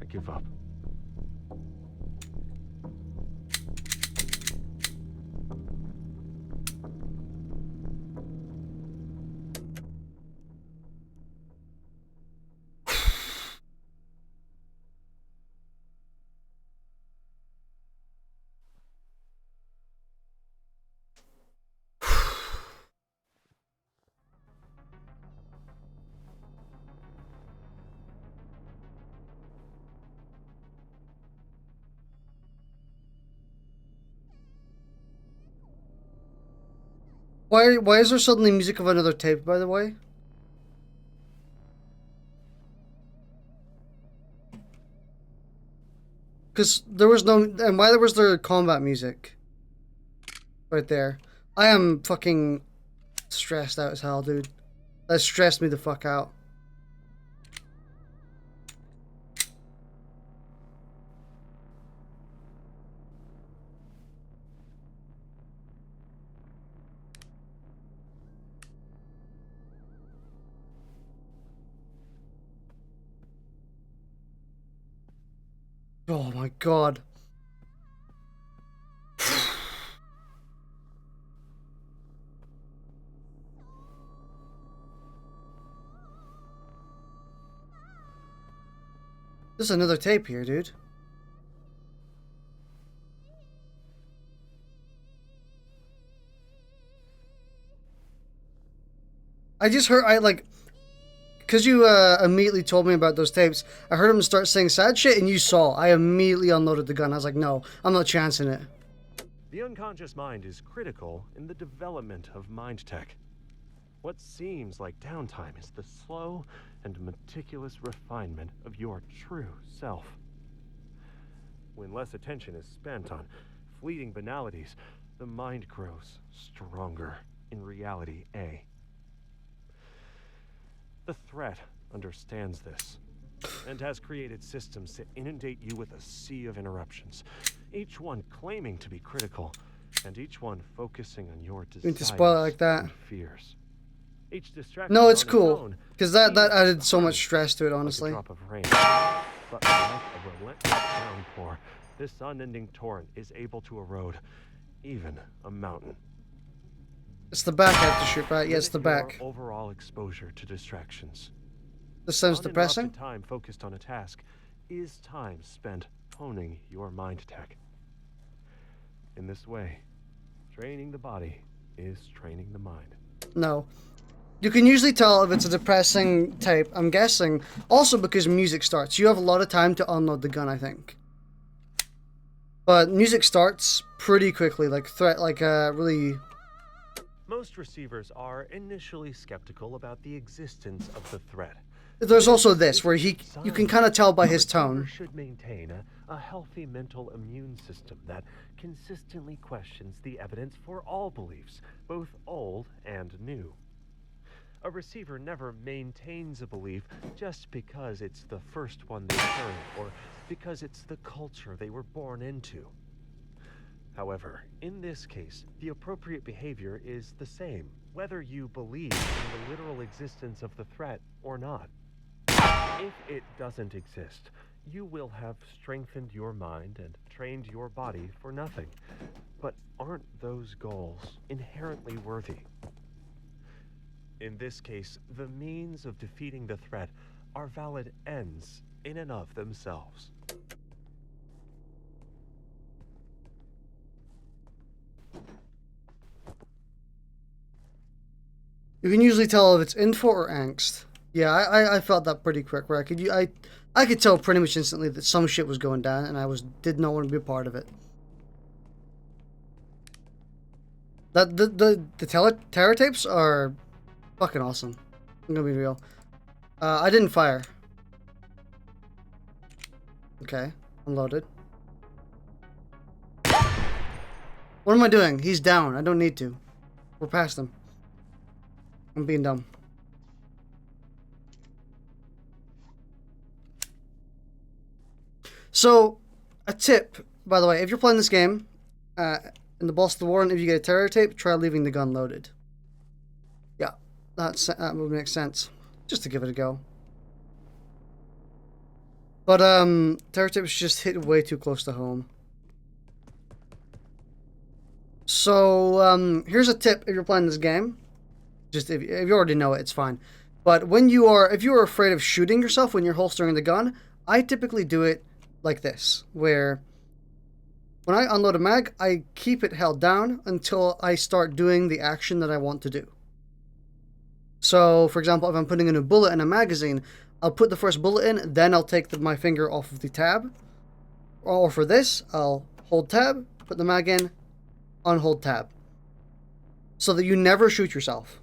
I give up. Why is there suddenly music of another tape, by the way? Because there was no... And why was there combat music? Right there. I am fucking stressed out as hell, dude. That stressed me the fuck out. Oh my god. There's another tape here, dude. I just heard, because you immediately told me about those tapes, I heard him start saying sad shit, and you saw. I immediately unloaded the gun. I was like, no, I'm not chancing it. The unconscious mind is critical in the development of mind tech. What seems like downtime is the slow and meticulous refinement of your true self. When less attention is spent on fleeting banalities, the mind grows stronger in reality A. The threat understands this, and has created systems to inundate you with a sea of interruptions, each one claiming to be critical, and each one focusing on your desires to spoil it like that. and fears. Each distraction No, it's on its cool. own Because that seems added so much harmless, stress to it, like a honestly. drop of rain. But like a relentless downpour, this unending torrent is able to erode even a mountain. It's the back I have to shoot, right? Yeah, it's the Limit back. your overall exposure to distractions. This sounds depressing. Uninterrupted time focused on a task is time spent honing your mind tech. In this way, training the body is training the mind. No. You can usually tell if it's a depressing type, I'm guessing, also because music starts. You have a lot of time to unload the gun, I think. But music starts pretty quickly, really... Most receivers are initially skeptical about the existence of the threat. There's also this, where you can kind of tell by his tone. Should maintain a healthy mental immune system that consistently questions the evidence for all beliefs, both old and new. A receiver never maintains a belief just because it's the first one they heard or because it's the culture they were born into. However, in this case, the appropriate behavior is the same, whether you believe in the literal existence of the threat or not. If it doesn't exist, you will have strengthened your mind and trained your body for nothing. But aren't those goals inherently worthy? In this case, the means of defeating the threat are valid ends in and of themselves. You can usually tell if it's info or angst. Yeah, I felt that pretty quick, where I could tell pretty much instantly that some shit was going down, and I did not want to be a part of it. The terror tapes are fucking awesome. I'm gonna be real. I didn't fire. Okay, unloaded. What am I doing? He's down. I don't need to. We're past him. I'm being dumb. So, a tip, by the way, if you're playing this game, in the boss of the warrant, if you get a terror tape, try leaving the gun loaded. Yeah, that would make sense. Just to give it a go. But, terror tapes just hit way too close to home. So, here's a tip if you're playing this game. Just if you already know it, it's fine. But if you are afraid of shooting yourself when you're holstering the gun, I typically do it like this, where when I unload a mag, I keep it held down until I start doing the action that I want to do. So, for example, if I'm putting in a bullet in a magazine, I'll put the first bullet in, then I'll take my finger off of the tab. Or for this, I'll hold tab, put the mag in, unhold tab. So that you never shoot yourself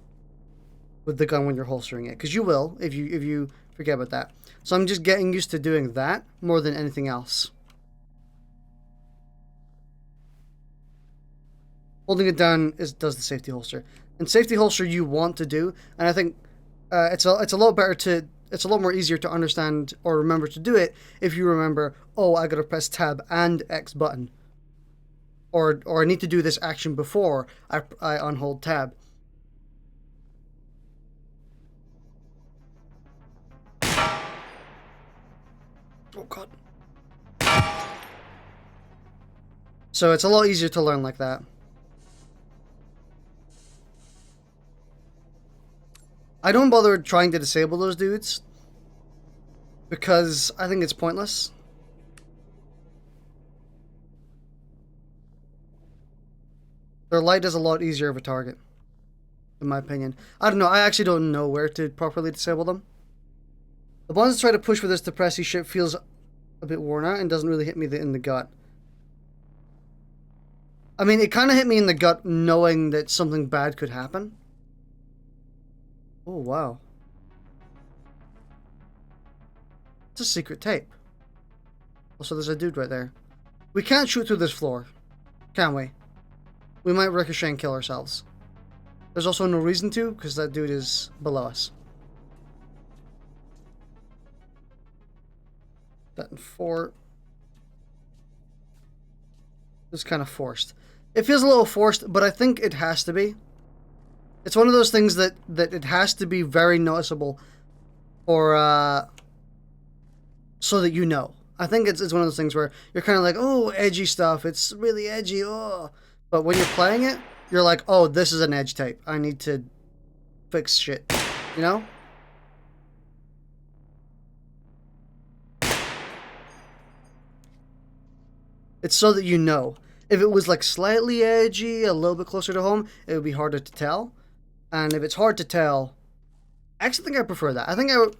with the gun when you're holstering it, because you will if you forget about that. So I'm just getting used to doing that more than anything else. Holding it down does the safety holster, and safety holster you want to do, and I think it's a lot better it's a lot more easier to understand or remember to do it if you remember, oh, I gotta press tab and X button, or I need to do this action before I unhold tab. Oh god. So it's a lot easier to learn like that. I don't bother trying to disable those dudes because I think it's pointless. Their light is a lot easier of a target, in my opinion. I don't know, I actually don't know where to properly disable them. The ones that try to push with this depressy shit feels a bit worn out and doesn't really hit me in the gut. I mean, it kind of hit me in the gut knowing that something bad could happen. Oh, wow. It's a secret tape. Also, there's a dude right there. We can't shoot through this floor, can we? We might ricochet and kill ourselves. There's also no reason to, because that dude is below us. That and 4. It's kind of forced. It feels a little forced, but I think it has to be. It's one of those things that it has to be very noticeable, or so that you know. I think it's one of those things where you're kind of like, oh, edgy stuff. It's really edgy. Oh, but when you're playing it, you're like, oh, this is an edge type. I need to fix shit. You know? It's so that you know. If it was like slightly edgy, a little bit closer to home, it would be harder to tell. And if it's hard to tell, I actually think I prefer that. I think I would.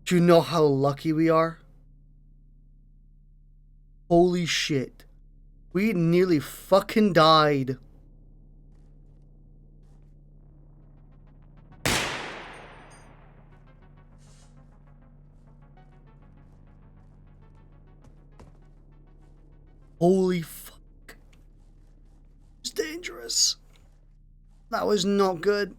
Do you know how lucky we are? Holy shit. We nearly fucking died. Holy fuck. It's dangerous. That was not good.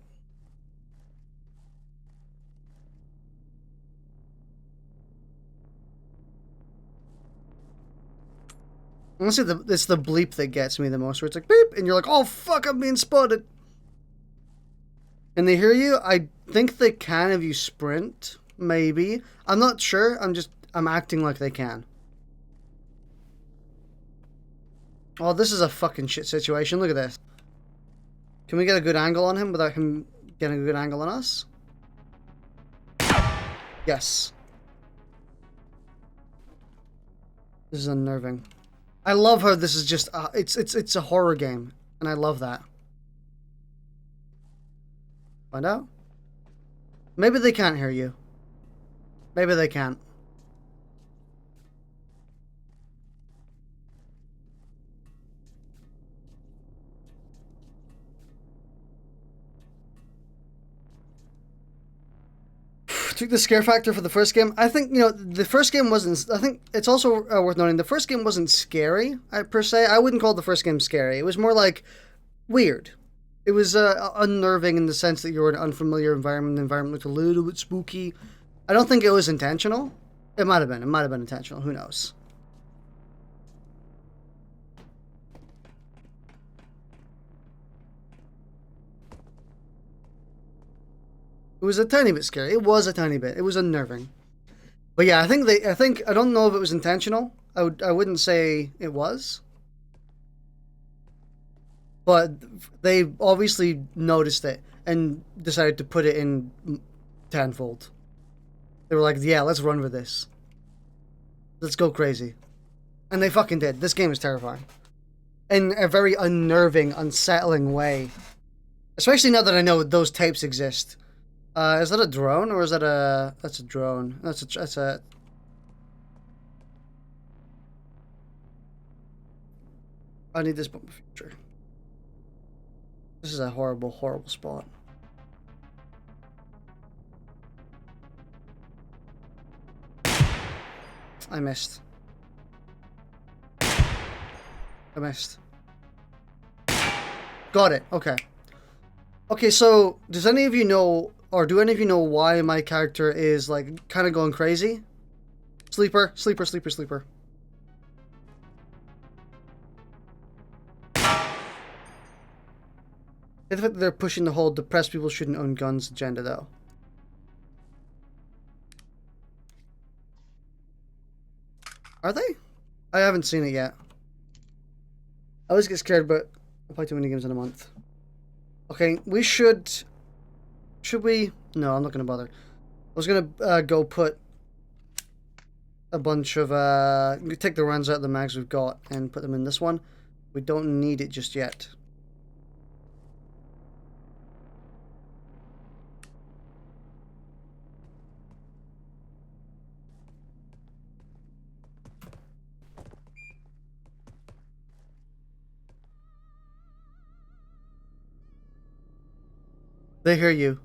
Honestly, it's the bleep that gets me the most, where it's like, beep, and you're like, oh fuck, I'm being spotted. And they hear you? I think they can if you sprint, maybe. I'm not sure, I'm acting like they can. Oh, this is a fucking shit situation, look at this. Can we get a good angle on him without him getting a good angle on us? Yes. This is unnerving. I love how this is just, it's a horror game, and I love that. Find out? Maybe they can't hear you. Maybe they can't. Took the scare factor for the first game. I think, you know, the first game wasn't... I think it's also worth noting, the first game wasn't scary, per se. I wouldn't call the first game scary. It was more like weird. It was unnerving in the sense that you were in an unfamiliar environment. The environment looked a little bit spooky. I don't think it was intentional. It might have been. It might have been intentional. Who knows? It was a tiny bit scary. It was a tiny bit. It was unnerving. But yeah, I don't know if it was intentional. I wouldn't say it was. But they obviously noticed it and decided to put it in tenfold. They were like, yeah, let's run with this. Let's go crazy. And they fucking did. This game is terrifying. In a very unnerving, unsettling way. Especially now that I know those tapes exist. Is that a drone or is that a... That's a drone. That's a... I need this bumper feature. This is a horrible, horrible spot. I missed. I missed. Got it. Okay. Okay, so does any of you know, or do any of you know why my character is like kind of going crazy? Sleeper, sleeper, sleeper, sleeper. I think they're pushing the whole depressed people shouldn't own guns agenda though. Are they? I haven't seen it yet. I always get scared, but I play too many games in a month. Okay, we should... Should we? No, I'm not going to bother. I was going to go put a bunch of... take the rounds out of the mags we've got and put them in this one. We don't need it just yet. They hear you.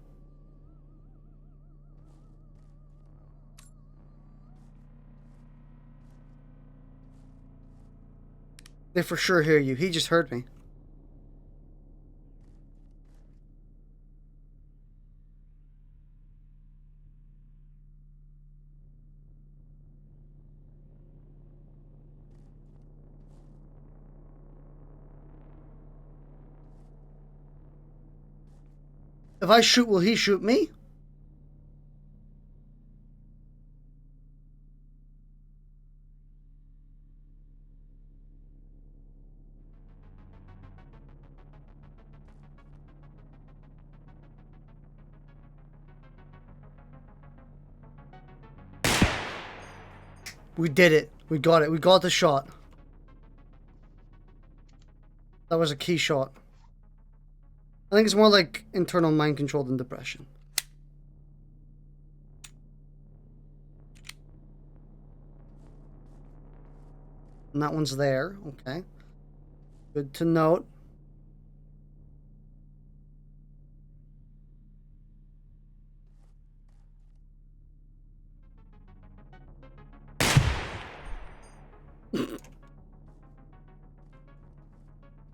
They for sure hear you. He just heard me. If I shoot, will he shoot me? We did it. We got it. We got the shot. That was a key shot. I think it's more like internal mind control than depression. And that one's there. Okay. Good to note.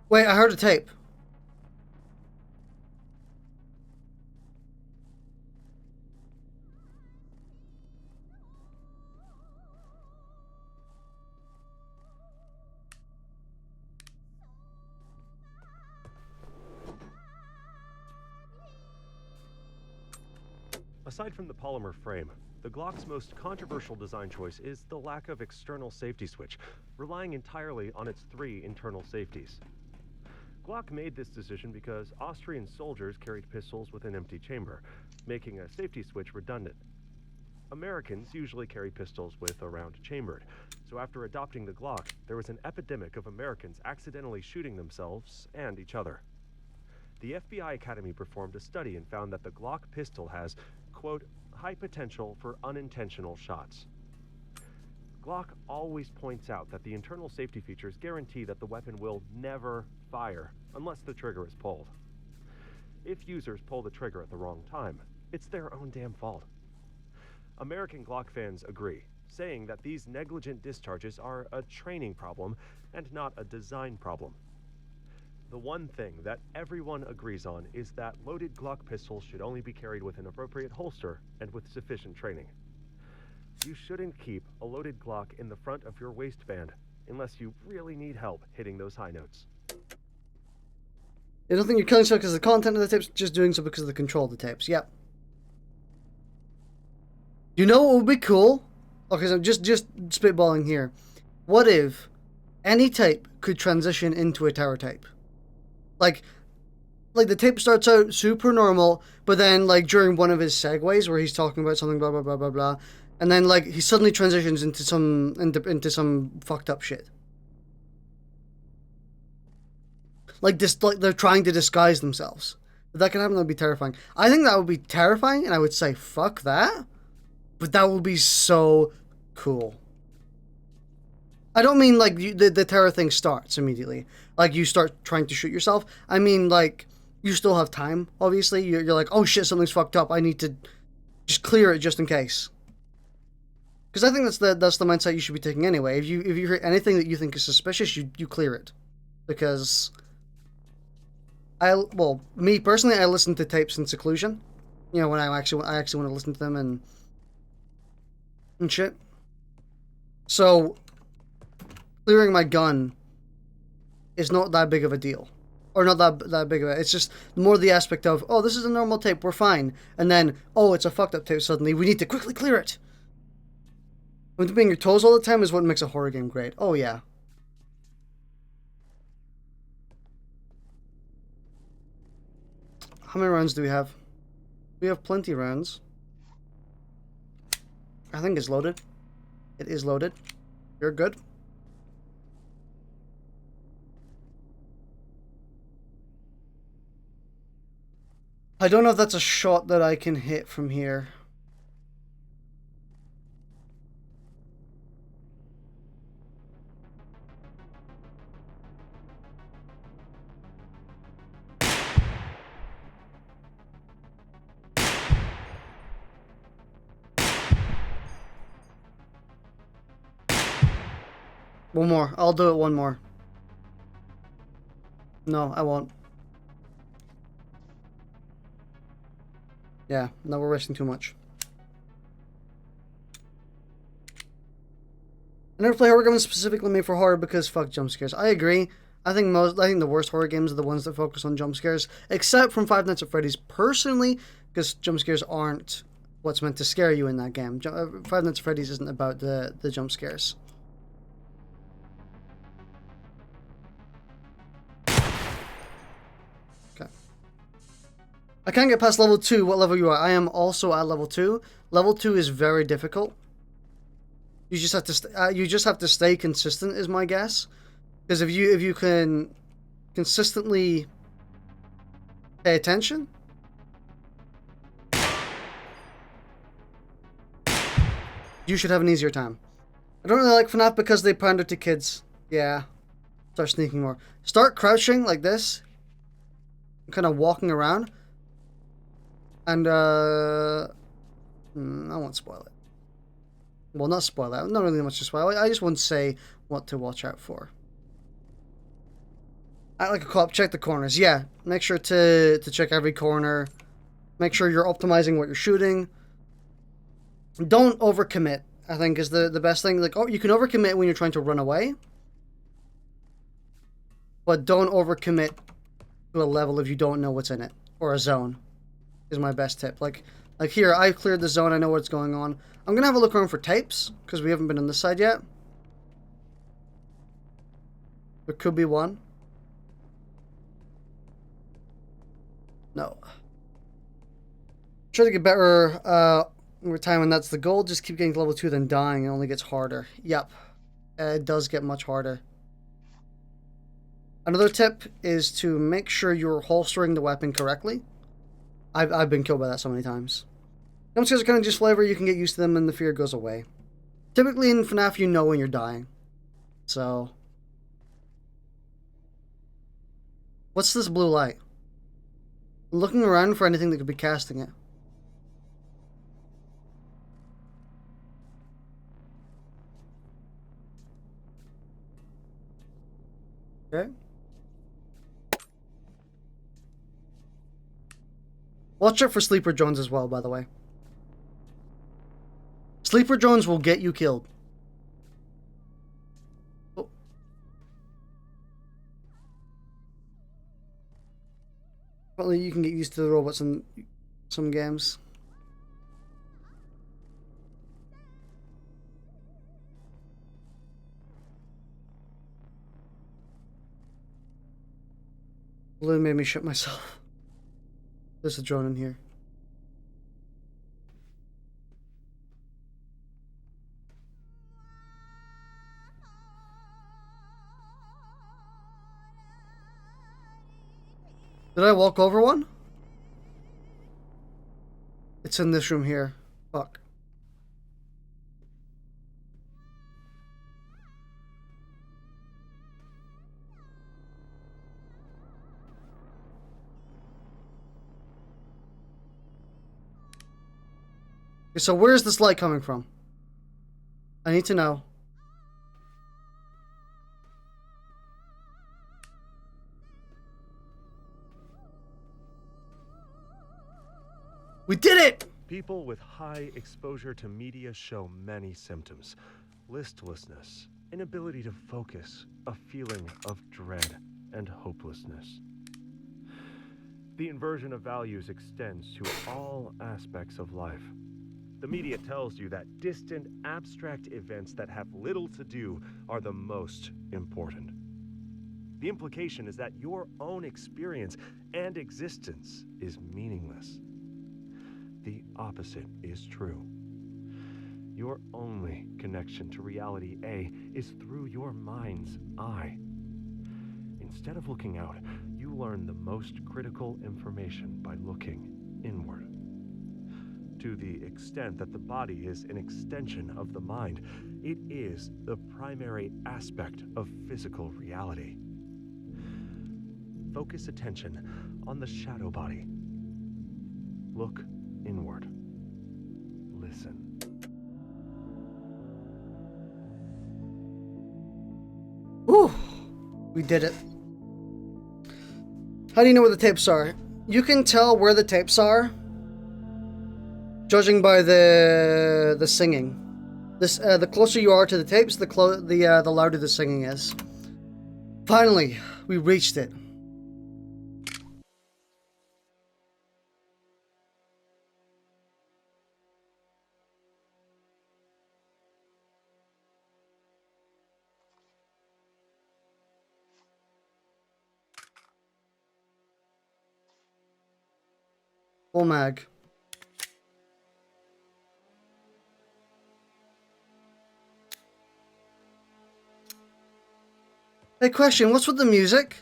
Wait, I heard a tape. Aside from the polymer frame, the Glock's most controversial design choice is the lack of external safety switch, relying entirely on its 3 internal safeties. Glock made this decision because Austrian soldiers carried pistols with an empty chamber, making a safety switch redundant. Americans usually carry pistols with a round chambered, so after adopting the Glock, there was an epidemic of Americans accidentally shooting themselves and each other. The FBI Academy performed a study and found that the Glock pistol has, quote, high potential for unintentional shots. Glock always points out that the internal safety features guarantee that the weapon will never fire unless the trigger is pulled. If users pull the trigger at the wrong time, it's their own damn fault. American Glock fans agree, saying that these negligent discharges are a training problem and not a design problem. The one thing that everyone agrees on is that loaded Glock pistols should only be carried with an appropriate holster and with sufficient training. You shouldn't keep a loaded Glock in the front of your waistband unless you really need help hitting those high notes. You don't think you're killing yourself because of the content of the tapes, just doing so because of the control of the tapes. Yep. You know what would be cool? Okay, so just spitballing here. What if any tape could transition into a terror tape? Like the tape starts out super normal, but then like during one of his segues where he's talking about something blah blah blah blah blah, and then like he suddenly transitions into some fucked up shit. Like this, like they're trying to disguise themselves. If that can happen, that would be terrifying. I think that would be terrifying, and I would say fuck that. But that would be so cool. I don't mean like the terror thing starts immediately. Like you start trying to shoot yourself. I mean like you still have time. Obviously, you're like, oh shit, something's fucked up. I need to just clear it just in case. Because I think that's the mindset you should be taking anyway. If you hear anything that you think is suspicious, you clear it. Because me personally, I listen to tapes in seclusion. You know, when I actually want to listen to them and shit. So clearing my gun is not that big of a deal. Or not that big of a... It's just more the aspect of, oh, this is a normal tape, we're fine. And then, oh, it's a fucked up tape suddenly, we need to quickly clear it. When being your toes all the time is what makes a horror game great. Oh, yeah. How many rounds do we have? We have plenty of rounds. I think it's loaded. It is loaded. You're good. I don't know if that's a shot that I can hit from here. One more. I'll do it one more. No, I won't. Yeah, no, we're risking too much. I never play horror games specifically made for horror because fuck jump scares. I agree. I think the worst horror games are the ones that focus on jump scares, except from Five Nights at Freddy's personally, because jump scares aren't what's meant to scare you in that game. Five Nights at Freddy's isn't about the jump scares. Okay. I can't get past level 2. What level you are? I am also at level 2. Level 2 is very difficult. You just have to stay consistent, is my guess. Because if you can consistently pay attention, you should have an easier time. I don't really like FNAF because they pander to kids. Yeah. Start sneaking more. Start crouching like this. Kind of walking around. And, I won't spoil it. Well, not spoil it. Not really much to spoil. I just won't say what to watch out for. Act like a cop. Check the corners. Yeah. Make sure to check every corner. Make sure you're optimizing what you're shooting. Don't overcommit, I think, is the best thing. Like, oh, you can overcommit when you're trying to run away. But don't overcommit to a level if you don't know what's in it. Or a zone. Is my best tip. Like here, I cleared the zone. I know what's going on. I'm going to have a look around for tapes, because we haven't been on this side yet. There could be one. No. Try to get better over time, and that's the goal. Just keep getting to level 2, then dying. It only gets harder. Yep. It does get much harder. Another tip is to make sure you're holstering the weapon correctly. I've been killed by that so many times. Jump scares are kind of just flavor. You can get used to them and the fear goes away. Typically in FNAF, you know when you're dying. So. What's this blue light? I'm looking around for anything that could be casting it. Okay. Watch out for sleeper drones as well, by the way. Sleeper drones will get you killed. Oh. Apparently you can get used to the robots in some games. Balloon made me shit myself. There's a drone in here. Did I walk over one? It's in this room here. Fuck. Okay, so where's this light coming from? I need to know. We did it! People with high exposure to media show many symptoms. Listlessness, inability to focus, a feeling of dread and hopelessness. The inversion of values extends to all aspects of life. The media tells you that distant, abstract events that have little to do are the most important. The implication is that your own experience and existence is meaningless. The opposite is true. Your only connection to reality A is through your mind's eye. Instead of looking out, you learn the most critical information by looking inward. To the extent that the body is an extension of the mind, it is the primary aspect of physical reality. Focus attention on the shadow body. Look inward. Listen. Whew. We did it. How do you know where the tapes are? You can tell where the tapes are judging by the singing. The closer you are to the tapes, the louder the singing is. Finally, we reached it. Full mag. Hey, question, what's with the music?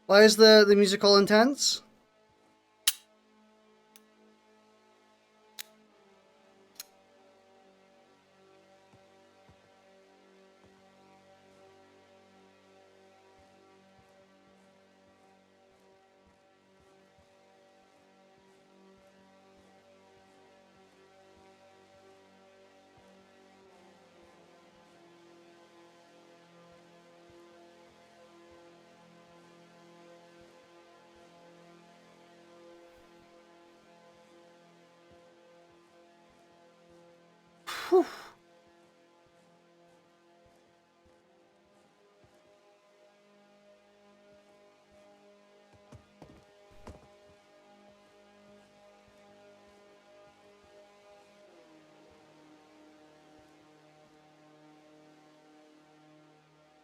Why is the music all intense? Whew.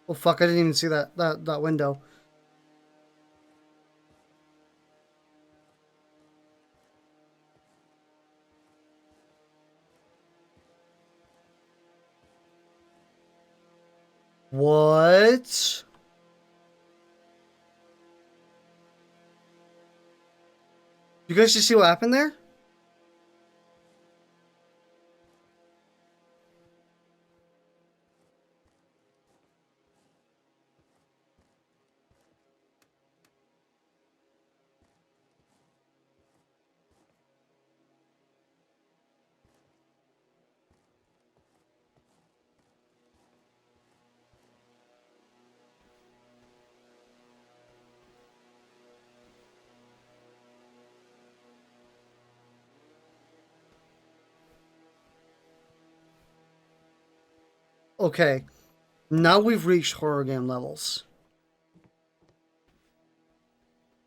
Oh fuck, I didn't even see that window. What? You guys just see what happened there? Okay, now we've reached horror game levels.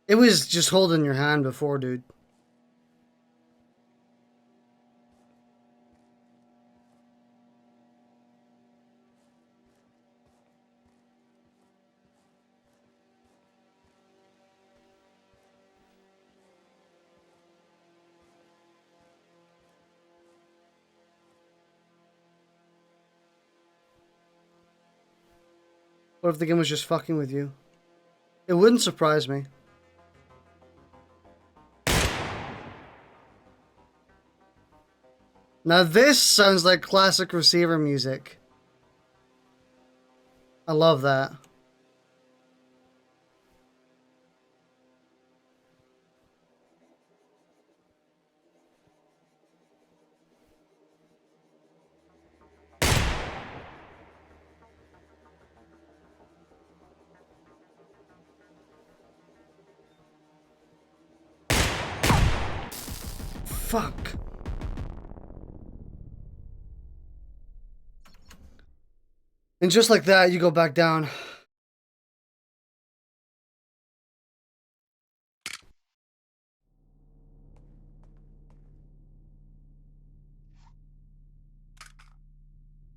It was just holding your hand before, dude. What if the game was just fucking with you? It wouldn't surprise me. Now this sounds like classic receiver music. I love that. Fuck. And just like that, you go back down.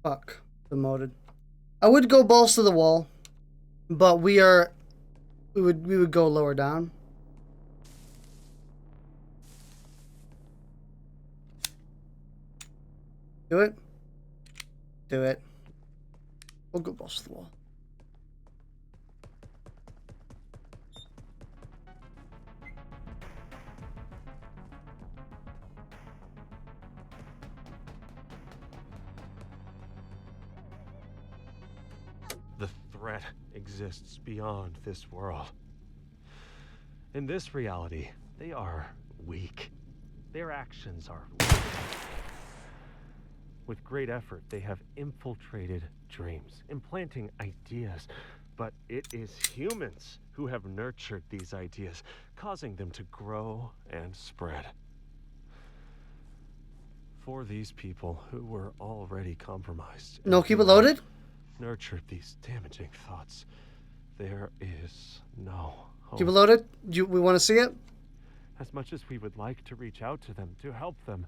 Fuck. Demoted. I would go balls to the wall, but we would go lower down. Do it. Do it. We'll go balls to the wall. The threat exists beyond this world. In this reality, they are weak. Their actions are weak. With great effort, they have infiltrated dreams, implanting ideas. But it is humans who have nurtured these ideas, causing them to grow and spread. For these people who were already compromised. No, keep it loaded? nurtured these damaging thoughts, there is no hope. Keep it loaded. We want to see it? As much as we would like to reach out to them, to help them,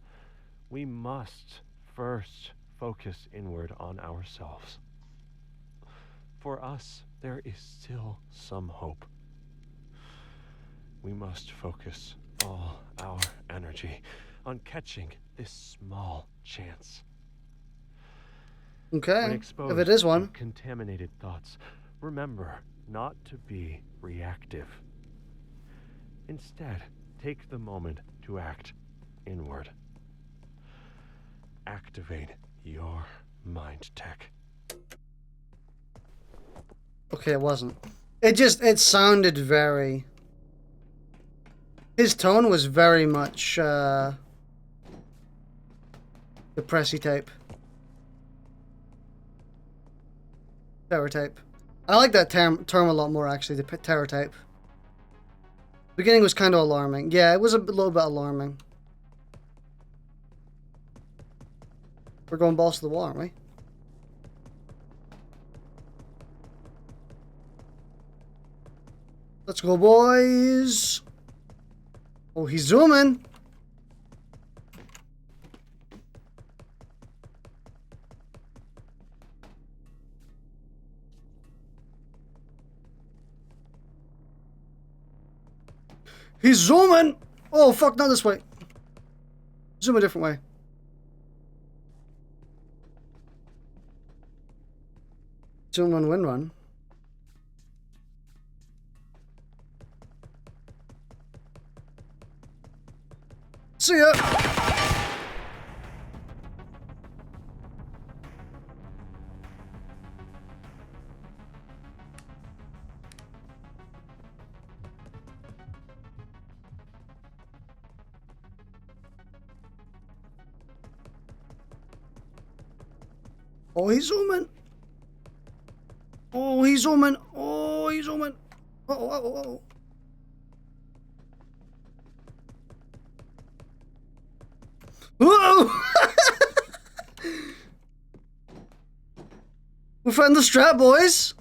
we must first focus inward on ourselves. For us, there is still some hope. We must focus all our energy on catching this small chance. Okay, When exposed if it is one. to contaminated thoughts, remember not to be reactive. Instead, take the moment to act inward. Activate your mind tech. Okay, it wasn't. It sounded very... His tone was very much, depressy type. Terror type. I like that term a lot more, actually, the terror type. Beginning was kind of alarming. Yeah, it was a little bit alarming. We're going balls to the wall, aren't we? Let's go, boys! Oh, he's zooming! He's zooming! Oh, fuck, not this way. Zoom a different way. Zoom run, wind run. See ya! Oh, he's zooming. Oh, he's zooming. Oh, he's zooming. Oh. Whoa! We found the strap, boys.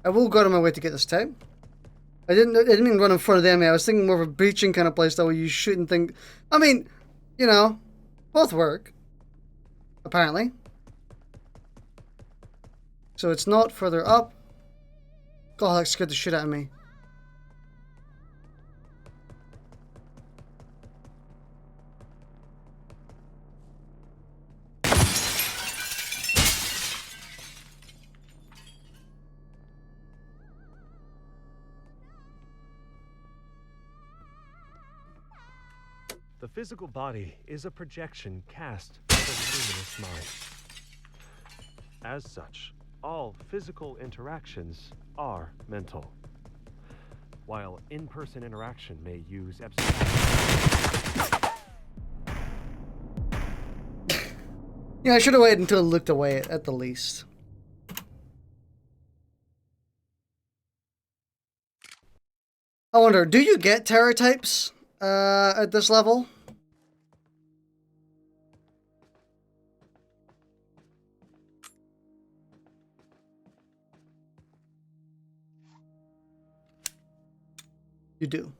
I will go out of my way to get this tape. I didn't mean run in front of them. I was thinking more of a breaching kind of place that way you shouldn't think. I mean, you know, both work. Apparently. So it's not further up. God, that scared the shit out of me. The physical body is a projection cast by the luminous mind. As such, all physical interactions are mental. While in-person interaction may use Yeah, I should have waited until it looked away at the least. I wonder, do you get terror types at this level? You do.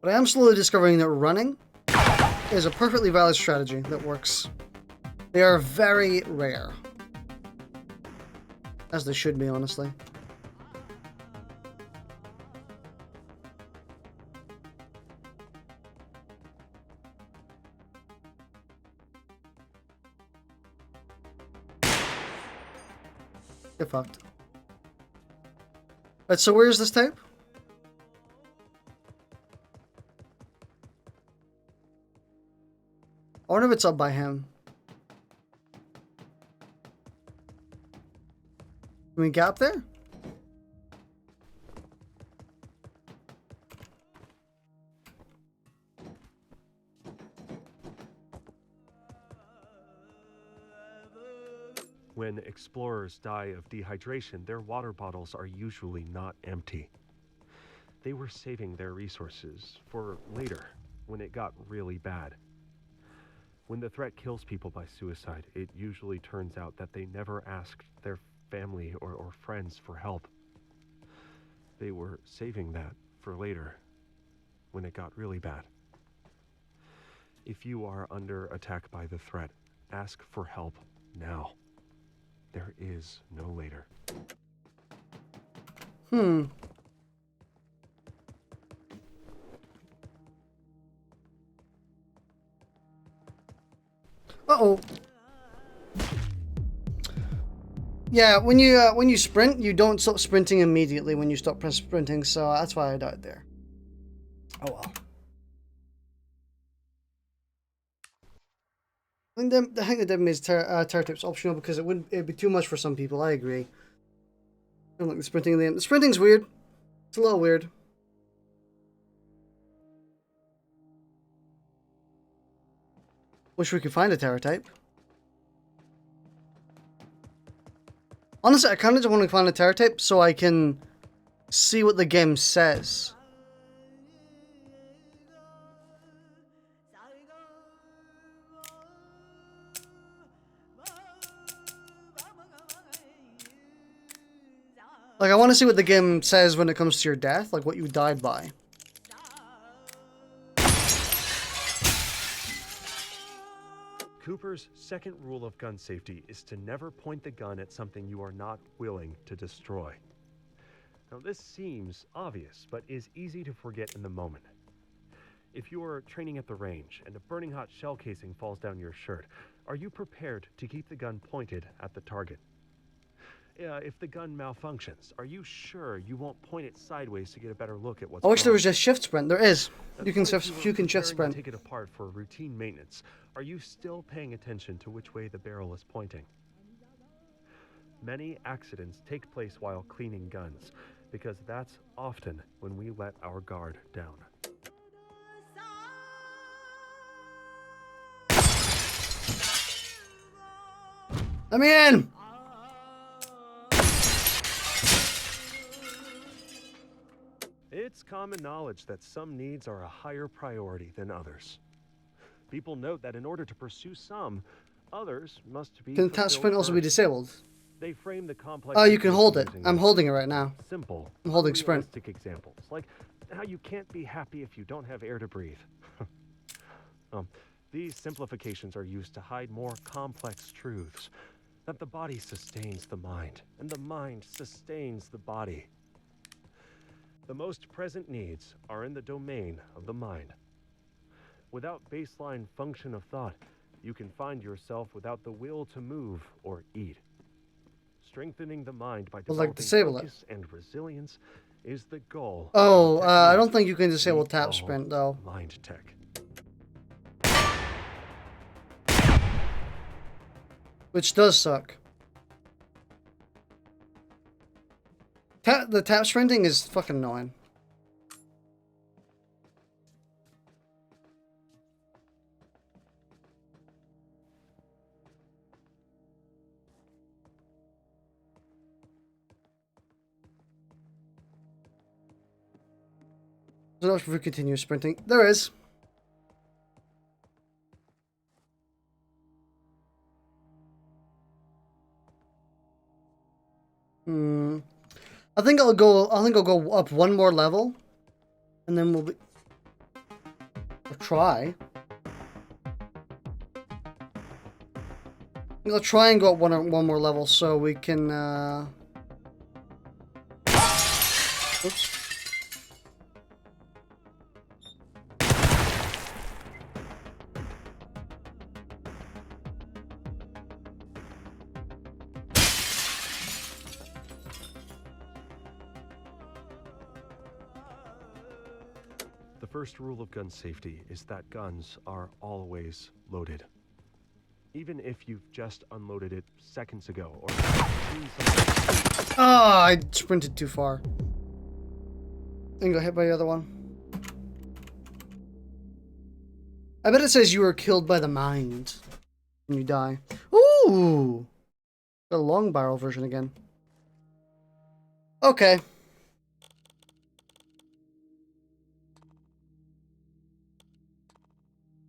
But I am slowly discovering that running is a perfectly valid strategy that works. They are very rare. As they should be, honestly. Get fucked. Right, so where's this tape? I wonder if it's up by him. Can we get up there? When explorers die of dehydration, their water bottles are usually not empty. They were saving their resources for later, when it got really bad. When the threat kills people by suicide, it usually turns out that they never asked their family or friends for help. They were saving that for later, when it got really bad. If you are under attack by the threat, ask for help now. There is no later. Uh-oh. Yeah, when you sprint, you don't stop sprinting immediately when you stop sprinting, so that's why I died there. Oh well. I think the dev made terror tips optional because it'd be too much for some people. I agree. I don't like the sprinting in the end. The sprinting's weird. It's a little weird. Wish we could find a terror type. Honestly, I kind of just want to find a terror type so I can see what the game says. Like, I want to see what the game says when it comes to your death, like what you died by. Cooper's second rule of gun safety is to never point the gun at something you are not willing to destroy. Now, this seems obvious, but is easy to forget in the moment. If you are training at the range and a burning hot shell casing falls down your shirt, are you prepared to keep the gun pointed at the target? If the gun malfunctions, are you sure you won't point it sideways to get a better look at what's I wish there wrong? was just shift sprint. There is. You can If shift preparing sprint. to take it apart for routine maintenance, are you still paying attention to which way the barrel is pointing? Many accidents take place while cleaning guns, because that's often when we let our guard down. Let me in! It's common knowledge that some needs are a higher priority than others. People note that in order to pursue some, others must be Can tap sprint also be disabled? They frame the complex. Oh, you can hold it. I'm holding it right now. Simple. I'm holding sprint. Realistic examples, like how you can't be happy if you don't have air to breathe. These simplifications are used to hide more complex truths, that the body sustains the mind, and the mind sustains the body. The most present needs are in the domain of the mind. Without baseline function of thought, you can find yourself without the will to move or eat. Strengthening the mind by developing focus and resilience is the goal. Oh, I don't think you can disable tap sprint though. Mind tech. Which does suck. The tap sprinting is fucking annoying. There's no option for continuous sprinting. There is. I think I'll go up one more level, and then we'll try. I'll try and go up one more level so we can. Oops. The first rule of gun safety is that guns are always loaded. Even if you've just unloaded it seconds ago or I sprinted too far. And got hit by the other one. I bet it says you were killed by the mind when you die. Ooh! The long barrel version again. Okay.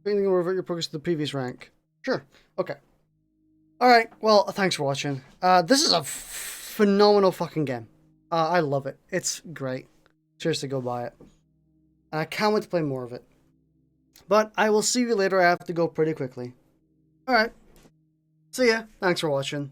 Anything will revert your progress to the previous rank. Sure. Okay. Alright, well, thanks for watching. This is a phenomenal fucking game. I love it. It's great. Seriously, go buy it. And I can't wait to play more of it. But I will see you later. I have to go pretty quickly. Alright. See ya. Thanks for watching.